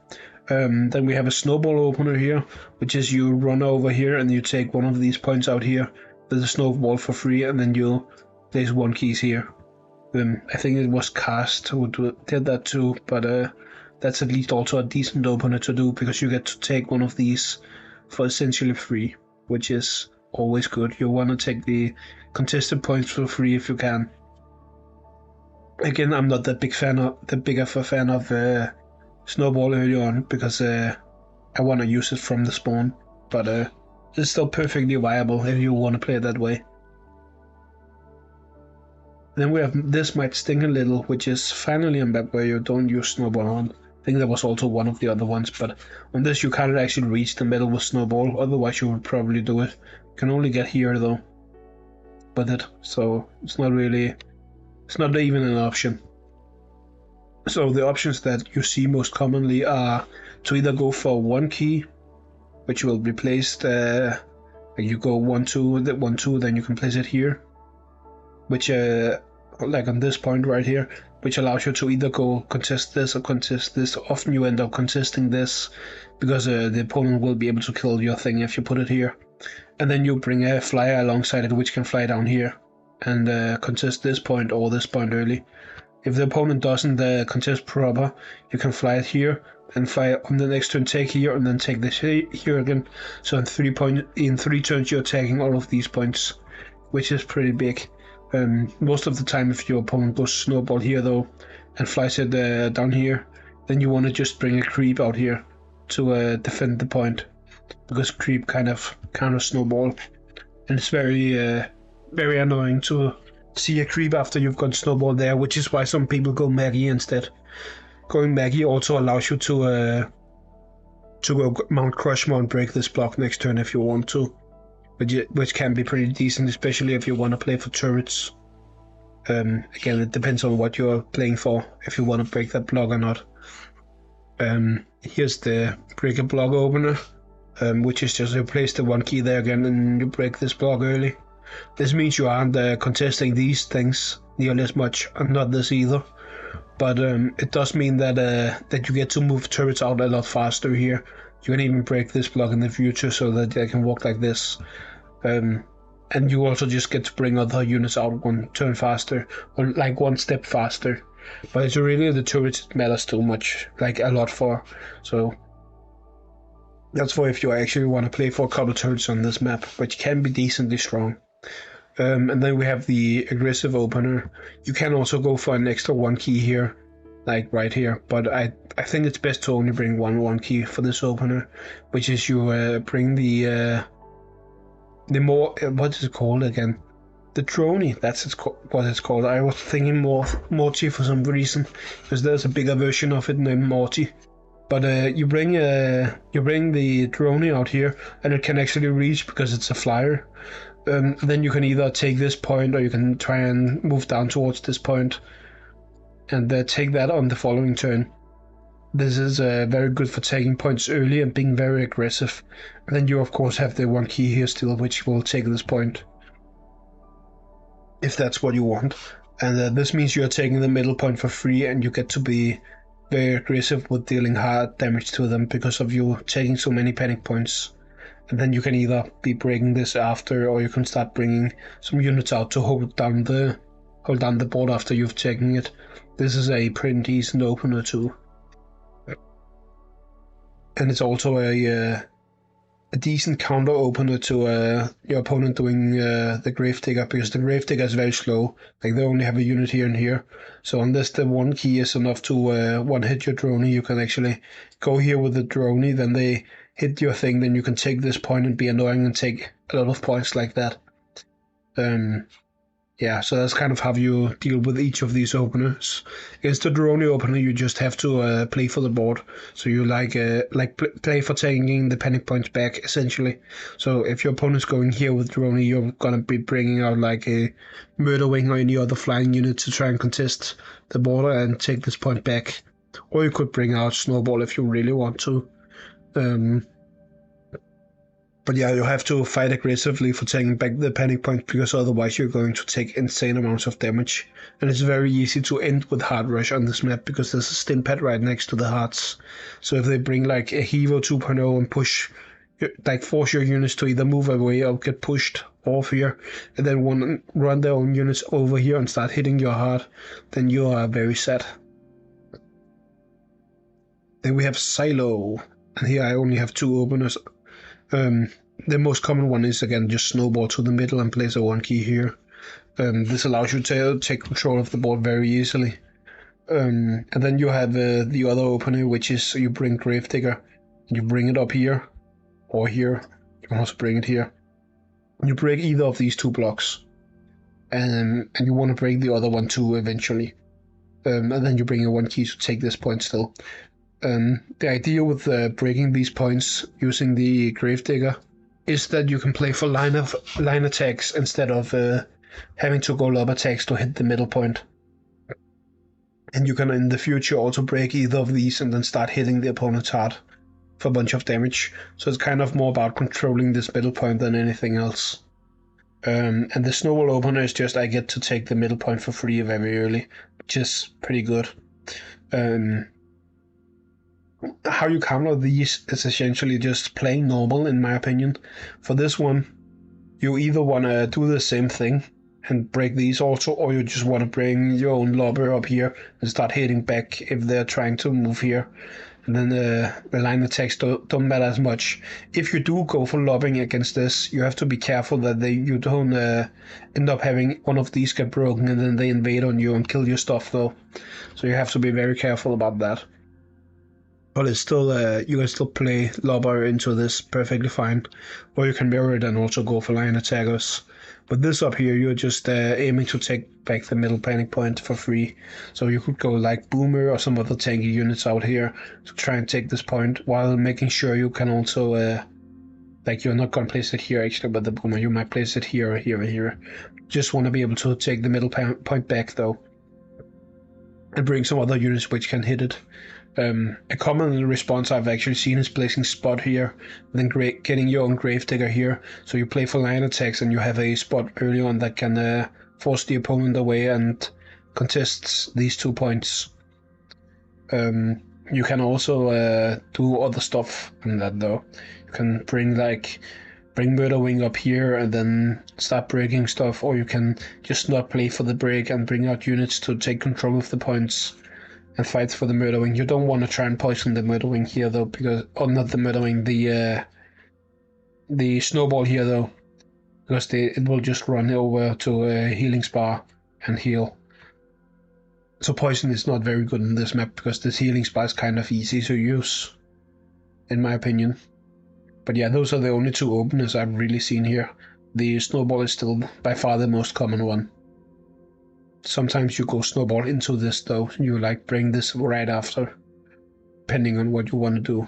Then we have a snowball opener here, which is you run over here and you take one of these points out here with a snowball for free, and then you place 1 keys here. I think it was Cast who did that too, but that's at least also a decent opener to do, because you get to take one of these for essentially free, which is always good. You want to take the contested points for free if you can. Again, I'm not that big of a fan of Snowball early on, because I want to use it from the spawn, but it's still perfectly viable if you want to play it that way. Then we have This Might Sting a Little, which is finally a map where you don't use Snowball on. I think that was also one of the other ones, but on this you can't actually reach the middle with Snowball, otherwise you would probably do it. You can only get here though with it, so it's not even an option. So the options that you see most commonly are to either go for 1 key, which will be placed Like you go 1-2, that 1-2, then you can place it here, which like on this point right here, which allows you to either go contest this or contest this. Often you end up contesting this because the opponent will be able to kill your thing if you put it here. And then you bring a flyer alongside it, which can fly down here and contest this point or this point early. If the opponent doesn't contest proper, you can fly it here and fly on the next turn, take here, and then take this here again. So in 3 turns you're taking all of these points, which is pretty big. Most of the time, if your opponent goes snowball here though and flies it down here, then you want to just bring a creep out here to defend the point, because creep kind of counter snowball, and it's very annoying to see a creep after you've gone snowball there, which is why some people go Maggie instead. Going Maggie also allows you to go Mount Crushmore and break this block next turn if you want to, which can be pretty decent, especially if you want to play for turrets. Again, it depends on what you're playing for, if you want to break that block or not. Here's the break a block opener, which is just you place the 1 key there again and you break this block early. This means you aren't contesting these things nearly as much, and not this either. But it does mean that that you get to move turrets out a lot faster here. You can even break this block in the future so that they can walk like this. And you also just get to bring other units out 1 turn faster, or like 1 step faster. But it's really the turrets that matters too much, like a lot for. So that's for if you actually want to play for a couple turrets on this map, which can be decently strong. And then we have the aggressive opener. You can also go for an extra 1 key here, like right here, but I think it's best to only bring one key for this opener, which is you bring the more what is it called again? The droney. That's what it's called. I was thinking Morty for some reason, because there's a bigger version of it named Morty. But you bring the droney out here, and it can actually reach because it's a flyer. Then you can either take this point, or you can try and move down towards this point and take that on the following turn. This is very good for taking points early and being very aggressive. And then you of course have the 1 key here still, which will take this point if that's what you want. And this means you're taking the middle point for free, and you get to be very aggressive with dealing hard damage to them because of you taking so many panic points. And then you can either be breaking this after, or you can start bringing some units out to hold down the board after you've taken it. This is a pretty decent opener too. And it's also a decent counter opener to your opponent doing the Gravedigger, because the Gravedigger is very slow. Like they only have a unit here and here. So unless the 1 key is enough to one-hit your droney, you can actually go here with the droney, then they hit your thing, then you can take this point and be annoying and take a lot of points like that. Yeah, so that's kind of how you deal with each of these openers. Against the droney opener, you just have to play for the board. So you play for taking the panic points back, essentially. So if your opponent's going here with droney, you're gonna be bringing out like a murder wing or any other flying unit to try and contest the border and take this point back. Or you could bring out snowball if you really want to. But yeah, you have to fight aggressively for taking back the panic point, because otherwise you're going to take insane amounts of damage. And it's very easy to end with hard rush on this map, because there's a stim pad right next to the hearts. So if they bring like a Hevo 2.0 and push, like force your units to either move away or get pushed off here, and then run their own units over here and start hitting your heart, then you are very sad. Then we have Xylo, and here I only have 2 openers. The most common one is again just snowball to the middle and place a 1 key here. This allows you to take control of the board very easily. And then you have the other opener, which is you bring Gravedigger, and you bring it up here or here. You can also bring it here. You break either of these 2 blocks, and you want to break the other one too eventually. And then you bring a 1 key to take this point still. The idea with breaking these points using the Gravedigger is that you can play for line attacks instead of having to go lob attacks to hit the middle point. And you can in the future also break either of these and then start hitting the opponent's heart for a bunch of damage. So it's kind of more about controlling this middle point than anything else. And the snowball opener is just I get to take the middle point for free very early, which is pretty good. How you counter these is essentially just playing normal, in my opinion. For this one, you either want to do the same thing and break these also, or you just want to bring your own lobber up here and start hitting back if they're trying to move here. And then the line attacks don't matter as much. If you do go for lobbing against this, you have to be careful that you don't end up having one of these get broken and then they invade on you and kill your stuff though. So you have to be very careful about that. But it's still, you can still play lobber into this perfectly fine, or you can mirror it and also go for line attackers. But this up here, you're just aiming to take back the middle panic point for free. So you could go like Boomer or some other tanky units out here to try and take this point, while making sure you can also, like you're not going to place it here actually, but the Boomer, you might place it here or here or here. Just want to be able to take the middle point back though, and bring some other units which can hit it. A common response I've actually seen is placing Spot here, then getting your own Gravedigger here. So you play for line attacks and you have a Spot early on that can force the opponent away and contests these 2 points. You can also do other stuff in that though. You can bring Murder Wing up here and then start breaking stuff, or you can just not play for the break and bring out units to take control of the points and fight for the Murder Wing. You don't want to try and poison the Murder Wing here though, because, or not the Murder Wing, the Snowball here though, because it will just run over to a healing spa and heal. So poison is not very good in this map, because this healing spa is kind of easy to use, in my opinion. But yeah, those are the only 2 openers I've really seen here. The Snowball is still by far the most common one. Sometimes you go Snowball into this though, you like bring this right after, depending on what you want to do.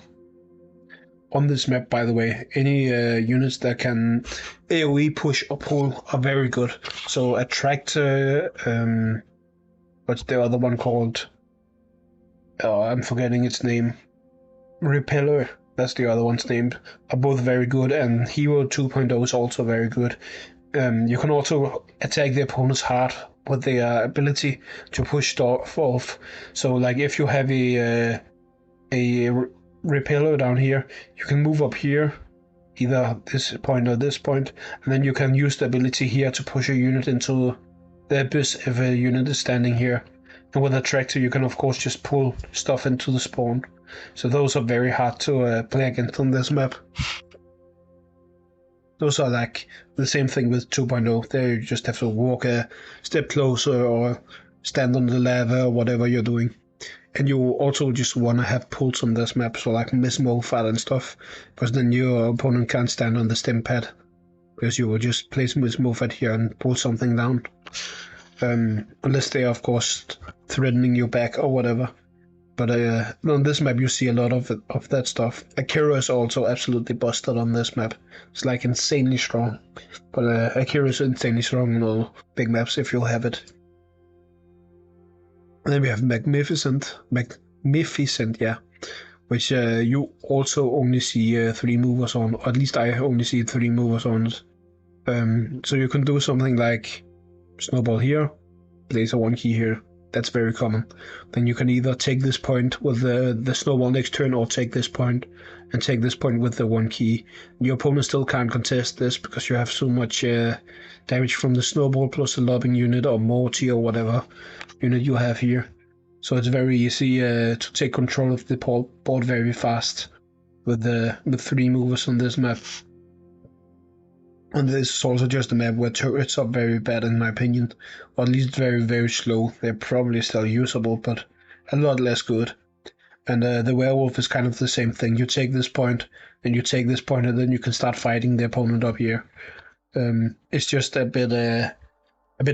On this map, by the way, any units that can AoE push or pull are very good. So Attractor, what's the other one called? Oh, I'm forgetting its name. Repeller, that's the other one's name, are both very good, and Hero 2.0 is also very good. You can also attack the opponent's heart with the ability to push stuff off. So like if you have a repeller down here, you can move up here, either this point or this point, and then you can use the ability here to push a unit into the abyss if a unit is standing here. And with Attractor you can of course just pull stuff into the spawn. So those are very hard to play against on this map. Those are like the same thing with 2.0. There you just have to walk a step closer or stand on the lava or whatever you're doing. And you also just want to have pulls on this map, so like Mysomania and stuff, because then your opponent can't stand on the stim pad, because you will just place Mysomania here and pull something down. Unless they are of course threatening you back or whatever. But on this map you see a lot of that stuff. Agora is also absolutely busted on this map. It's like insanely strong. But Agora is insanely strong on all big maps if you have it. And then we have Magmificent, yeah. Which you also only see 3 movers on, or at least I only see 3 movers on it. So you can do something like Snowball here, place a 1 key here. That's very common. Then you can either take this point with the Snowball next turn, or take this point and take this point with the 1 key. Your opponent still can't contest this because you have so much damage from the Snowball plus the lobbing unit or Morty or whatever unit you have here. So it's very easy to take control of the board very fast with 3 movers on this map. And this is also just a map where turrets are very bad in my opinion, or at least very, very slow. They're probably still usable, but a lot less good. And the werewolf is kind of the same thing. You take this point, and you take this point, and then you can start fighting the opponent up here. It's just a bit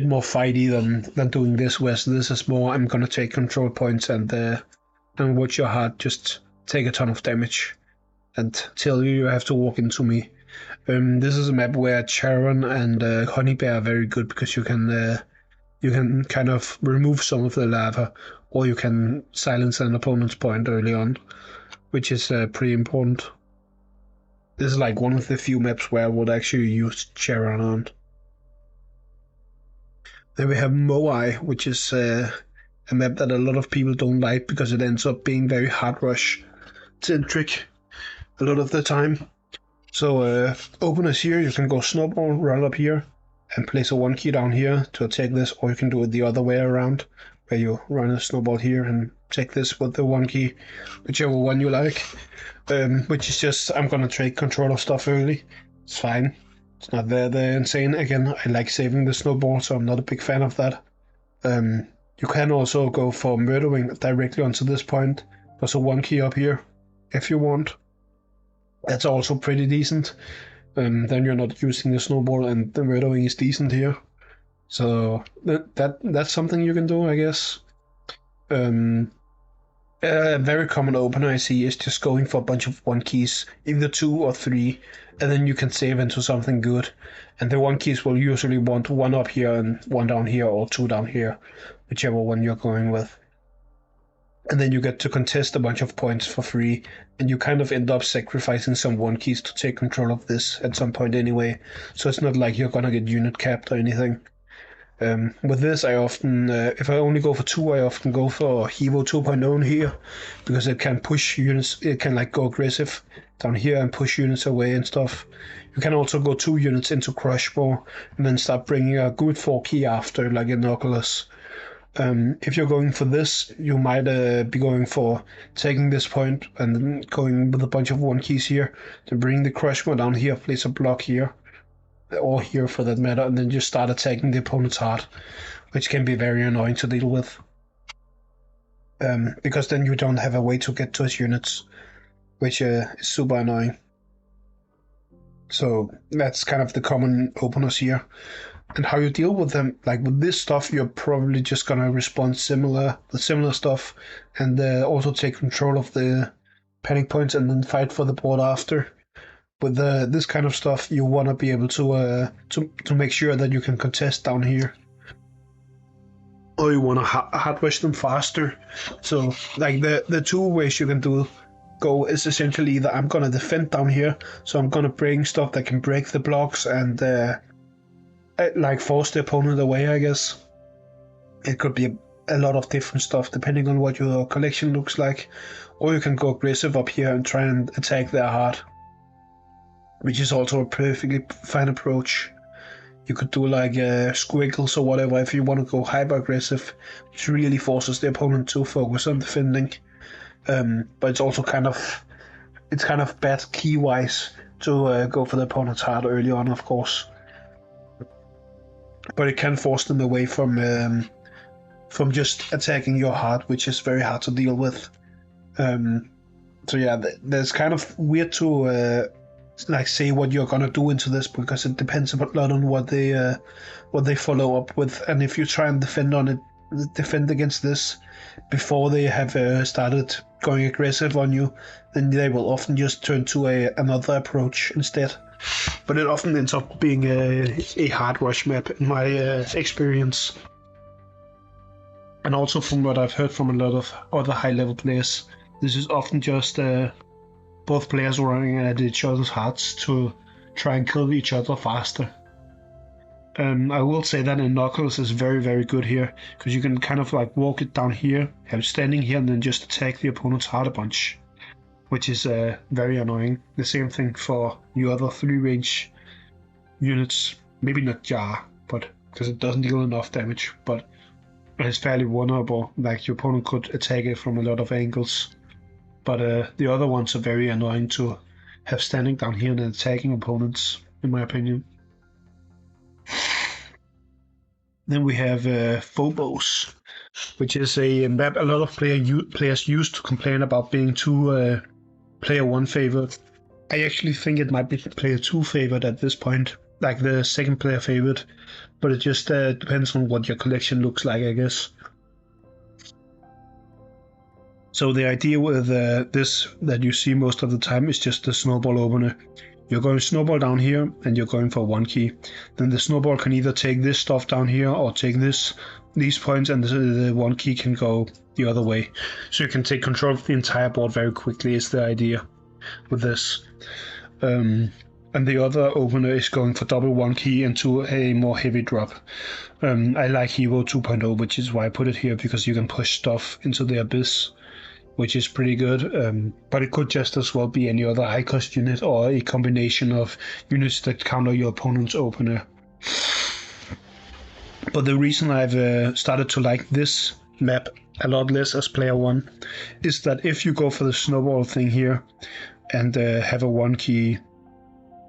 more fighty than doing this, whereas this is more, I'm gonna take control points and watch your heart just take a ton of damage and tell you have to walk into me. This is a map where Charon and Honey Bear are very good, because you can kind of remove some of the lava, or you can silence an opponent's point early on. which is pretty important. This is like one of the few maps where I would actually use Charon on. Then we have Moai, which is a map that a lot of people don't like because it ends up being very hard rush centric a lot of the time. So openers here, you can go snowball, run up here, and place a 1 key down here to attack this, or you can do it the other way around, where you run a snowball here and take this with the 1 key, whichever one you like. Which is just, I'm gonna take control of stuff early. It's fine. It's not that insane. Again, I like saving the snowball, so I'm not a big fan of that. You can also go for murdering directly onto this point. There's a 1 key up here, if you want. That's also pretty decent. Then you're not using the snowball, and the murdering is decent here. So that's something you can do, I guess. A very common opener I see is just going for a bunch of 1 keys, either 2 or 3, and then you can save into something good. And the 1 keys will usually want 1 up here and 1 down here, or 2 down here, whichever one you're going with. And then you get to contest a bunch of points for free, and you kind of end up sacrificing some 1 keys to take control of this at some point anyway, so it's not like you're gonna get unit capped or anything. With this, I often, if I only go for 2, I often go for Evo 2.0 here, because it can push units, it can like go aggressive down here and push units away and stuff. You can also go 2 units into Crytpo and then start bringing a good 4 key after, like in Oculus. If you're going for this, you might be going for taking this point and then going with a bunch of 1 keys here, to bring the Crytpo down here, place a block here, or here for that matter, and then just start attacking the opponent's heart, which can be very annoying to deal with. Because then you don't have a way to get to his units, which is super annoying. So that's kind of the common openers here. And how you deal with them, like with this stuff, you're probably just gonna respond similar stuff, and also take control of the panic points and then fight for the board after. With this kind of stuff, you want to be able to make sure that you can contest down here, or you want to hard rush them faster. So like the 2 ways you can go is essentially that I'm gonna defend down here, so I'm gonna bring stuff that can break the blocks and like force the opponent away, I guess. It could be a lot of different stuff depending on what your collection looks like, or you can go aggressive up here and try and attack their heart, which is also a perfectly fine approach. You could do like squiggles or whatever if you want to go hyper aggressive, which really forces the opponent to focus on defending. But it's also kind of bad key wise to go for the opponent's heart early on, of course. But it can force them away from just attacking your heart, which is very hard to deal with. So yeah, there's kind of weird to like say what you're gonna do into this, because it depends a lot on what they follow up with. And if you try and defend against this before they have started going aggressive on you, then they will often just turn to another approach instead. But it often ends up being a hard rush map in my experience. And also from what I've heard from a lot of other high level players, this is often just both players running at each other's hearts to try and kill each other faster. I will say that Innocuous is very, very good here, because you can kind of like walk it down here, have it standing here, and then just attack the opponent's heart a bunch, which is very annoying. The same thing for your other 3 range units. Maybe not Jar, but because it doesn't deal enough damage, but it's fairly vulnerable. Like your opponent could attack it from a lot of angles. But the other ones are very annoying to have standing down here and attacking opponents, in my opinion. Then we have Phobos, which is a map a lot of players used to complain about being too player 1 favored. I actually think it might be player 2 favored at this point, like the second player favored, but it just depends on what your collection looks like, I guess. So the idea with this that you see most of the time is just the snowball opener. You're going snowball down here and you're going for 1 key. Then the snowball can either take this stuff down here or take this, these points, and the one key can go the other way. So you can take control of the entire board very quickly is the idea with this. And the other opener is going for double one key into a more heavy drop. I like Hero 2.0, which is why I put it here, because you can push stuff into the abyss, which is pretty good. But it could just as well be any other high cost unit or a combination of units that counter your opponent's opener. But the reason I've started to like this map a lot less as player 1 is that if you go for the snowball thing here and have a one key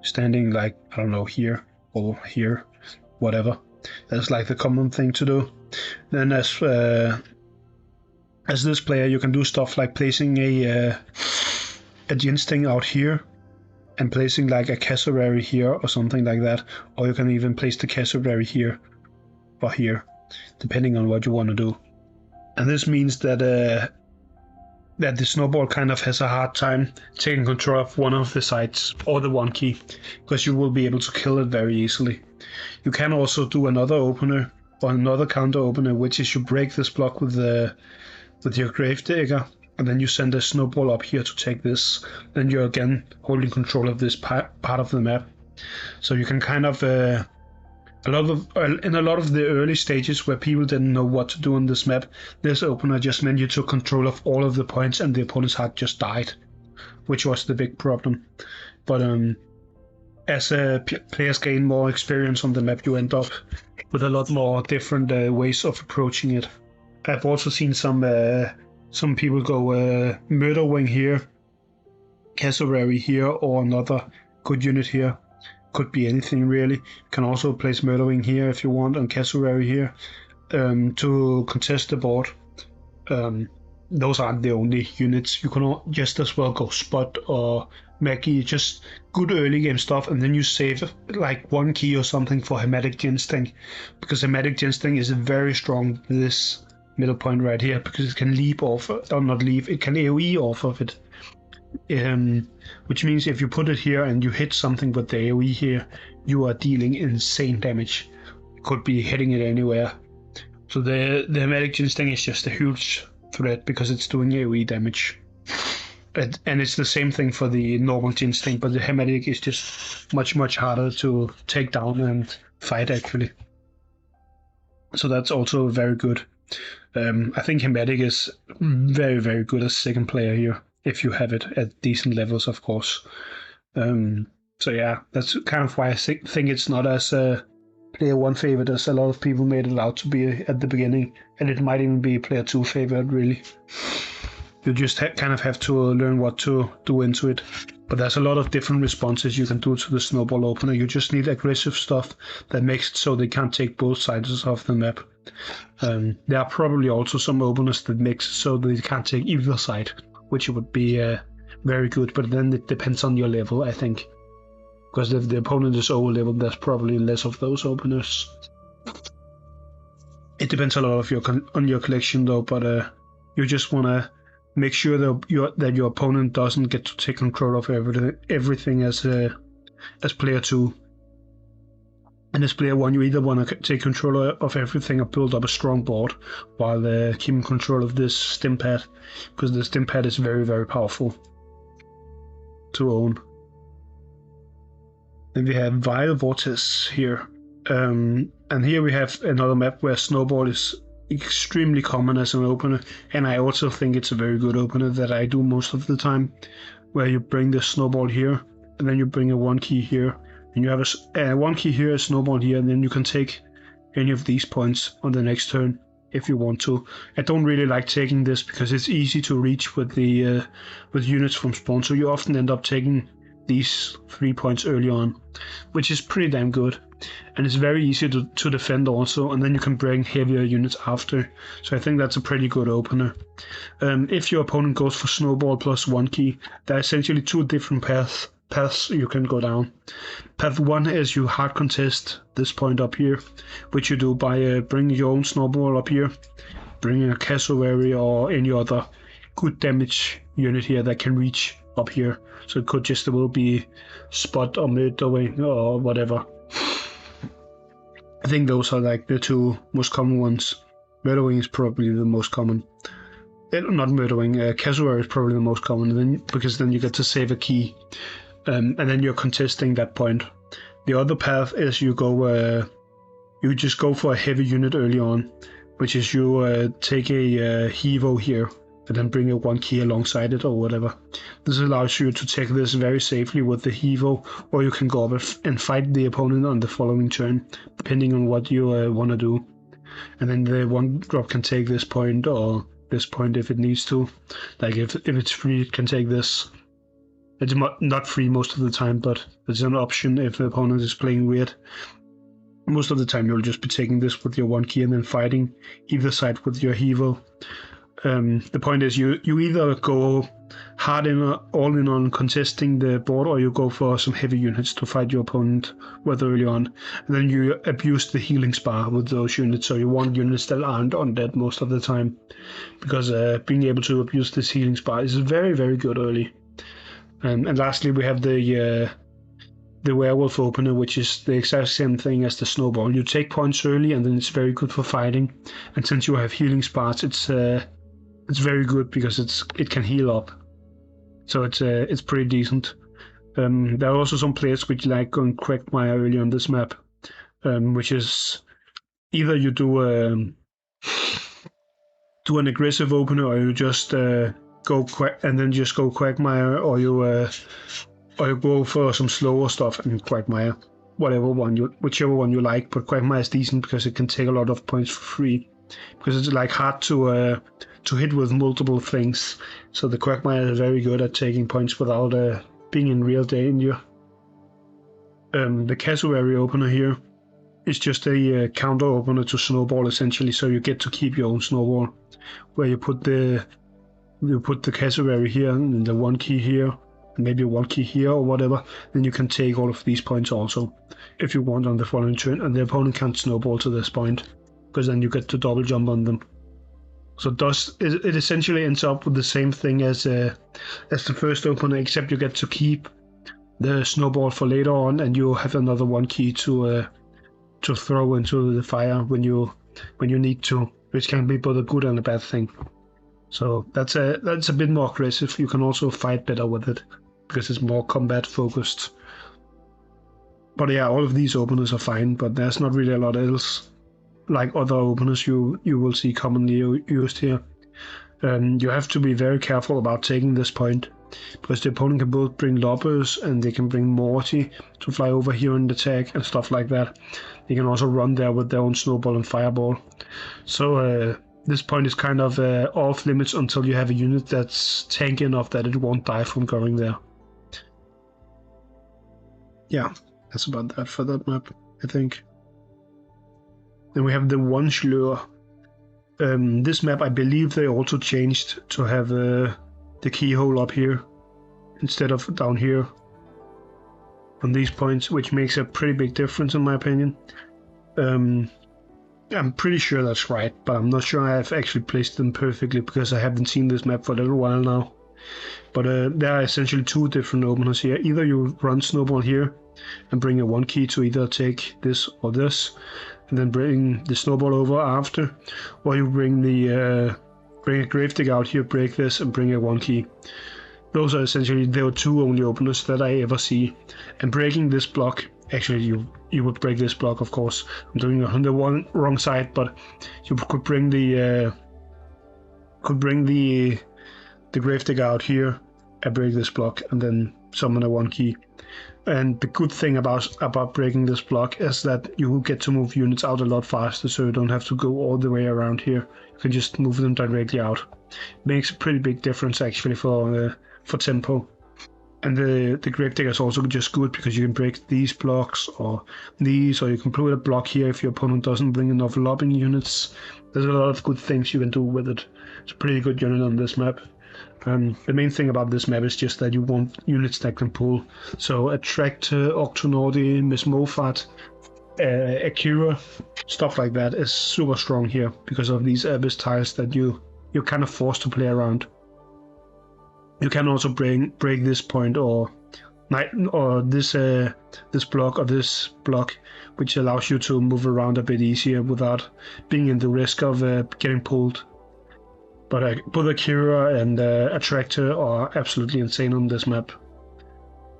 standing like, I don't know, here or here, whatever, that's like the common thing to do, then as this player you can do stuff like placing a Ginsting out here and placing like a Cassowary here or something like that, or you can even place the Cassowary here or here, depending on what you want to do. And this means that that the snowball kind of has a hard time taking control of one of the sides or the one key, because you will be able to kill it very easily. You can also do another opener or another counter opener, which is you break this block with your Gravedigger, and then you send a snowball up here to take this. Then you're again holding control of this part of the map. So you can kind of in a lot of the early stages where people didn't know what to do on this map, this opener just meant you took control of all of the points and the opponent's heart just died, which was the big problem. But as players gain more experience on the map, you end up with a lot more different ways of approaching it. I've also seen some people go Murder Wing here, Cassowary here, or another good unit here. Could be anything really. You can also place Murdering here if you want, and Cassowary here to contest the board. Those aren't the only units. You can just as well go Spot or Maggie, just good early game stuff, and then you save like one key or something for Hematic Ginsting, because Hematic Ginsting is very strong this middle point right here, because it can leap off, or not leap, it can AoE off of it. Which means if you put it here and you hit something with the AoE here, you are dealing insane damage. You could be hitting it anywhere. So the Hematic Ginsting is just a huge threat because it's doing AoE damage. And it's the same thing for the normal Ginsting, but the Hematic is just much harder to take down and fight actually. So that's also very good. I think Hematic is very good as second player here, if you have it at decent levels, of course. So yeah, that's kind of why I think it's not as player 1 favorite as a lot of people made it out to be at the beginning, and it might even be player 2 favorite really. You just kind of have to learn what to do into it. But there's a lot of different responses you can do to the snowball opener. You just need aggressive stuff that makes it so they can't take both sides of the map. There are probably also some openers that makes it so they can't take either side, which would be very good, but then it depends on your level, I think. Because if the opponent is over level, there's probably less of those openers. It depends a lot on your collection though, but you just want to make sure that your opponent doesn't get to take control of everything as player 2. And as player 1, you either want to take control of everything or build up a strong board while keeping control of this stim pad, because the stim pad is very powerful to own. Then we have Vile Vortice here. And here we have another map where Snowball is extremely common as an opener, and I also think it's a very good opener that I do most of the time, where you bring the Snowball here, and then you bring a one key here, and you have a one key here, a Snowball here, and then you can take any of these points on the next turn if you want to. I don't really like taking this because it's easy to reach with the with units from spawn, so you often end up taking these 3 points early on, which is pretty damn good. And it's very easy to defend also, and then you can bring heavier units after. So I think that's a pretty good opener. If your opponent goes for Snowball plus one key, there are essentially two different paths you can go down. Path 1 is you hard contest this point up here, which you do by bringing your own Snowball up here, bringing a Cassowary or any other good damage unit here that can reach up here. So it could just will be Spot or Murder Wing or whatever. I think those are like the two most common ones. Murdering is probably the most common. Not murdering, Carousel is probably the most common, because then you get to save a key, and then you're contesting that point. The other path is you just go for a heavy unit early on, which is you take a Hevo here, and then bring a 1 key alongside it or whatever. This allows you to take this very safely with the Hevo, or you can go up and fight the opponent on the following turn, depending on what you want to do. And then the 1-drop can take this point or this point if it needs to. Like if it's free, it can take this. It's not free most of the time, but it's an option if the opponent is playing weird. Most of the time you'll just be taking this with your 1 key and then fighting either side with your Hevo. The point is you either go hard all in on contesting the board, or you go for some heavy units to fight your opponent with early on, and then you abuse the healing spar with those units, so you want units that aren't undead most of the time, because being able to abuse this healing spar is very, very good early. And lastly, we have the werewolf opener, which is the exact same thing as the snowball. You take points early, and then it's very good for fighting, and since you have healing spars, it's very good because it can heal up, so it's pretty decent. There are also some players which like going Quagmire early on this map, which is either you do an aggressive opener, or you just go Quagmire, or you go for some slower stuff and Quagmire, whichever one you like. But Quagmire is decent because it can take a lot of points for free, because it's like hard to hit with multiple things. So the Quagmire is very good at taking points without being in real danger. The Cassowary opener here is just a counter opener to Snowball essentially, so you get to keep your own Snowball, where you put the Cassowary here and the 1 key here, and maybe 1 key here or whatever. Then you can take all of these points also if you want on the following turn, and the opponent can't Snowball to this point, because then you get to double jump on them. So it essentially ends up with the same thing as the first opener, except you get to keep the Snowball for later on, and you have another 1 key to throw into the fire when you need to, which can be both a good and a bad thing. So that's a bit more aggressive. You can also fight better with it because it's more combat focused. But yeah, all of these openers are fine, but there's not really a lot else like other openers you will see commonly used here. You have to be very careful about taking this point, because the opponent can both bring Loppers and they can bring Morty to fly over here and attack and stuff like that. They can also run there with their own Snowball and Fireball. So this point is kind of off limits until you have a unit that's tanky enough that it won't die from going there. Yeah, that's about that for that map, I think. Then we have the One Slur. This map, I believe they also changed to have the keyhole up here instead of down here on these points, which makes a pretty big difference in my opinion. I'm pretty sure that's right, but I'm not sure I have actually placed them perfectly because I haven't seen this map for a little while now. But there are essentially 2 different openers here. Either you run Snowball here and bring a 1 key to either take this or this, and then bring the Snowball over after, or you bring a Gravedigger out here, break this, and bring a 1 key. Those are essentially the 2 only openers that I ever see. And breaking this block, actually you would break this block, of course. I'm doing it on the wrong side, but you could bring the Gravedigger out here and break this block, and then summon a 1 key. And the good thing about breaking this block is that you get to move units out a lot faster, so you don't have to go all the way around here. You can just move them directly out. Makes a pretty big difference actually for tempo. And the Gravedigger is also just good because you can break these blocks or these, or you can put a block here if your opponent doesn't bring enough lobbing units. There's a lot of good things you can do with it. It's a pretty good unit on this map. The main thing about this map is just that you want units that can pull. So Attractor, Octonaudi, Miss Mofat, Akira, stuff like that is super strong here because of these Abyss tiles that you're kind of forced to play around. You can also break this point or this block, which allows you to move around a bit easier without being in the risk of getting pulled. But both Akira and Attractor are absolutely insane on this map.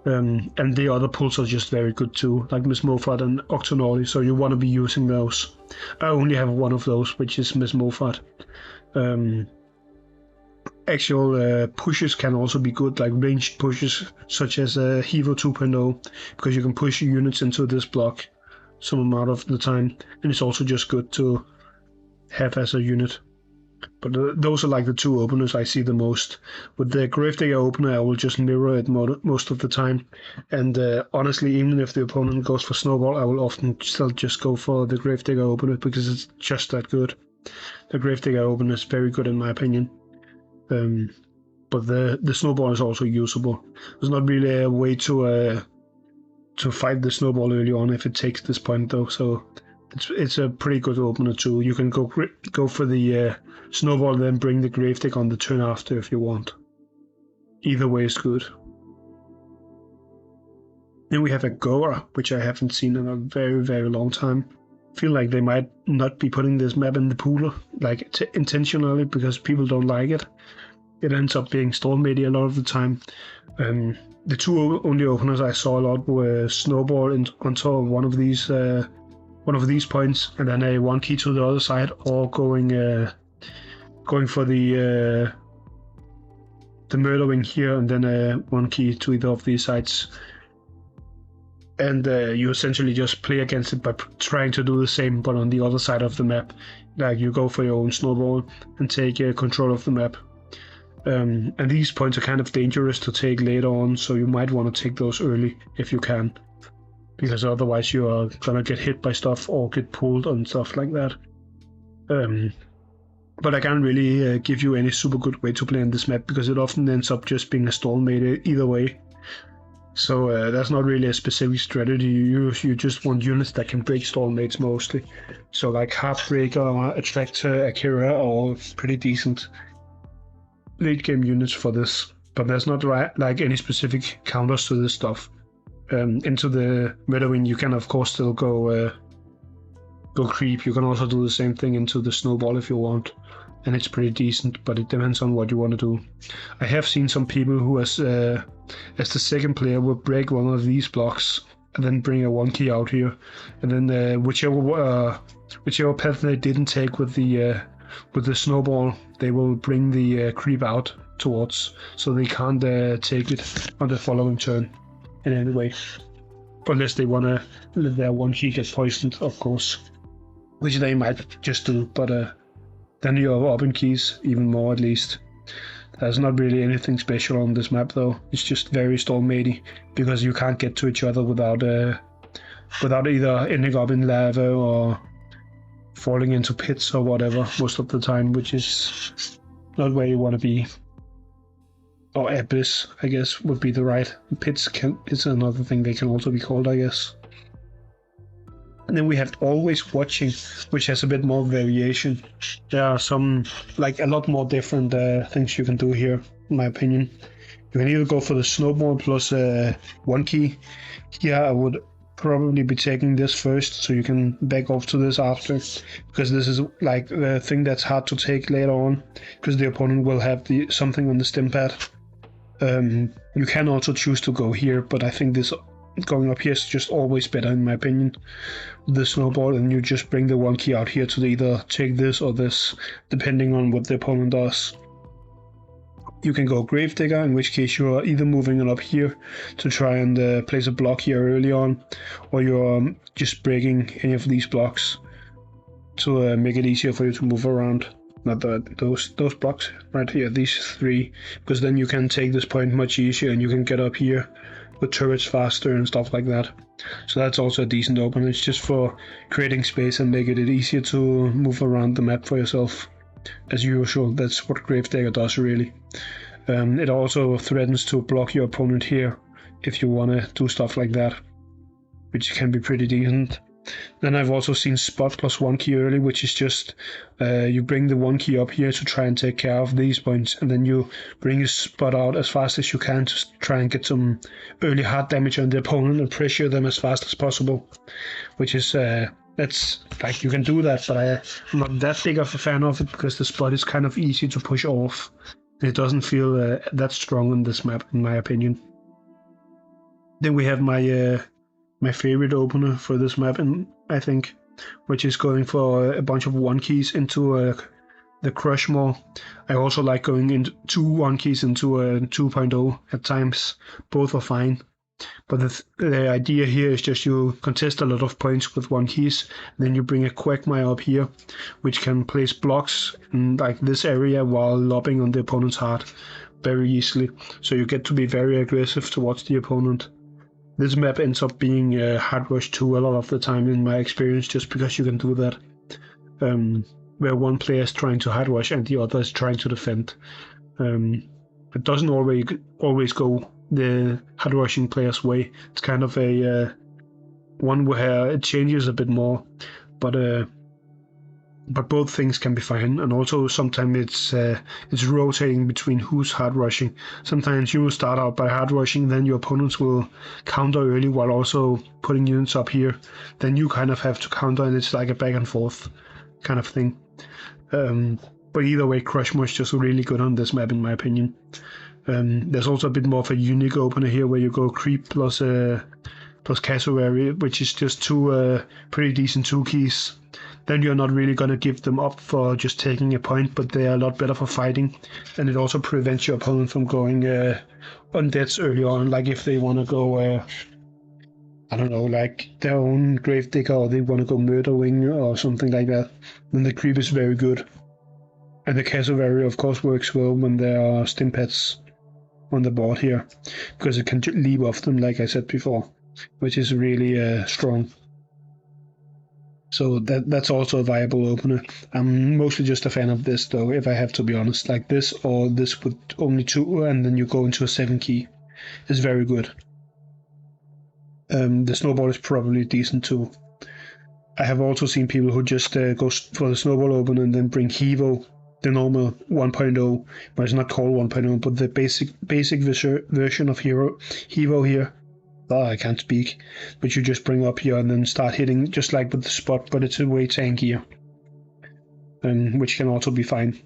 And the other pulls are just very good too, like Mysomania and Octonaughty, so you want to be using those. I only have one of those, which is Mysomania. Actual pushes can also be good, like ranged pushes, such as Hero 2.0, because you can push units into this block some amount of the time, and it's also just good to have as a unit. But those are like the two openers I see the most. With the Gravedigger opener, I will just mirror it most of the time. And honestly, even if the opponent goes for Snowball, I will often still just go for the Gravedigger opener because it's just that good. The Gravedigger opener is very good in my opinion. But the Snowball is also usable. There's not really a way to fight the Snowball early on if it takes this point though, so it's a pretty good opener too. You can go for the Snowball, then bring the Gravedigger on the turn after if you want. Either way is good. Then we have Agora, which I haven't seen in a very, very long time. I feel like they might not be putting this map in the pool, like intentionally, because people don't like it. It ends up being Storm-Made a lot of the time. The two only openers I saw a lot were Snowball on top of one of these points, and then a one key to the other side, or going for the Murderwing here, and then one key to either of these sides. And you essentially just play against it by trying to do the same, but on the other side of the map. Like you go for your own Snowball and take control of the map. And these points are kind of dangerous to take later on, so you might want to take those early if you can, because otherwise you are gonna get hit by stuff or get pulled and stuff like that. But I can't really give you any super good way to play on this map, because it often ends up just being a Storm-Made either way. So that's not really a specific strategy you use. You just want units that can break Storm-Mades mostly. So like Heartbreaker, Attractor, Akira are all pretty decent late game units for this. But there's not like any specific counters to this stuff. Into the Murderwing you can of course still go creep. You can also do the same thing into the Snowball if you want, and it's pretty decent, but it depends on what you want to do. I have seen some people who as the second player will break one of these blocks and then bring a one key out here, and then whichever path they didn't take with the Snowball, they will bring the creep out towards, so they can't take it on the following turn in any way, unless they want to let their one key get poisoned, of course, which they might just do. But then you're up in keys even more, at least. There's not really anything special on this map though. It's just very Storm-Made, because you can't get to each other without either ending up in lava or falling into pits or whatever most of the time, which is not where you want to be. Or abyss, I guess, would be the right. Pits is another thing they can also be called, I guess. And then we have Always Watching, which has a bit more variation. There are some, like, a lot more different things you can do here, in my opinion. You can either go for the Snowball plus one key. Here I would probably be taking this first, so you can back off to this after, because this is like the thing that's hard to take later on, because the opponent will have something on the stim pad. You can also choose to go here, but I think this going up here is just always better in my opinion. The Snowball, and you just bring the one key out here to either take this or this, depending on what the opponent does. You can go Gravedigger, in which case you are either moving it up here to try and place a block here early on, or you're just breaking any of these blocks to make it easier for you to move around. Not those blocks right here, these three, because then you can take this point much easier and you can get up here with turrets faster and stuff like that. So that's also a decent opener. It's just for creating space and making it easier to move around the map for yourself. As usual, that's what Gravedigger does really. It also threatens to block your opponent here if you want to do stuff like that, which can be pretty decent. Then I've also seen spot plus 1 key early, which is just you bring the 1 key up here to try and take care of these points, and then you bring your spot out as fast as you can to try and get some early hard damage on the opponent and pressure them as fast as possible, which is that's like, you can do that, but I'm not that big of a fan of it because the spot is kind of easy to push off. It doesn't feel that strong on this map, in my opinion. Then we have my favorite opener for this map, and I think, which is going for a bunch of 1 keys into the crush more. I also like going into 2 1 keys into a 2.0 at times. Both are fine. But the idea here is just you contest a lot of points with 1 keys, then you bring a Quagmire up here, which can place blocks in like this area while lobbing on the opponent's heart very easily. So you get to be very aggressive towards the opponent. This map ends up being hard rush 2 a lot of the time in my experience, just because you can do that. Where one player is trying to hard rush and the other is trying to defend. It doesn't always go the hard rushing player's way. It's kind of a one where it changes a bit more, but both things can be fine. And also sometimes it's rotating between who's hard rushing. Sometimes you will start out by hard rushing, then your opponents will counter early while also putting units up here. Then you kind of have to counter, and it's like a back and forth kind of thing. But either way, Crushmore is just really good on this map, in my opinion. There's also a bit more of a unique opener here where you go creep plus cassowary, which is just 2 pretty decent 2 keys. Then you're not really going to give them up for just taking a point, but they are a lot better for fighting, and it also prevents your opponent from going undeads early on, like if they want to go I don't know, like their own Gravedigger, or they want to go Murderwing or something like that. Then the creep is very good. And the cassowary of course works well when there are stimpets on the board here, because it can leap off them, like I said before, which is really strong. So that's also a viable opener. I'm mostly just a fan of this though, if I have to be honest. Like this, or this with only 2, and then you go into a 7 key. It's very good. The snowball is probably decent too. I have also seen people who just go for the snowball opener and then bring Hevo, the normal 1.0, but it's not called 1.0, but the basic version of Hevo here. Oh, I can't speak. But you just bring up here and then start hitting, just like with the spot, but it's a way tankier. Which can also be fine.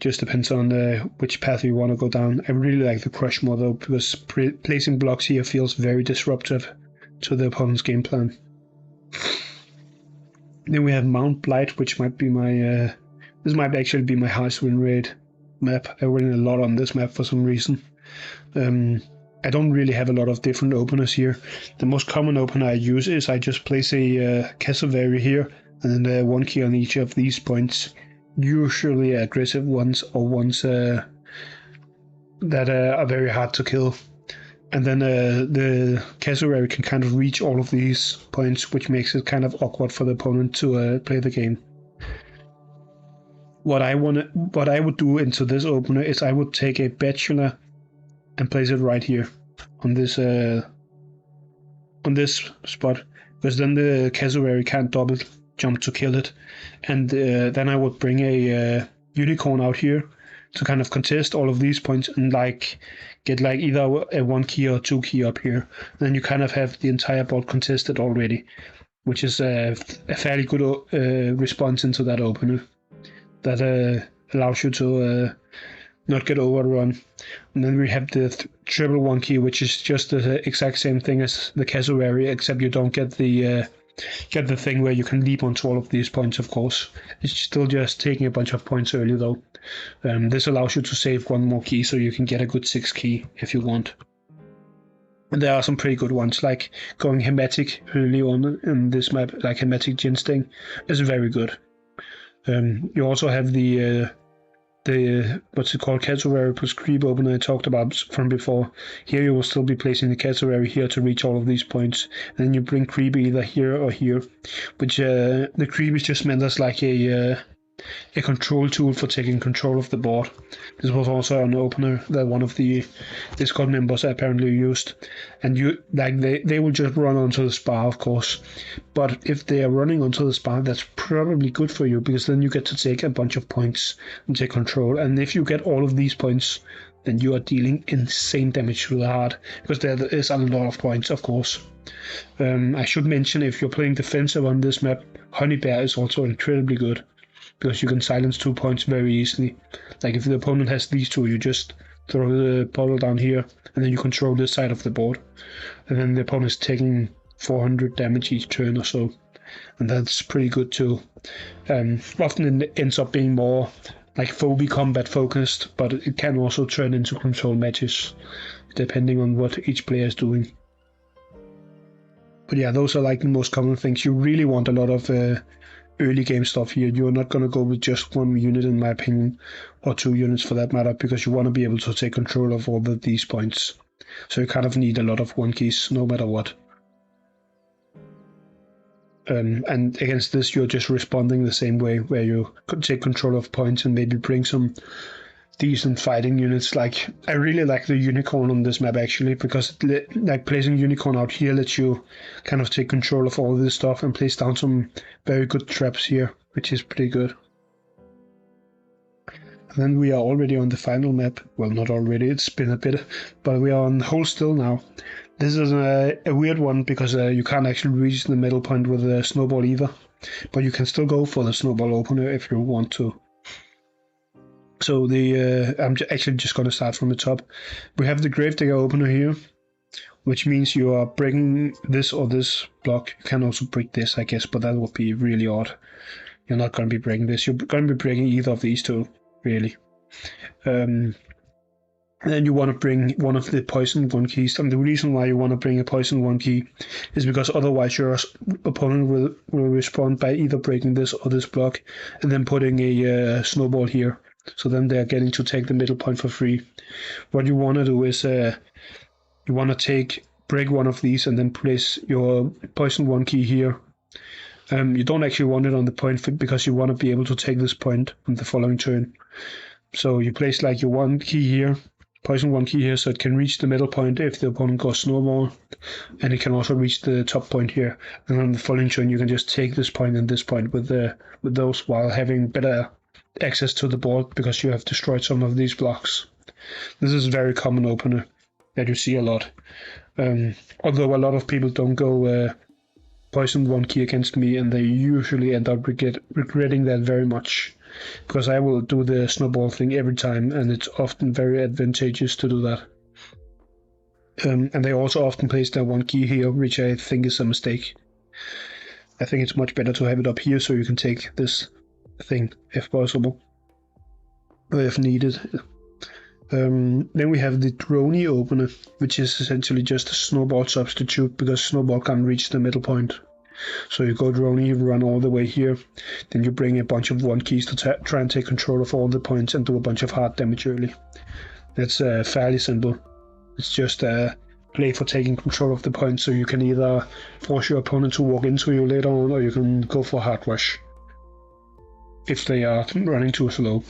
Just depends on which path you want to go down. I really like the crush more though, because placing blocks here feels very disruptive to the opponent's game plan. Then we have Mount Blight, which might be my this might actually be my highest win rate map. I win a lot on this map for some reason. I don't really have a lot of different openers here. The most common opener I use is I just place a cassowary here and then 1 key on each of these points. Usually aggressive ones, or ones that are very hard to kill. And then the cassowary can kind of reach all of these points, which makes it kind of awkward for the opponent to play the game. What I would do into this opener is I would take a bachelor and place it right here on this spot, because then the cassowary can't double jump to kill it. And then I would bring a unicorn out here to kind of contest all of these points and like get like either a 1 key or 2 key up here. And then you kind of have the entire board contested already, which is a fairly good response into that opener that allows you to not get overrun. And then we have the triple 1 key, which is just the exact same thing as the cassowary, except you don't get the thing where you can leap onto all of these points, of course. It's still just taking a bunch of points early though. This allows you to save 1 more key, so you can get a good 6 key if you want. And there are some pretty good ones, like going Hematic early on in this map, like Hematic Ginsting is very good. You also have the what's it called, cassowary plus creep opener I talked about from before. Here you will still be placing the cassowary here to reach all of these points. And then you bring creep either here or here, which the creep is just meant as like a a control tool for taking control of the board. This was also an opener that one of the Discord members apparently used, and they will just run onto the spar, of course. But if they are running onto the spar, that's probably good for you, because then you get to take a bunch of points and take control. And if you get all of these points, then you are dealing insane damage to the heart, because there is a lot of points, of course. I should mention, if you're playing defensive on this map, Honey Bear is also incredibly good, because you can silence 2 points very easily. Like if the opponent has these two, you just throw the bottle down here, and then you control this side of the board, and then the opponent is taking 400 damage each turn or so, and that's pretty good too. Often it ends up being more like Phobie combat focused, but it can also turn into control matches, depending on what each player is doing. But yeah, those are like the most common things. You really want a lot of early game stuff here. You're not going to go with just 1 unit, in my opinion, or 2 units for that matter, because you want to be able to take control of all of these points. So you kind of need a lot of 1-keys no matter what. And against this, you're just responding the same way, where you could take control of points and maybe bring some decent fighting units. Like, I really like the unicorn on this map actually, because like placing unicorn out here lets you kind of take control of all this stuff and place down some very good traps here, which is pretty good. And then we are already on the final map. Well, not already, it's been a bit, but we are on Hold Still now. This is a weird one, because you can't actually reach the middle point with a snowball either, but you can still go for the snowball opener if you want to. So I'm actually just going to start from the top. We have the Gravedigger opener here, which means you are breaking this or this block. You can also break this, I guess, but that would be really odd. You're not going to be breaking this. You're going to be breaking either of these two, really. Then you want to bring one of the poison 1-keys, and the reason why you want to bring a poison 1-key is because otherwise your opponent will respond by either breaking this or this block and then putting a snowball here. So then they're getting to take the middle point for free. What you want to do is you want to break one of these and then place your poison 1-key here. You don't actually want it on the point because you want to be able to take this point on the following turn. So you place like your 1-key here, poison 1-key here, so it can reach the middle point if the opponent goes snowball, and it can also reach the top point here. And on the following turn, you can just take this point and this point with those, while having better access to the board because you have destroyed some of these blocks. This is a very common opener that you see a lot. Although a lot of people don't go poison 1-key against me, and they usually end up regretting that very much, because I will do the snowball thing every time, and it's often very advantageous to do that. And they also often place their 1-key here, which I think is a mistake. I think it's much better to have it up here so you can take this thing if possible, or if needed. Then we have the Droney opener, which is essentially just a snowball substitute, because snowball can't reach the middle point. So you go Droney, you run all the way here, then you bring a bunch of 1-keys to try and take control of all the points and do a bunch of hard damage early. That's fairly simple. It's just a play for taking control of the points, so you can either force your opponent to walk into you later on, or you can go for a hard rush if they are running too slow.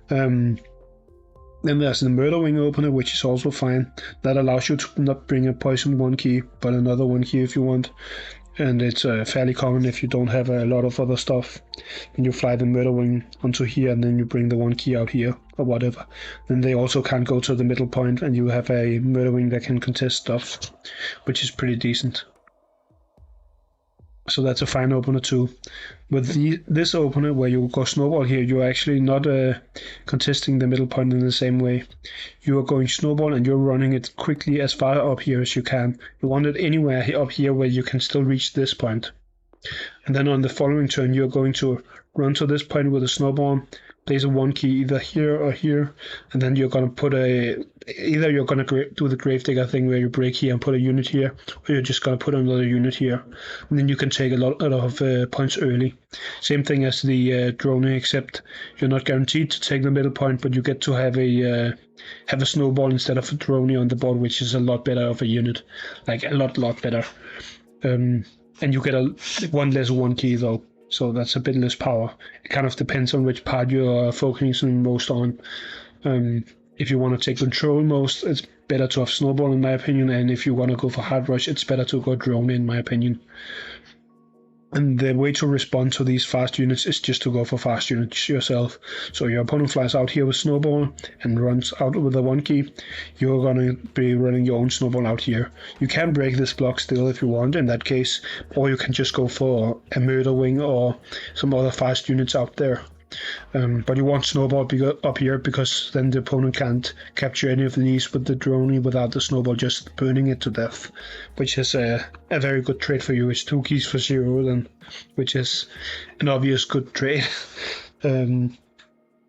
Then there's the Murder Wing opener, which is also fine. That allows you to not bring a poison 1-key, but another 1-key if you want. And it's fairly common if you don't have a lot of other stuff. Then you fly the Murder Wing onto here, and then you bring the 1-key out here, or whatever. Then they also can't go to the middle point, and you have a Murder Wing that can contest stuff, which is pretty decent. So that's a fine opener too. With this opener, where you go snowball here, you're actually not contesting the middle point in the same way. You are going snowball and you're running it quickly as far up here as you can. You want it anywhere up here where you can still reach this point. And then on the following turn, you're going to run to this point with a snowball, place a 1-key either here or here, and then you're going to put either you're going to do the Gravedigger thing where you break here and put a unit here, or you're just going to put another unit here, and then you can take a lot of points early. Same thing as the Droney, except you're not guaranteed to take the middle point, but you get to have a snowball instead of a Droney on the board, which is a lot better of a unit, like a lot better. And you get one less 1-key though. so that's a bit less power. It kind of depends on which part you're focusing most on. If you want to take control most, it's better to have Snowball in my opinion, and if you want to go for Hard Rush, it's better to go Drone in my opinion. And the way to respond to these fast units is just to go for fast units yourself. So your opponent flies out here with Snowball and runs out with a 1 key. You're going to be running your own Snowball out here. You can break this block still if you want in that case, or you can just go for a Murder Wing or some other fast units out there. But you want Snowball up here because then the opponent can't capture any of these with the drone without the Snowball just burning it to death, which is a very good trade for you. It's 2 keys for 0 then, which is an obvious good trade.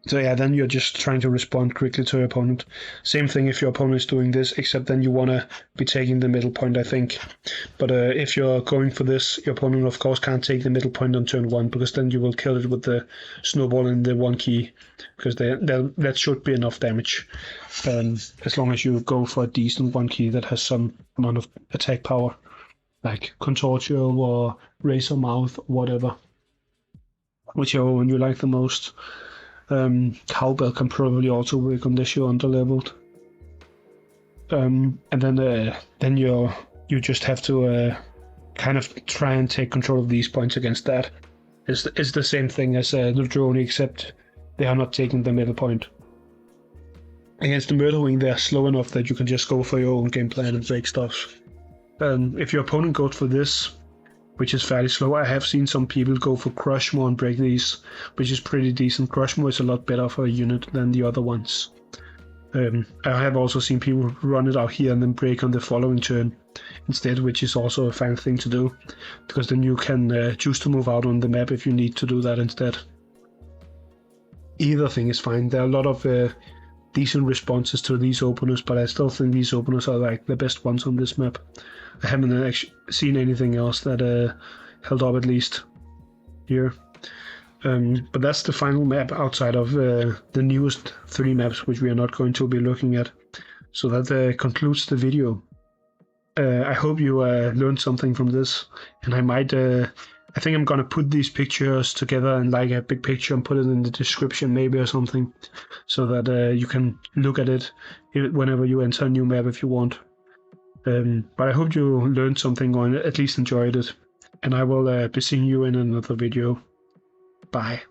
So yeah, then you're just trying to respond quickly to your opponent. Same thing if your opponent is doing this, except then you want to be taking the middle point, I think. But if you're going for this, your opponent of course can't take the middle point on turn 1, because then you will kill it with the Snowball and the 1 key, because that should be enough damage. As long as you go for a decent 1 key that has some amount of attack power, like Contortio or Razor Mouth or whatever. Whichever one you like the most. Cowbell can probably also work on this, you're underleveled. And then you just have to kind of try and take control of these points against that. It's the same thing as the drone, except they are not taking the middle point. Against the Murder Wing, they're slow enough that you can just go for your own game plan and break stuff. If your opponent goes for this, which is fairly slow, I have seen some people go for Crushmo and break these, which is pretty decent. Crushmo is a lot better for a unit than the other ones. I have also seen people run it out here and then break on the following turn instead, which is also a fine thing to do, because then you can choose to move out on the map if you need to do that instead. Either thing is fine. There are a lot of decent responses to these openers, but I still think these openers are like the best ones on this map. I haven't actually seen anything else that held up, at least here. But that's the final map outside of the newest 3 maps, which we are not going to be looking at. So that concludes the video. I hope you learned something from this, and I think I'm gonna put these pictures together in like a big picture and put it in the description maybe or something, so that you can look at it whenever you enter a new map if you want. But I hope you learned something or at least enjoyed it, and I will be seeing you in another video. Bye.